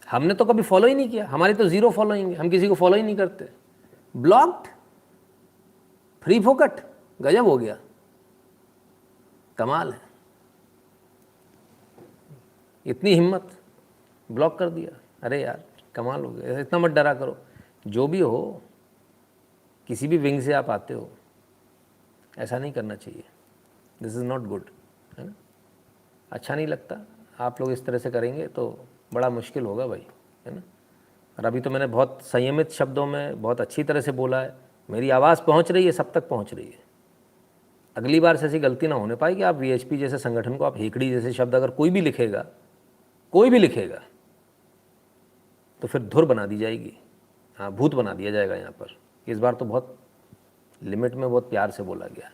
हमने तो कभी फॉलो ही नहीं किया, हमारी तो ज़ीरो फॉलोइंग है, हम किसी को फॉलो ही नहीं करते। ब्लॉक्ड, फ्री फोकट, गजब हो गया, कमाल है। इतनी हिम्मत, ब्लॉक कर दिया, अरे यार कमाल हो गया। इतना मत डरा करो, जो भी हो, किसी भी विंग से आप आते हो, ऐसा नहीं करना चाहिए। दिस इज़ नॉट गुड, है ना, अच्छा नहीं लगता। आप लोग इस तरह से करेंगे तो बड़ा मुश्किल होगा भाई, है ना। और अभी तो मैंने बहुत संयमित शब्दों में बहुत अच्छी तरह से बोला है, मेरी आवाज़ पहुंच रही है, सब तक पहुंच रही है। अगली बार से ऐसी गलती ना होने पाए कि आप वीएचपी जैसे संगठन को आप हेकड़ी जैसे शब्द अगर कोई भी लिखेगा तो फिर धुर बना दी जाएगी, हाँ भूत बना दिया जाएगा यहाँ पर। इस बार तो बहुत लिमिट में, बहुत प्यार से बोला गया।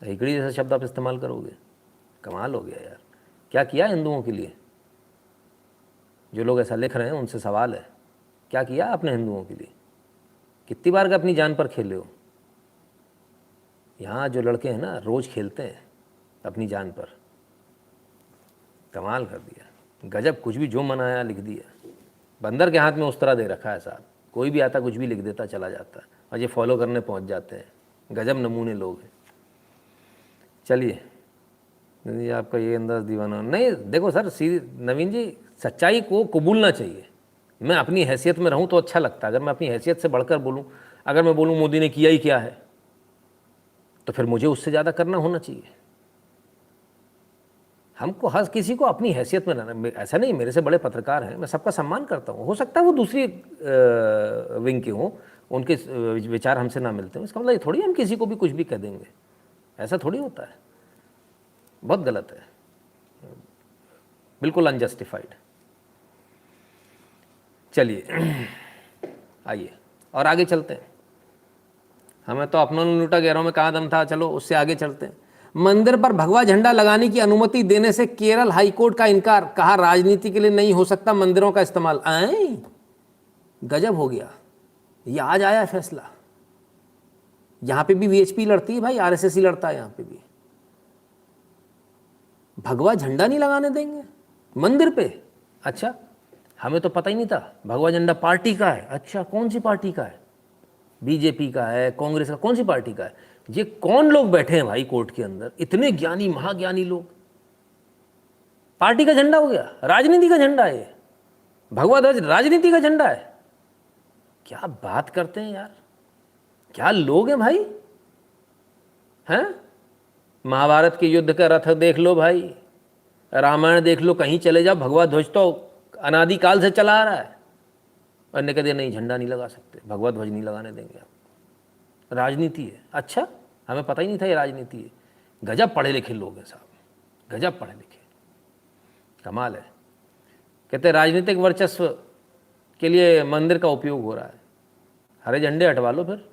हेकड़ी जैसा शब्द आप इस्तेमाल करोगे, कमाल हो गया यार। क्या किया हिंदुओं के लिए? जो लोग ऐसा लिख रहे हैं उनसे सवाल है, क्या किया आपने हिंदुओं के लिए? कितनी बार का अपनी जान पर खेले हो? यहाँ जो लड़के हैं ना रोज़ खेलते हैं अपनी जान पर, कमाल कर दिया, गजब। कुछ भी जो मन आया लिख दिया, बंदर के हाथ में उस तरह दे रखा है साहब, कोई भी आता कुछ भी लिख देता चला जाता है, और ये फॉलो करने पहुँच जाते हैं। गजब नमूने लोग हैं। चलिए ये आपका ये अंदाज़ दीवाना नहीं, देखो सर सीधी नवीन जी, सच्चाई को कबूलना चाहिए। मैं अपनी हैसियत में रहूं तो अच्छा लगता है। अगर मैं अपनी हैसियत से बढ़कर बोलूं, अगर मैं बोलूं मोदी ने किया ही क्या है, तो फिर मुझे उससे ज़्यादा करना होना चाहिए। हमको हर किसी को अपनी हैसियत में रहना, ऐसा नहीं मेरे से बड़े पत्रकार हैं, मैं सबका सम्मान करता हूँ। हो सकता है वो दूसरी विंग के हों, उनके विचार हमसे ना मिलते हैं, इसका मतलब ये थोड़ी हम किसी को भी कुछ भी कह देंगे, ऐसा थोड़ी होता है। बहुत गलत है, बिल्कुल अनजस्टिफाइड। चलिए आइए और आगे चलते हैं। हमें तो अपनों ने लूटा, गैरों में कहाँ दम था, चलो उससे आगे चलते हैं। मंदिर पर भगवा झंडा लगाने की अनुमति देने से केरल हाईकोर्ट का इनकार, कहा राजनीति के लिए नहीं हो सकता मंदिरों का इस्तेमाल। गजब हो गया, ये आज आया फैसला। यहां पे भी वीएचपी लड़ती है भाई, आरएसएस ही लड़ता है यहां पे भी। भगवा झंडा नहीं लगाने देंगे मंदिर पे? अच्छा, हमें तो पता ही नहीं था भगवा झंडा पार्टी का है। अच्छा, कौन सी पार्टी का है? बीजेपी का है, कांग्रेस का, कौन सी पार्टी का है? ये कौन लोग बैठे हैं भाई कोर्ट के अंदर, इतने ज्ञानी महाज्ञानी लोग? पार्टी का झंडा हो गया, राजनीति का झंडा है, भगवा ध्वज राजनीति का झंडा है। क्या बात करते हैं यार, क्या लोग हैं भाई, हैं? महाभारत के युद्ध का रथ देख लो भाई, रामायण देख लो, कहीं चले जाओ, भगवा ध्वज तो अनादिकाल से चला आ रहा है। और ने कह दिया नहीं, झंडा नहीं लगा सकते, भगवा ध्वज नहीं लगाने देंगे आप। राजनीति है। अच्छा, हमें पता ही नहीं था ये राजनीति है। गजब पढ़े लिखे लोग हैं साहब, गजब पढ़े लिखे, कमाल है। कहते राजनीतिक वर्चस्व के लिए मंदिर का उपयोग हो रहा है। हरे झंडे हटवा लो फिर,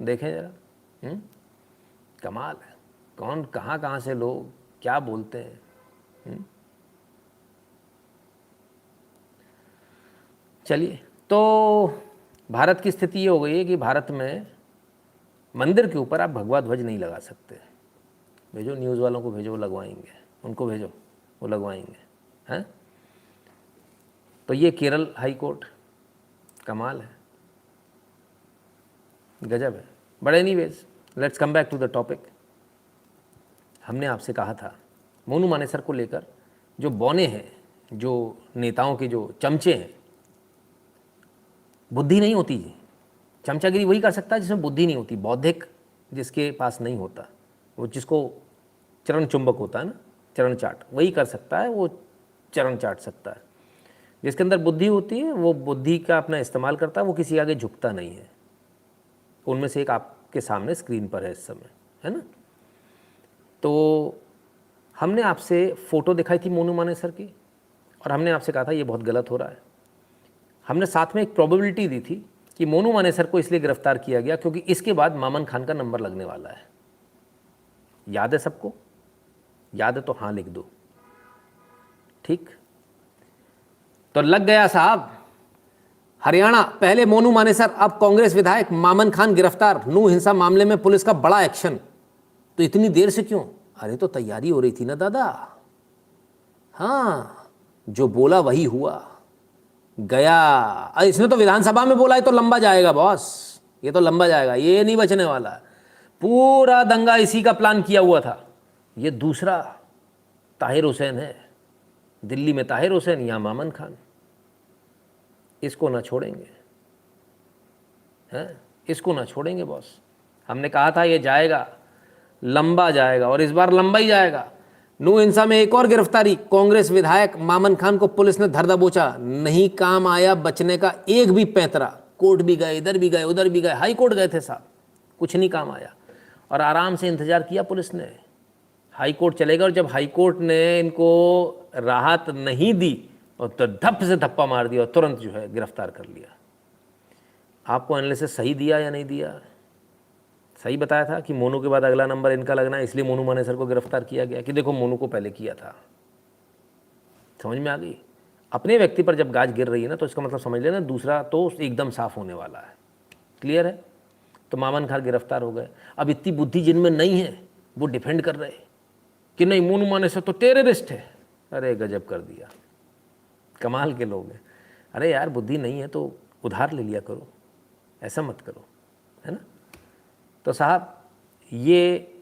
देखें जरा। कमाल है, कौन कहाँ से लोग क्या बोलते हैं। चलिए, तो भारत की स्थिति ये हो गई है कि भारत में मंदिर के ऊपर आप भगवा ध्वज नहीं लगा सकते। भेजो न्यूज़ वालों को, भेजो, वो लगवाएंगे, उनको भेजो, वो लगवाएंगे, हैं। तो ये केरल हाई कोर्ट, कमाल है, गजब है। But anyways, let's come back to the topic. हमने आपसे कहा था मोनू मानेसर को लेकर जो बौने हैं, जो नेताओं के जो चमचे हैं, बुद्धि नहीं होती जी। चमचागिरी वही कर सकता है जिसमें बुद्धि नहीं होती, बौद्धिक जिसके पास नहीं होता, वो जिसको चरण चुंबक होता है ना, चरण चाट, वही कर सकता है, वो चरण चाट सकता है। जिसके अंदर बुद्धि होती है वो बुद्धि का अपना इस्तेमाल करता है, वो किसी आगे झुकता नहीं है। उनमें से एक आपके सामने स्क्रीन पर है इस समय, है ना। तो हमने आपसे फ़ोटो दिखाई थी मोनू मानेसर की, और हमने आपसे कहा था ये बहुत गलत हो रहा है। हमने साथ में एक प्रोबेबिलिटी दी थी कि मोनू मानेसर को इसलिए गिरफ्तार किया गया क्योंकि इसके बाद मामन खान का नंबर लगने वाला है। याद है सबको? याद है तो हाँ लिख दो, ठीक। तो लग गया साहब। हरियाणा, पहले मोनू मानेसर, अब कांग्रेस विधायक मामन खान गिरफ्तार। नूह हिंसा मामले में पुलिस का बड़ा एक्शन। तो इतनी देर से क्यों? अरे तो तैयारी हो रही थी ना दादा। हाँ, जो बोला वही हुआ, गया। इसने तो विधानसभा में बोला है तो लंबा जाएगा बॉस, ये तो लंबा जाएगा, ये नहीं बचने वाला। पूरा दंगा इसी का प्लान किया हुआ था। ये दूसरा ताहिर हुसैन है, दिल्ली में ताहिर हुसैन, यहाँ मामन खान। इसको ना छोड़ेंगे, हैं, इसको ना छोड़ेंगे बॉस। हमने कहा था ये जाएगा, लंबा जाएगा, और इस बार लंबा ही जाएगा। नूह हिंसा में एक और गिरफ्तारी। कांग्रेस विधायक मामन खान को पुलिस ने धर दबोचा। नहीं काम आया बचने का एक भी पैंतरा। कोर्ट भी गए, इधर भी गए, उधर भी गए, हाई कोर्ट गए थे साहब, कुछ नहीं काम आया। और आराम से इंतजार किया पुलिस ने, हाई कोर्ट चलेगा। और जब हाई कोर्ट ने इनको राहत नहीं दी और तो धप से धप्पा मार दिया और तुरंत जो है गिरफ्तार कर लिया। आपको एनालिसिस सही दिया या नहीं दिया? सही बताया था कि मोनू के बाद अगला नंबर इनका लगना है, इसलिए मोनू मानेसर को गिरफ्तार किया गया कि देखो मोनू को पहले किया था। समझ में आ गई? अपने व्यक्ति पर जब गाज गिर रही है ना, तो इसका मतलब समझ लेना दूसरा तो एकदम साफ होने वाला है। क्लियर है? तो मामन खान गिरफ्तार हो गए। अब इतनी बुद्धि जिनमें नहीं है वो डिफेंड कर रहे कि नहीं मोनू मानेसर तो टेररिस्ट है। अरे गजब कर दिया, कमाल के लोग हैं। अरे यार, बुद्धि नहीं है तो उधार ले लिया करो, ऐसा मत करो, है ना। तो साहब ये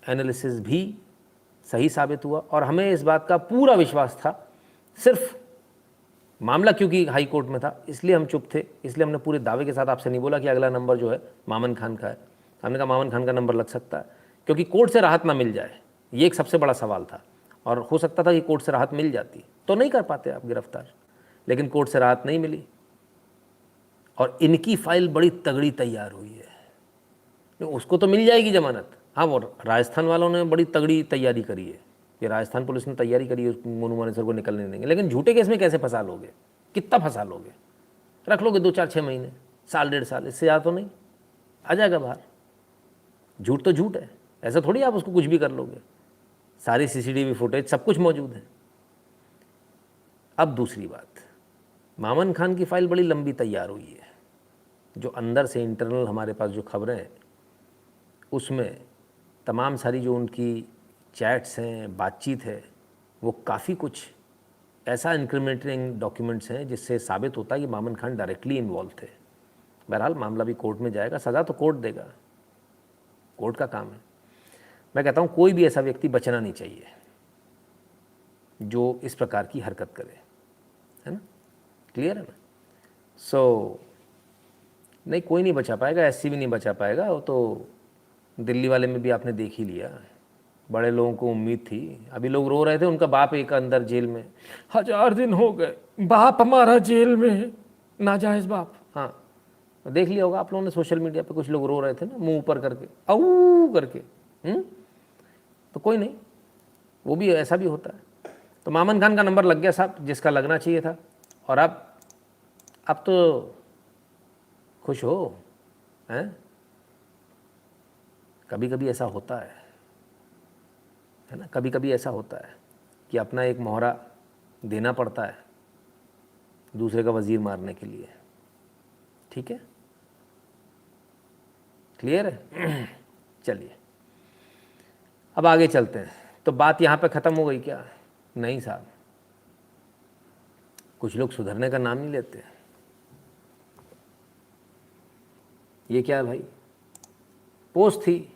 एनालिसिस भी सही साबित हुआ और हमें इस बात का पूरा विश्वास था। सिर्फ मामला क्योंकि हाई कोर्ट में था इसलिए हम चुप थे, इसलिए हमने पूरे दावे के साथ आपसे नहीं बोला कि अगला नंबर जो है मामन खान का है। हमने कहा मामन खान का नंबर लग सकता है क्योंकि कोर्ट से राहत ना मिल जाए, ये एक सबसे बड़ा सवाल था। और हो सकता था कि कोर्ट से राहत मिल जाती तो नहीं कर पाते आप गिरफ्तार, लेकिन कोर्ट से राहत नहीं मिली और इनकी फाइल बड़ी तगड़ी तैयार हुई है। उसको तो मिल जाएगी जमानत। हाँ, वो राजस्थान वालों ने बड़ी तगड़ी तैयारी करी है, ये राजस्थान पुलिस ने तैयारी करी है मोनू मानेसर को निकलने नहीं देंगे। लेकिन झूठे केस में कैसे फंसा लोगे? कितना फंसा लोगे? रख लोगे 2-4-6 महीने, साल 1.5 साल, इससे ज़्यादा तो नहीं, आ जाएगा बाहर। झूठ तो झूठ है, ऐसा थोड़ी आप उसको कुछ भी कर लोगे। सारी CCTV फुटेज सब कुछ मौजूद है। अब दूसरी बात, मामन खान की फाइल बड़ी लंबी तैयार हुई है। जो अंदर से इंटरनल हमारे पास जो खबरें हैं उसमें तमाम सारी जो उनकी चैट्स हैं, बातचीत है, वो काफ़ी कुछ ऐसा इंक्रिमिनेटिंग डॉक्यूमेंट्स हैं जिससे साबित होता है कि मामन खान डायरेक्टली इन्वॉल्व थे। बहरहाल मामला भी कोर्ट में जाएगा, सज़ा तो कोर्ट देगा, कोर्ट का काम है। मैं कहता हूँ कोई भी ऐसा व्यक्ति बचना नहीं चाहिए जो इस प्रकार की हरकत करे, है ना। क्लियर है ना? सो नहीं, कोई नहीं बचा पाएगा, SC भी नहीं बचा पाएगा। वो तो दिल्ली वाले में भी आपने देख ही लिया, बड़े लोगों को उम्मीद थी, अभी लोग रो रहे थे, उनका बाप एक अंदर जेल में, 1000 दिन हो गए बाप हमारा जेल में है, नाजायज़ बाप। हाँ देख लिया होगा आप लोगों ने सोशल मीडिया पे, कुछ लोग रो रहे थे ना मुंह ऊपर करके, आऊ करके। तो कोई नहीं, वो भी ऐसा भी होता है। तो मामन खान का नंबर लग गया साहब, जिसका लगना चाहिए था। और अब तो खुश हो हैं। कभी कभी ऐसा होता है ना, कभी कभी ऐसा होता है कि अपना एक मोहरा देना पड़ता है दूसरे का वजीर मारने के लिए। ठीक है, क्लियर है? चलिए अब आगे चलते हैं। तो बात यहाँ पे ख़त्म हो गई क्या? नहीं साहब, कुछ लोग सुधरने का नाम नहीं लेते। ये क्या है भाई? पोस्ट थी,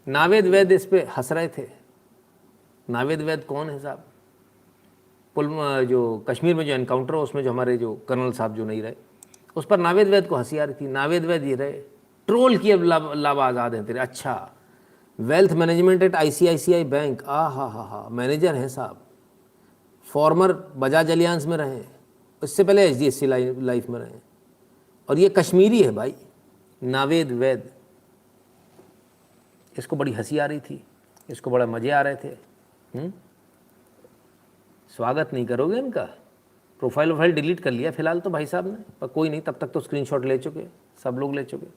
नावेद वैद इस पे हंस रहे थे। नावेद वैद कौन है साहब? जो कश्मीर में जो एनकाउंटर हो उसमें जो हमारे जो कर्नल साहब जो नहीं रहे, उस पर नावेद वैद को हंसी आ रही थी। नावेद वैद ये रहे, ट्रोल किए, लाभ आज़ाद हैं तेरे। अच्छा, wealth management eight ICICI bank, हा मैनेजर हैं साहब, फॉर्मर बजाज एलियांस में रहे, इससे पहले HDFC लाइफ में रहे, और ये कश्मीरी है भाई, नावेद वैद। इसको बड़ी हंसी आ रही थी, इसको बड़ा मज़े आ रहे थे। स्वागत नहीं करोगे इनका? प्रोफाइल डिलीट कर लिया फ़िलहाल तो भाई साहब ने, पर कोई नहीं, तब तक तो स्क्रीनशॉट ले चुके, सब लोग ले चुके।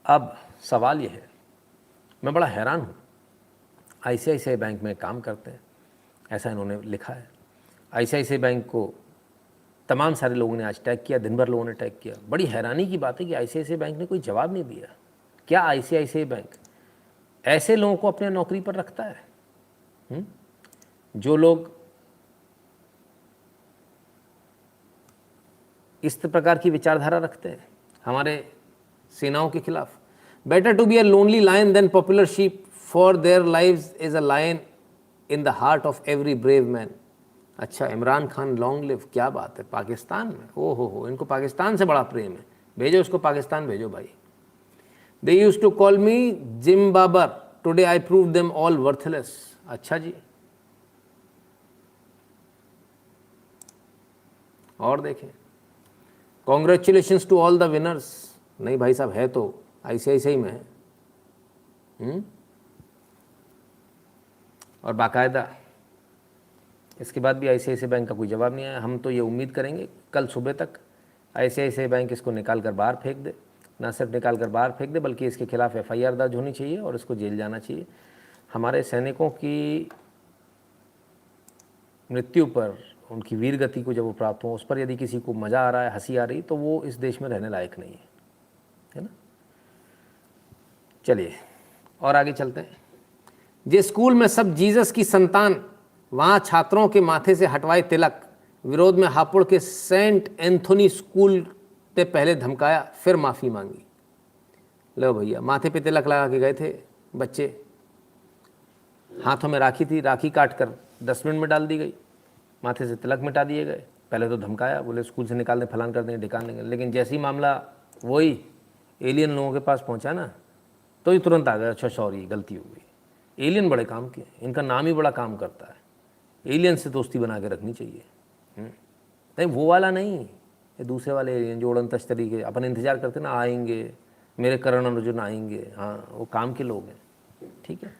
अब सवाल यह है, मैं बड़ा हैरान हूँ, ICICI बैंक में काम करते हैं, ऐसा इन्होंने लिखा है। ICICI बैंक को तमाम सारे लोगों ने आज टैग किया, दिन भर लोगों ने टैग किया। बड़ी हैरानी की बात है कि ICICI बैंक ने कोई जवाब नहीं दिया। क्या ICICI बैंक ऐसे लोगों को अपने नौकरी पर रखता है? जो लोग इस प्रकार की विचारधारा रखते हैं हमारे सेनाओं के खिलाफ। Better to be a lonely lion than popular sheep, for their lives is a lion in the heart of every brave man. अच्छा, इमरान खान लॉन्ग लिव, क्या बात है, पाकिस्तान में, ओ हो, इनको पाकिस्तान से बड़ा प्रेम है, भेजो उसको पाकिस्तान भेजो भाई। They use to call me Zim Babar, today I prove them all worthless. अच्छा जी, और देखें, congratulations to all the winners. नहीं भाई साहब, है तो ICICI में है। और बाकायदा इसके बाद भी ICICI बैंक का कोई जवाब नहीं आया। हम तो ये उम्मीद करेंगे कल सुबह तक ICICI बैंक इसको निकाल कर बाहर फेंक दे, ना सिर्फ निकाल कर बाहर फेंक दे बल्कि इसके खिलाफ FIR दर्ज होनी चाहिए और इसको जेल जाना चाहिए। हमारे सैनिकों की मृत्यु पर, उनकी वीर गति को जब वो प्राप्त हो, उस पर यदि किसी को मज़ा आ रहा है, हंसी आ रही, तो वो इस देश में रहने लायक नहीं है ना। चलिए और आगे चलते हैं। जिस स्कूल में सब जीसस की संतान, वहाँ छात्रों के माथे से हटवाए तिलक। विरोध में हापुड़ के सेंट एंथोनी स्कूल ने पहले धमकाया, फिर माफ़ी मांगी। लो भैया, माथे पे तिलक लगा के गए थे बच्चे, हाथों में राखी थी, राखी काट कर डस्टबिन में डाल दी गई, माथे से तिलक मिटा दिए गए। पहले तो धमकाया, बोले स्कूल से निकाल दें, फलान कर देंगे, ढिकान देंगे। लेकिन जैसे ही मामला वही एलियन लोगों के पास पहुंचा ना, तो ही तुरंत आ गया, अच्छा सॉरी गलती हो गई। एलियन बड़े काम के, इनका नाम ही बड़ा काम करता है। एलियन से दोस्ती बना के रखनी चाहिए। नहीं वो वाला नहीं, ये दूसरे वाले एलियन जो उड़न तश्तरी के अपन इंतज़ार करते ना, आएंगे मेरे करण अर्जुन आएंगे, हाँ वो काम के लोग हैं। ठीक है,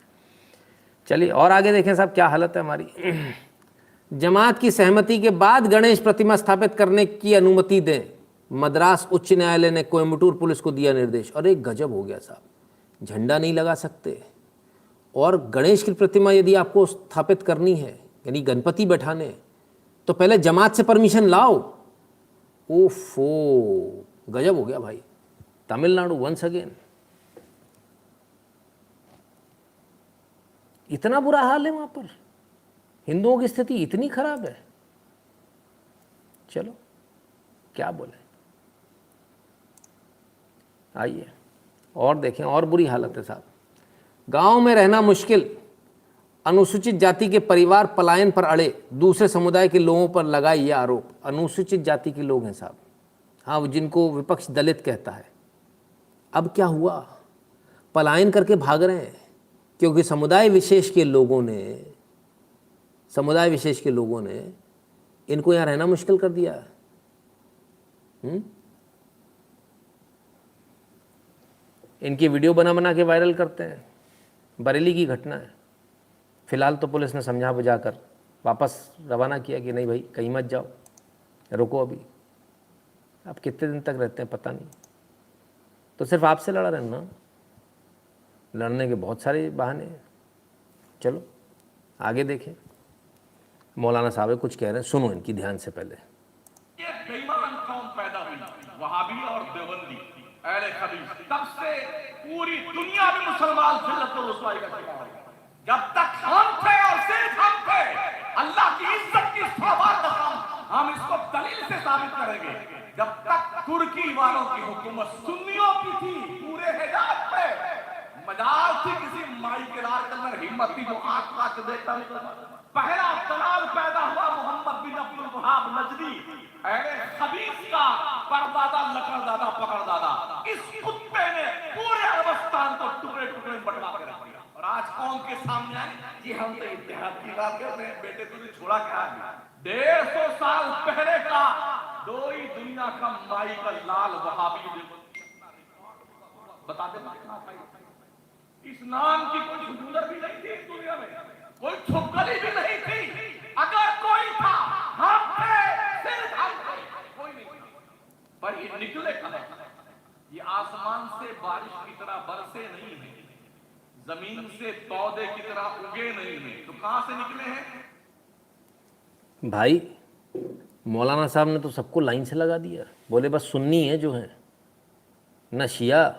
चलिए और आगे देखें साहब क्या हालत है हमारी। जमात की सहमति के बाद गणेश प्रतिमा स्थापित करने की अनुमति दें, मद्रास उच्च न्यायालय ने कोयम्बटूर पुलिस को दिया निर्देश। और एक गजब हो गया साहब, झंडा नहीं लगा सकते और गणेश की प्रतिमा यदि आपको स्थापित करनी है, यानी गणपति बैठाने, तो पहले जमात से परमिशन लाओ। ओफो, गजब हो गया भाई। तमिलनाडु वंस अगेन, इतना बुरा हाल है वहां पर, हिंदुओं की स्थिति इतनी खराब है। चलो क्या बोले, आइए और देखें, और बुरी हालत है साहब। गांव में रहना मुश्किल, अनुसूचित जाति के परिवार पलायन पर अड़े, दूसरे समुदाय के लोगों पर लगाए यह आरोप। अनुसूचित जाति के लोग हैं साहब, हाँ, जिनको विपक्ष दलित कहता है। अब क्या हुआ, पलायन करके भाग रहे हैं, क्योंकि समुदाय विशेष के लोगों ने इनको यहाँ रहना मुश्किल कर दिया। इनकी वीडियो बना बना के वायरल करते हैं। बरेली की घटना है, फिलहाल तो पुलिस ने समझा बुझाकर वापस रवाना किया कि नहीं भाई कहीं मत जाओ, रुको अभी। अब कितने दिन तक रहते हैं पता नहीं। तो सिर्फ आपसे लड़ा रहना, लड़ने के बहुत सारे बहाने हैं। चलो आगे देखें, मौलाना साहब कुछ कह रहे हैं, सुनो इनकी ध्यान से पहले। ये बेईमान कौम पैदा हुई, वहाबी और देवबंदी, अहले हदीस, तब से पूरी दुनिया में मुसलमान जिल्लत और रुसवाई का शिकार है। जब तक हम थे और सिर्फ हम थे, अल्लाह की इज्जत की 100 बार कसम, हम इसको दलील से साबित करेंगे। जब तक तुर्की वालों की हुकूमत सुन्नियों की थी पूरे हिजाज पे, मजाल थी किसी माई के लाल के अंदर हिम्मत थी जो आंख काट देता। पहला दलाल पैदा हुआ मोहम्मद बिन अब्दुल वहाब नजदी, अहले हदीस का परदादा लकड़दादा पकड़दादा। इस कुत्ते ने पूरे अरबस्तान को टुकड़े टुकड़े में बंटवा के रख दिया। और आज कौम के सामने आए कि हम तो इत्तेहाद की बात कर रहे हैं, बेटे तुझे छोड़ा क्या है? 150 साल पहले का दो ही दुनिया का माई का लाल वहाबी बता दे कितना था। इस नाम की कोई हुजूर भी नहीं थी इस दुनिया में, कोई छुपकली भी नहीं थी। अगर कोई था हम थे, सिर्फ हम थे, कोई नहीं। पर ये निकले कहां? ये आसमान से बारिश की तरह बरसे नहीं है, जमीन से पौधे की तरह उगे नहीं है, तो कहां से निकले हैं? भाई मौलाना साहब ने तो सबको लाइन से लगा दिया। बोले बस सुन्नी है जो है, न शिया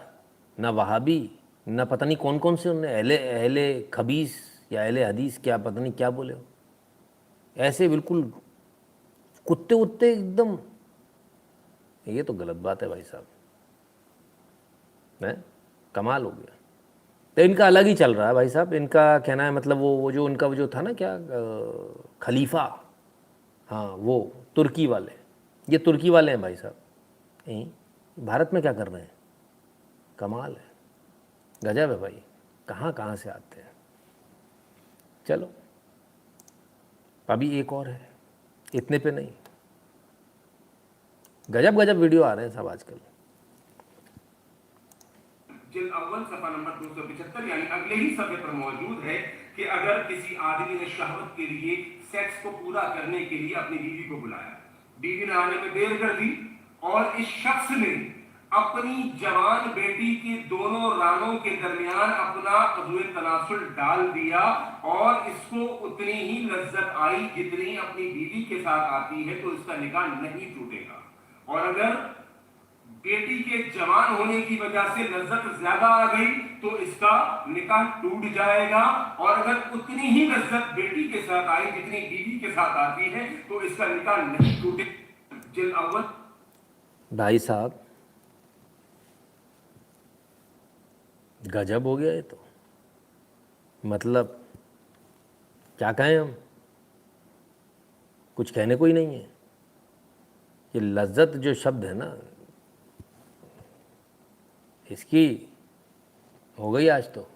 न वहाबी न पता नहीं कौन कौन से उन्हें अहले खबीस या अहले हदीस क्या पता नहीं क्या बोले हो, ऐसे बिल्कुल कुत्ते उत्ते एकदम। ये तो गलत बात है भाई साहब, है कमाल हो गया। तो इनका अलग ही चल रहा है भाई साहब। इनका कहना है मतलब वो जो उनका वो जो था ना क्या खलीफा, हाँ वो तुर्की वाले, ये तुर्की वाले हैं भाई साहब। भारत में क्या कर रहे हैं? कमाल है, गजब है भाई, कहाँ कहाँ से आते हैं। चलो अभी एक और है, इतने पे नहीं, गजब गजब वीडियो आ रहे हैं सब आजकल। जिल्द अव्वल सफा नंबर 275 यानी अगले ही सफे पर मौजूद है कि अगर किसी आदमी ने शहवत के लिए सेक्स को पूरा करने के लिए अपनी बीवी को बुलाया, बीवी ने आने में देर कर दी और इस शख्स ने अपनी जवान बेटी के दोनों रानों के दरमियान अपना अज़ुए तनासुल डाल दिया और इसको उतनी ही लज्जत आई जितनी अपनी बीवी के साथ आती है, तो इसका निकाह नहीं टूटेगा। और अगर बेटी के जवान होने की वजह से लज्जत ज्यादा आ गई तो इसका निकाह टूट जाएगा। और अगर उतनी ही लज्जत बेटी के साथ आई जितनी बीवी के साथ आती है तो इसका निकाह नहीं टूटेगा। जिल्द अव्वल। भाई साहब गजब हो गया ये तो, मतलब क्या कहें हम, कुछ कहने को ही नहीं है। ये लज्जत जो शब्द है ना, इसकी हो गई आज तो।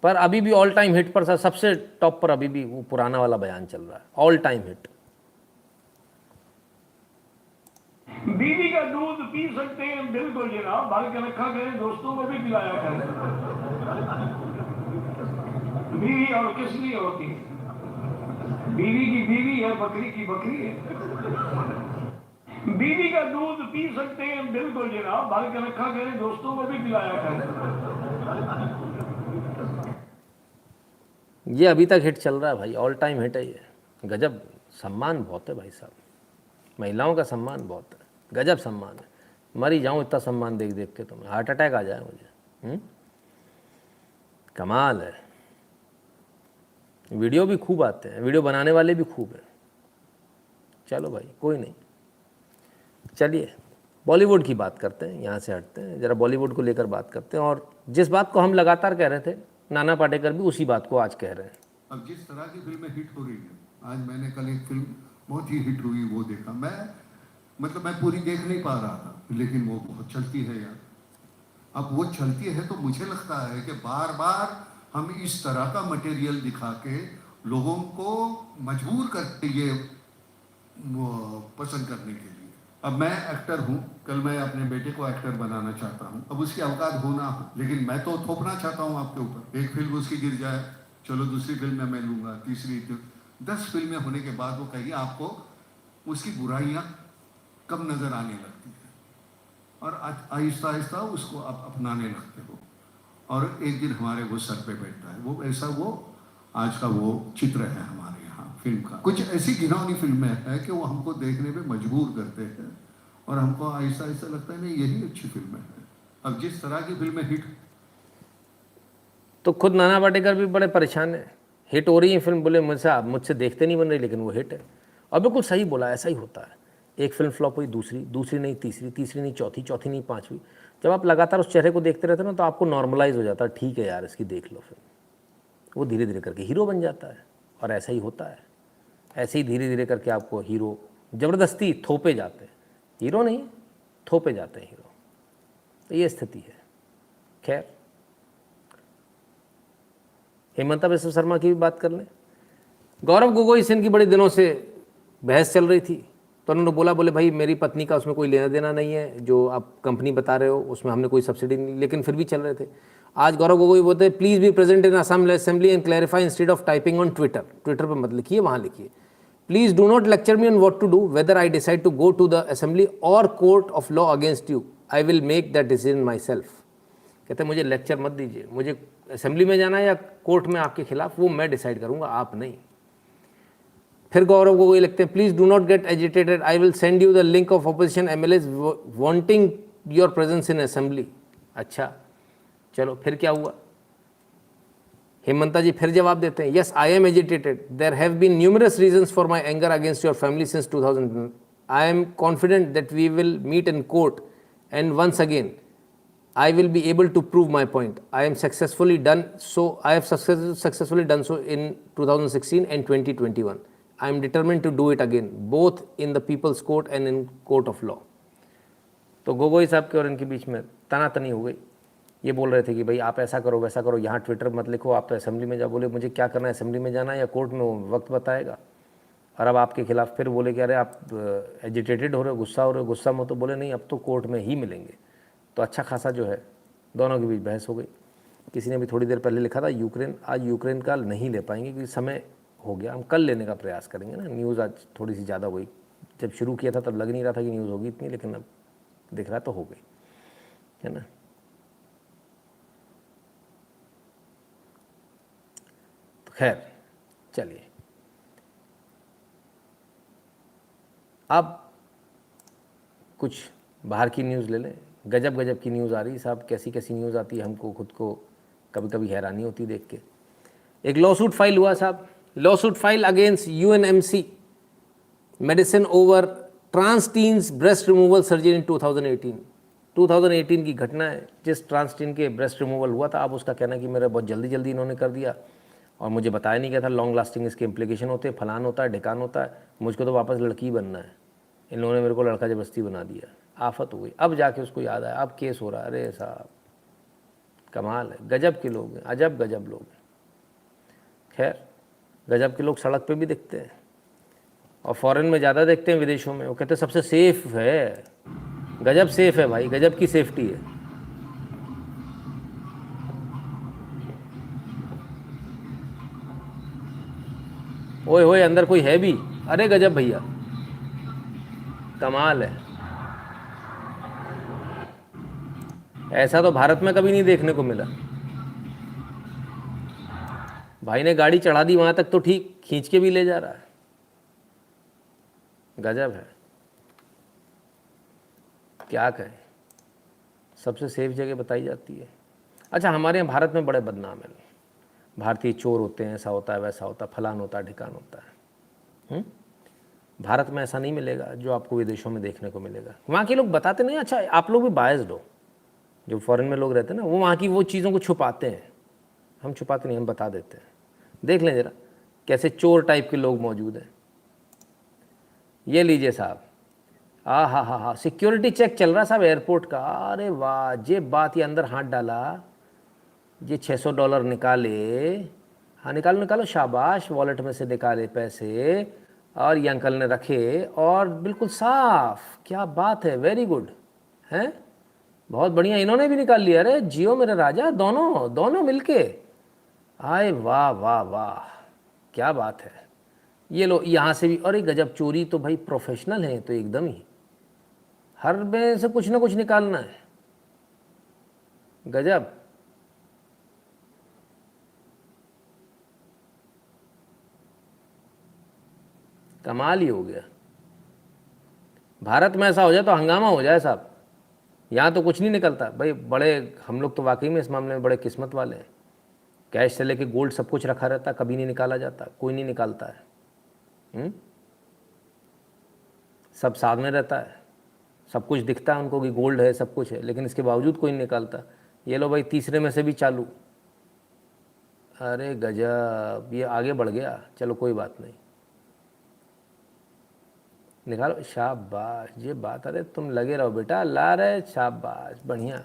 पर अभी भी ऑल टाइम हिट पर सबसे टॉप पर अभी भी वो पुराना वाला बयान चल रहा है, ऑल टाइम हिट। बीवी का दूध पी सकते हैं बिल्कुल जनाब, बाल के रखा करें, दोस्तों को भी पिलाया करें। बीवी और किस लिए होती है? बीवी की बीवी है, बकरी की बकरी है। बीवी का दूध पी सकते हैं बिल्कुल जनाब, बाल के रखा करें, दोस्तों को भी पिलाया करें। ये अभी तक हिट चल रहा है भाई, ऑल टाइम हिट है ये। गजब सम्मान बहुत है भाई साहब, महिलाओं का सम्मान बहुत है, गजब सम्मान है। मरी जाऊं इतना सम्मान देख देख के, तो मैं हार्ट अटैक आ जाए मुझे। कमाल है। वीडियो भी खूब आते हैं, वीडियो बनाने वाले भी खूब हैं। चलो भाई कोई नहीं, चलिए बॉलीवुड की बात करते हैं, यहाँ से हटते हैं, ज़रा बॉलीवुड को लेकर बात करते हैं। और जिस बात को हम लगातार कह रहे थे, नाना पाटेकर भी उसी बात को आज कह रहे हैं। अब जिस तरह की फिल्में हिट हो रही है, आज मैंने कल एक फिल्म बहुत ही हिट हुई वो देखा, मैं पूरी देख नहीं पा रहा था, लेकिन वो बहुत चलती है यार। अब वो चलती है तो मुझे लगता है कि बार बार हम इस तरह का मटेरियल दिखा के लोगों को मजबूर करते ये पसंद करने के लिए। अब मैं एक्टर हूँ, कल मैं अपने बेटे को एक्टर बनाना चाहता हूँ, अब उसकी औकात हो ना हो, लेकिन मैं तो थोपना चाहता हूँ आपके ऊपर। एक फिल्म उसकी गिर जाए, चलो दूसरी फिल्म में मैं लूँगा, तीसरी 10 फिल्में होने के बाद वो कहिए आपको उसकी बुराइयाँ कम नज़र आने लगती है और आहिस्ता आहिस्ता उसको आप अपनाने लगते हो और एक दिन हमारे वो सर पे बैठता है। वो ऐसा वो आज का वो चित्र है हमारे यहाँ फिल्म का। कुछ ऐसी घिनौनी फिल्में हैं कि वो हमको देखने पे मजबूर करते हैं और हमको आहिस्ता आहिस्ता लगता है नहीं यही अच्छी फिल्में हैं। अब जिस तरह की फिल्में हिट, तो खुद नाना पाटेकर भी बड़े परेशान हैं। हिट हो रही है फिल्म, बोले मुझसे देखते नहीं बन रही, लेकिन वो हिट है। और बिल्कुल सही बोला, ऐसा ही होता है। एक फिल्म फ्लॉप हुई, दूसरी नहीं तीसरी, तीसरी नहीं चौथी नहीं पांचवी। जब आप लगातार उस चेहरे को देखते रहते हो ना तो आपको नॉर्मलाइज हो जाता है, ठीक है यार इसकी देख लो फिल्म। वो धीरे धीरे करके हीरो बन जाता है और ऐसा ही होता है। ऐसे ही धीरे धीरे करके आपको हीरो ज़बरदस्ती थोपे जाते हैं, हीरो नहीं थोपे जाते हैं हीरो। तो ये स्थिति है। खैर, हेमंता बिस्वा शर्मा की भी बात कर लें। गौरव गोगोई से इनकी बड़े दिनों से बहस चल रही थी, तो उन्होंने बोले भाई मेरी पत्नी का उसमें कोई लेना देना नहीं है, जो आप कंपनी बता रहे हो उसमें हमने कोई सब्सिडी नहीं, लेकिन फिर भी चल रहे थे। आज गौरव गोगोई बोलते हैं please be present in Assam assembly and clarify instead of typing on Twitter. Twitter पर मत लिखिए, वहाँ लिखिए please do not lecture me on what to do, whether I decide to go to the assembly और court of law against you, I will make that decision myself. कहते हैं मुझे lecture मत दीजिए, मुझे असेंबली में जाना है या कोर्ट में आपके खिलाफ, वो मैं डिसाइड करूंगा, आप नहीं। फिर गौरव गोगोई लिखते हैं please do not gate agitated, I will send you the link of opposition MLAs wanting your presence in assembly. अच्छा चलो, फिर क्या हुआ? हेमंता जी फिर जवाब देते हैं yes I am agitated, there have been numerous reasons for my anger against your family since 2000। I am confident that we will meet in court and once again I will be able to prove my point. I have successfully done so in 2016 and 2021. I am determined to do it again, both in the People's Court and in Court of Law. तो गोगोई साहब के और इनके बीच में तनातनी हो गई। ये बोल रहे थे कि भाई आप ऐसा करो वैसा करो, यहाँ ट्विटर मत लिखो, आप तो असेंबली में जा। बोले मुझे क्या करना है, असेंबली में जाना है या कोर्ट में, वो वक्त बताएगा। और अब आपके खिलाफ फिर बोले कि अरे आप एजिटेटेड हो रहे हो, गुस्सा हो रहे हो, गुस्सा में तो बोले नहीं अब तो कोर्ट में ही मिलेंगे। तो अच्छा खासा जो है दोनों के बीच बहस हो गई। किसी ने भी थोड़ी देर पहले लिखा था यूक्रेन, आज यूक्रेन का नहीं ले पाएंगे क्योंकि समय हो गया, हम कल लेने का प्रयास करेंगे ना। न्यूज़ आज थोड़ी सी ज़्यादा हो गई, जब शुरू किया था तब लग नहीं रहा था कि न्यूज़ होगी इतनी, लेकिन अब दिख रहा तो हो गई, है ना। तो खैर चलिए, अब कुछ बाहर की न्यूज़ ले लें। गजब गजब की न्यूज़ आ रही है साहब, कैसी कैसी न्यूज़ आती है, हमको खुद को कभी कभी हैरानी होती देख के। एक लॉसूट फाइल हुआ साहब, lawsuit file against UNMC medicine over trans teens breast removal surgery in 2018 की घटना है, जिस ट्रांस टीन के ब्रेस्ट रिमूवल हुआ था। अब उसका कहना है कि मेरा बहुत जल्दी जल्दी इन्होंने कर दिया और मुझे बताया नहीं गया था, लॉन्ग लास्टिंग इसके इम्प्लीकेशन होते हैं, फलान होता है, ढिकान होता है, मुझको तो वापस लड़की बनना है, इन लोगों ने मेरे को लड़का जबरदस्ती बना दिया। आफत हो गई। अब जाके उसको याद आया, अब केस हो रहा है। अरे साहब कमाल है, गजब के लोग हैं, अजब गजब लोग हैं। खैर, गजब के लोग सड़क पे भी दिखते हैं और फॉरेन में ज़्यादा देखते हैं, विदेशों में। वो कहते हैं सबसे सेफ है, गजब सेफ है भाई, गजब की सेफ्टी है। ओए होए अंदर कोई है भी, अरे गजब भैया, कमाल है। ऐसा तो भारत में कभी नहीं देखने को मिला। भाई ने गाड़ी चढ़ा दी वहां तक तो ठीक, खींच के भी ले जा रहा है, गजब है। क्या कहें, सबसे सेफ जगह बताई जाती है। अच्छा, हमारे यहाँ भारत में बड़े बदनाम है, भारतीय चोर होते हैं, ऐसा होता है वैसा होता है, फलान होता है ढिकान होता है। भारत में ऐसा नहीं मिलेगा जो आपको विदेशों में देखने को मिलेगा। वहाँ के लोग बताते नहीं। अच्छा, आप लोग भी बायस्ड हो, जो फॉरेन में लोग रहते हैं ना, वो वहाँ की वो चीज़ों को छुपाते हैं, हम छुपाते नहीं, हम बता देते हैं। देख लें ज़रा कैसे चोर टाइप के लोग मौजूद हैं। ये लीजिए साहब, हा, सिक्योरिटी चेक चल रहा साहब एयरपोर्ट का। अरे वाह, ये बात, ये अंदर हाथ डाला, ये $600 निकाले, हाँ निकालो निकालो, शाबाश, वॉलेट में से निकाले पैसे और ये अंकल ने रखे और बिल्कुल साफ। क्या बात है, वेरी गुड हैं, बहुत बढ़िया, इन्होंने भी निकाल लिया। अरे जियो मेरे राजा, दोनों दोनों मिलके, आए वाह वाह वाह, क्या बात है। ये लो यहाँ से भी, अरे गजब, चोरी तो भाई प्रोफेशनल है तो एकदम ही, हर में से कुछ ना कुछ निकालना है, गजब। कमाल ही हो गया। भारत में ऐसा हो जाए तो हंगामा हो जाए साहब, यहाँ तो कुछ नहीं निकलता भाई। बड़े हम लोग तो वाकई में इस मामले में बड़े किस्मत वाले हैं, कैश से लेके गोल्ड सब कुछ रखा रहता, कभी नहीं निकाला जाता, कोई नहीं निकालता है। सब सामने रहता है, सब कुछ दिखता है उनको कि गोल्ड है, सब कुछ है, लेकिन इसके बावजूद कोई नहीं निकालता। ये लो भाई, तीसरे में से भी चालू, अरे गजब, ये आगे बढ़ गया, चलो कोई बात नहीं, निकालो, शाबाश, ये बात, अरे तुम लगे रहो बेटा, ला रहे, शाबाश, बढ़िया।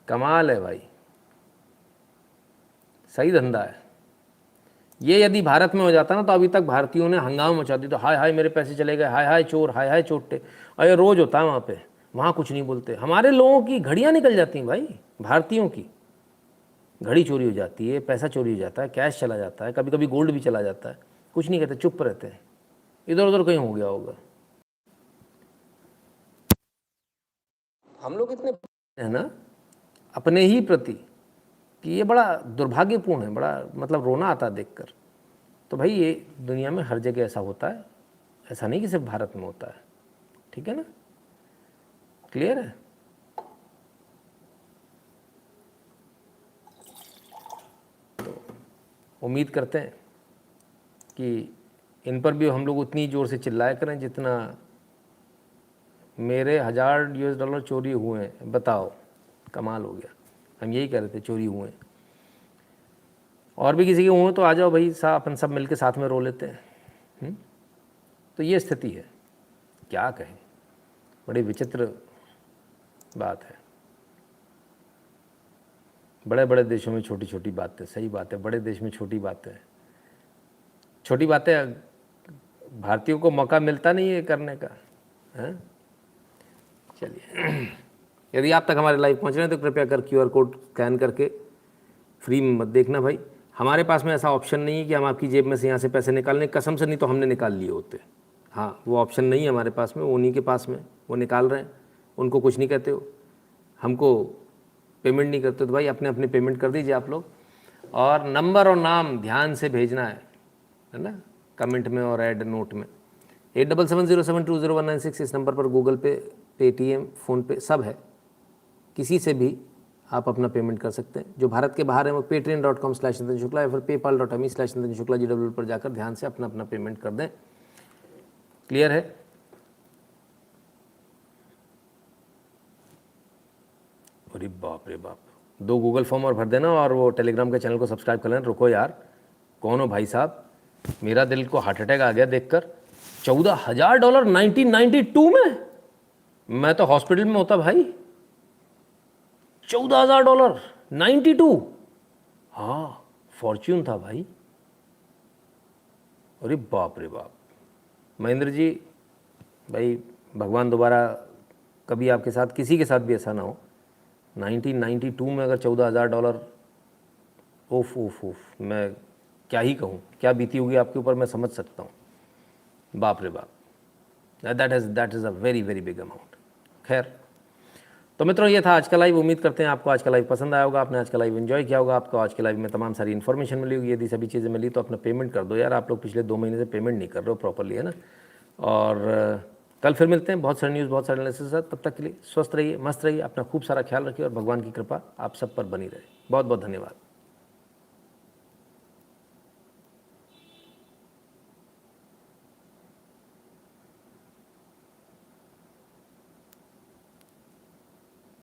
कमाल है भाई, सही धंधा है ये। यदि भारत में हो जाता ना तो अभी तक भारतीयों ने हंगामा मचा दी, तो हाय हाय मेरे पैसे चले गए, हाय हाय चोर, हाय हाय चोटे, और ये रोज होता है वहाँ पे, वहाँ कुछ नहीं बोलते। हमारे लोगों की घड़ियाँ निकल जाती हैं भाई, भारतीयों की घड़ी चोरी हो जाती है, पैसा चोरी हो जाता है, कैश चला जाता है, कभी कभी गोल्ड भी चला जाता है, कुछ नहीं कहते, चुप रहते हैं, इधर उधर कहीं हो गया होगा। हम लोग इतने है ना अपने ही प्रति कि ये बड़ा दुर्भाग्यपूर्ण है, बड़ा मतलब रोना आता है देखकर। तो भाई ये दुनिया में हर जगह ऐसा होता है, ऐसा नहीं कि सिर्फ भारत में होता है, ठीक है ना, क्लियर है। तो उम्मीद करते हैं कि इन पर भी हम लोग उतनी ज़ोर से चिल्लाया करें जितना मेरे $1000 चोरी हुए हैं। बताओ, कमाल हो गया। हम यही कह रहे थे, चोरी हुए, और भी किसी के हुए तो आ जाओ भाई, अपन सब मिलके साथ में रो लेते हैं। तो ये स्थिति है, क्या कहें, बड़ी विचित्र बात है। बड़े बड़े देशों में छोटी छोटी बातें, सही बात है, बड़े देश में छोटी बातें, छोटी बातें भारतीयों को मौका मिलता नहीं है करने का, है। चलिए, यदि आप तक हमारे लाइव पहुंच रहे हैं तो कृपया कर QR कोड स्कैन करके फ्री में मत देखना भाई। हमारे पास में ऐसा ऑप्शन नहीं है कि हम आपकी जेब में से यहाँ से पैसे निकालने, कसम से, नहीं तो हमने निकाल लिए होते। हाँ, वो ऑप्शन नहीं है हमारे पास में, उन्हीं के पास में, वो निकाल रहे हैं, उनको कुछ नहीं कहते हो, हमको पेमेंट नहीं करते। तो भाई अपने अपने पेमेंट कर दीजिए आप लोग, और नंबर और नाम ध्यान से भेजना है ना, कमेंट में और ऐड नोट में। 8770720196 इस नंबर पर गूगल पे, पेटीएम, फ़ोनपे सब है, किसी से भी आप अपना पेमेंट कर सकते हैं। जो भारत के बाहर है वो patreon.com/नितिन शुक्ला या फिर paypal.me/नितिन शुक्ला GW पर जाकर ध्यान से अपना अपना पेमेंट कर दें। क्लियर है। अरे बाप रे बाप, 2 गूगल फॉर्म और भर देना, और वो टेलीग्राम के चैनल को सब्सक्राइब कर लेना। रुको यार, कौन हो भाई साहब, मेरा दिल को हार्ट अटैक आ गया देखकर। $14,000 1992 में, मैं तो हॉस्पिटल में होता भाई। $14,000 92, हाँ फॉर्च्यून था भाई। अरे बाप रे बाप, महेंद्र जी भाई, भगवान दोबारा कभी आपके साथ, किसी के साथ भी ऐसा ना हो। 1992 में अगर $14,000, ओफ ओफ ओफ, मैं क्या ही कहूँ, क्या बीती होगी आपके ऊपर, मैं समझ सकता हूँ। बाप रे बाप, that is a very very big amount. खैर, तो मित्रों ये था आज का लाइव। उम्मीद करते हैं आपको आज का लाइव पसंद आया होगा, आपने आज का लाइव एंजॉय किया होगा, आपको आज के लाइव में तमाम सारी इन्फॉर्मेशन मिली होगी। यदि सभी चीज़ें मिली तो अपना पेमेंट कर दो यार, आप लोग पिछले 2 महीने से पेमेंट नहीं कर रहे हो प्रॉपरली, है ना। और कल फिर मिलते हैं बहुत सारे न्यूज़, बहुत सारे एनालिसिस के साथ। तब तक के लिए स्वस्थ रहिए, मस्त रहिए, अपना खूब सारा ख्याल रखिए, और भगवान की कृपा आप सब पर बनी रहे। बहुत बहुत धन्यवाद।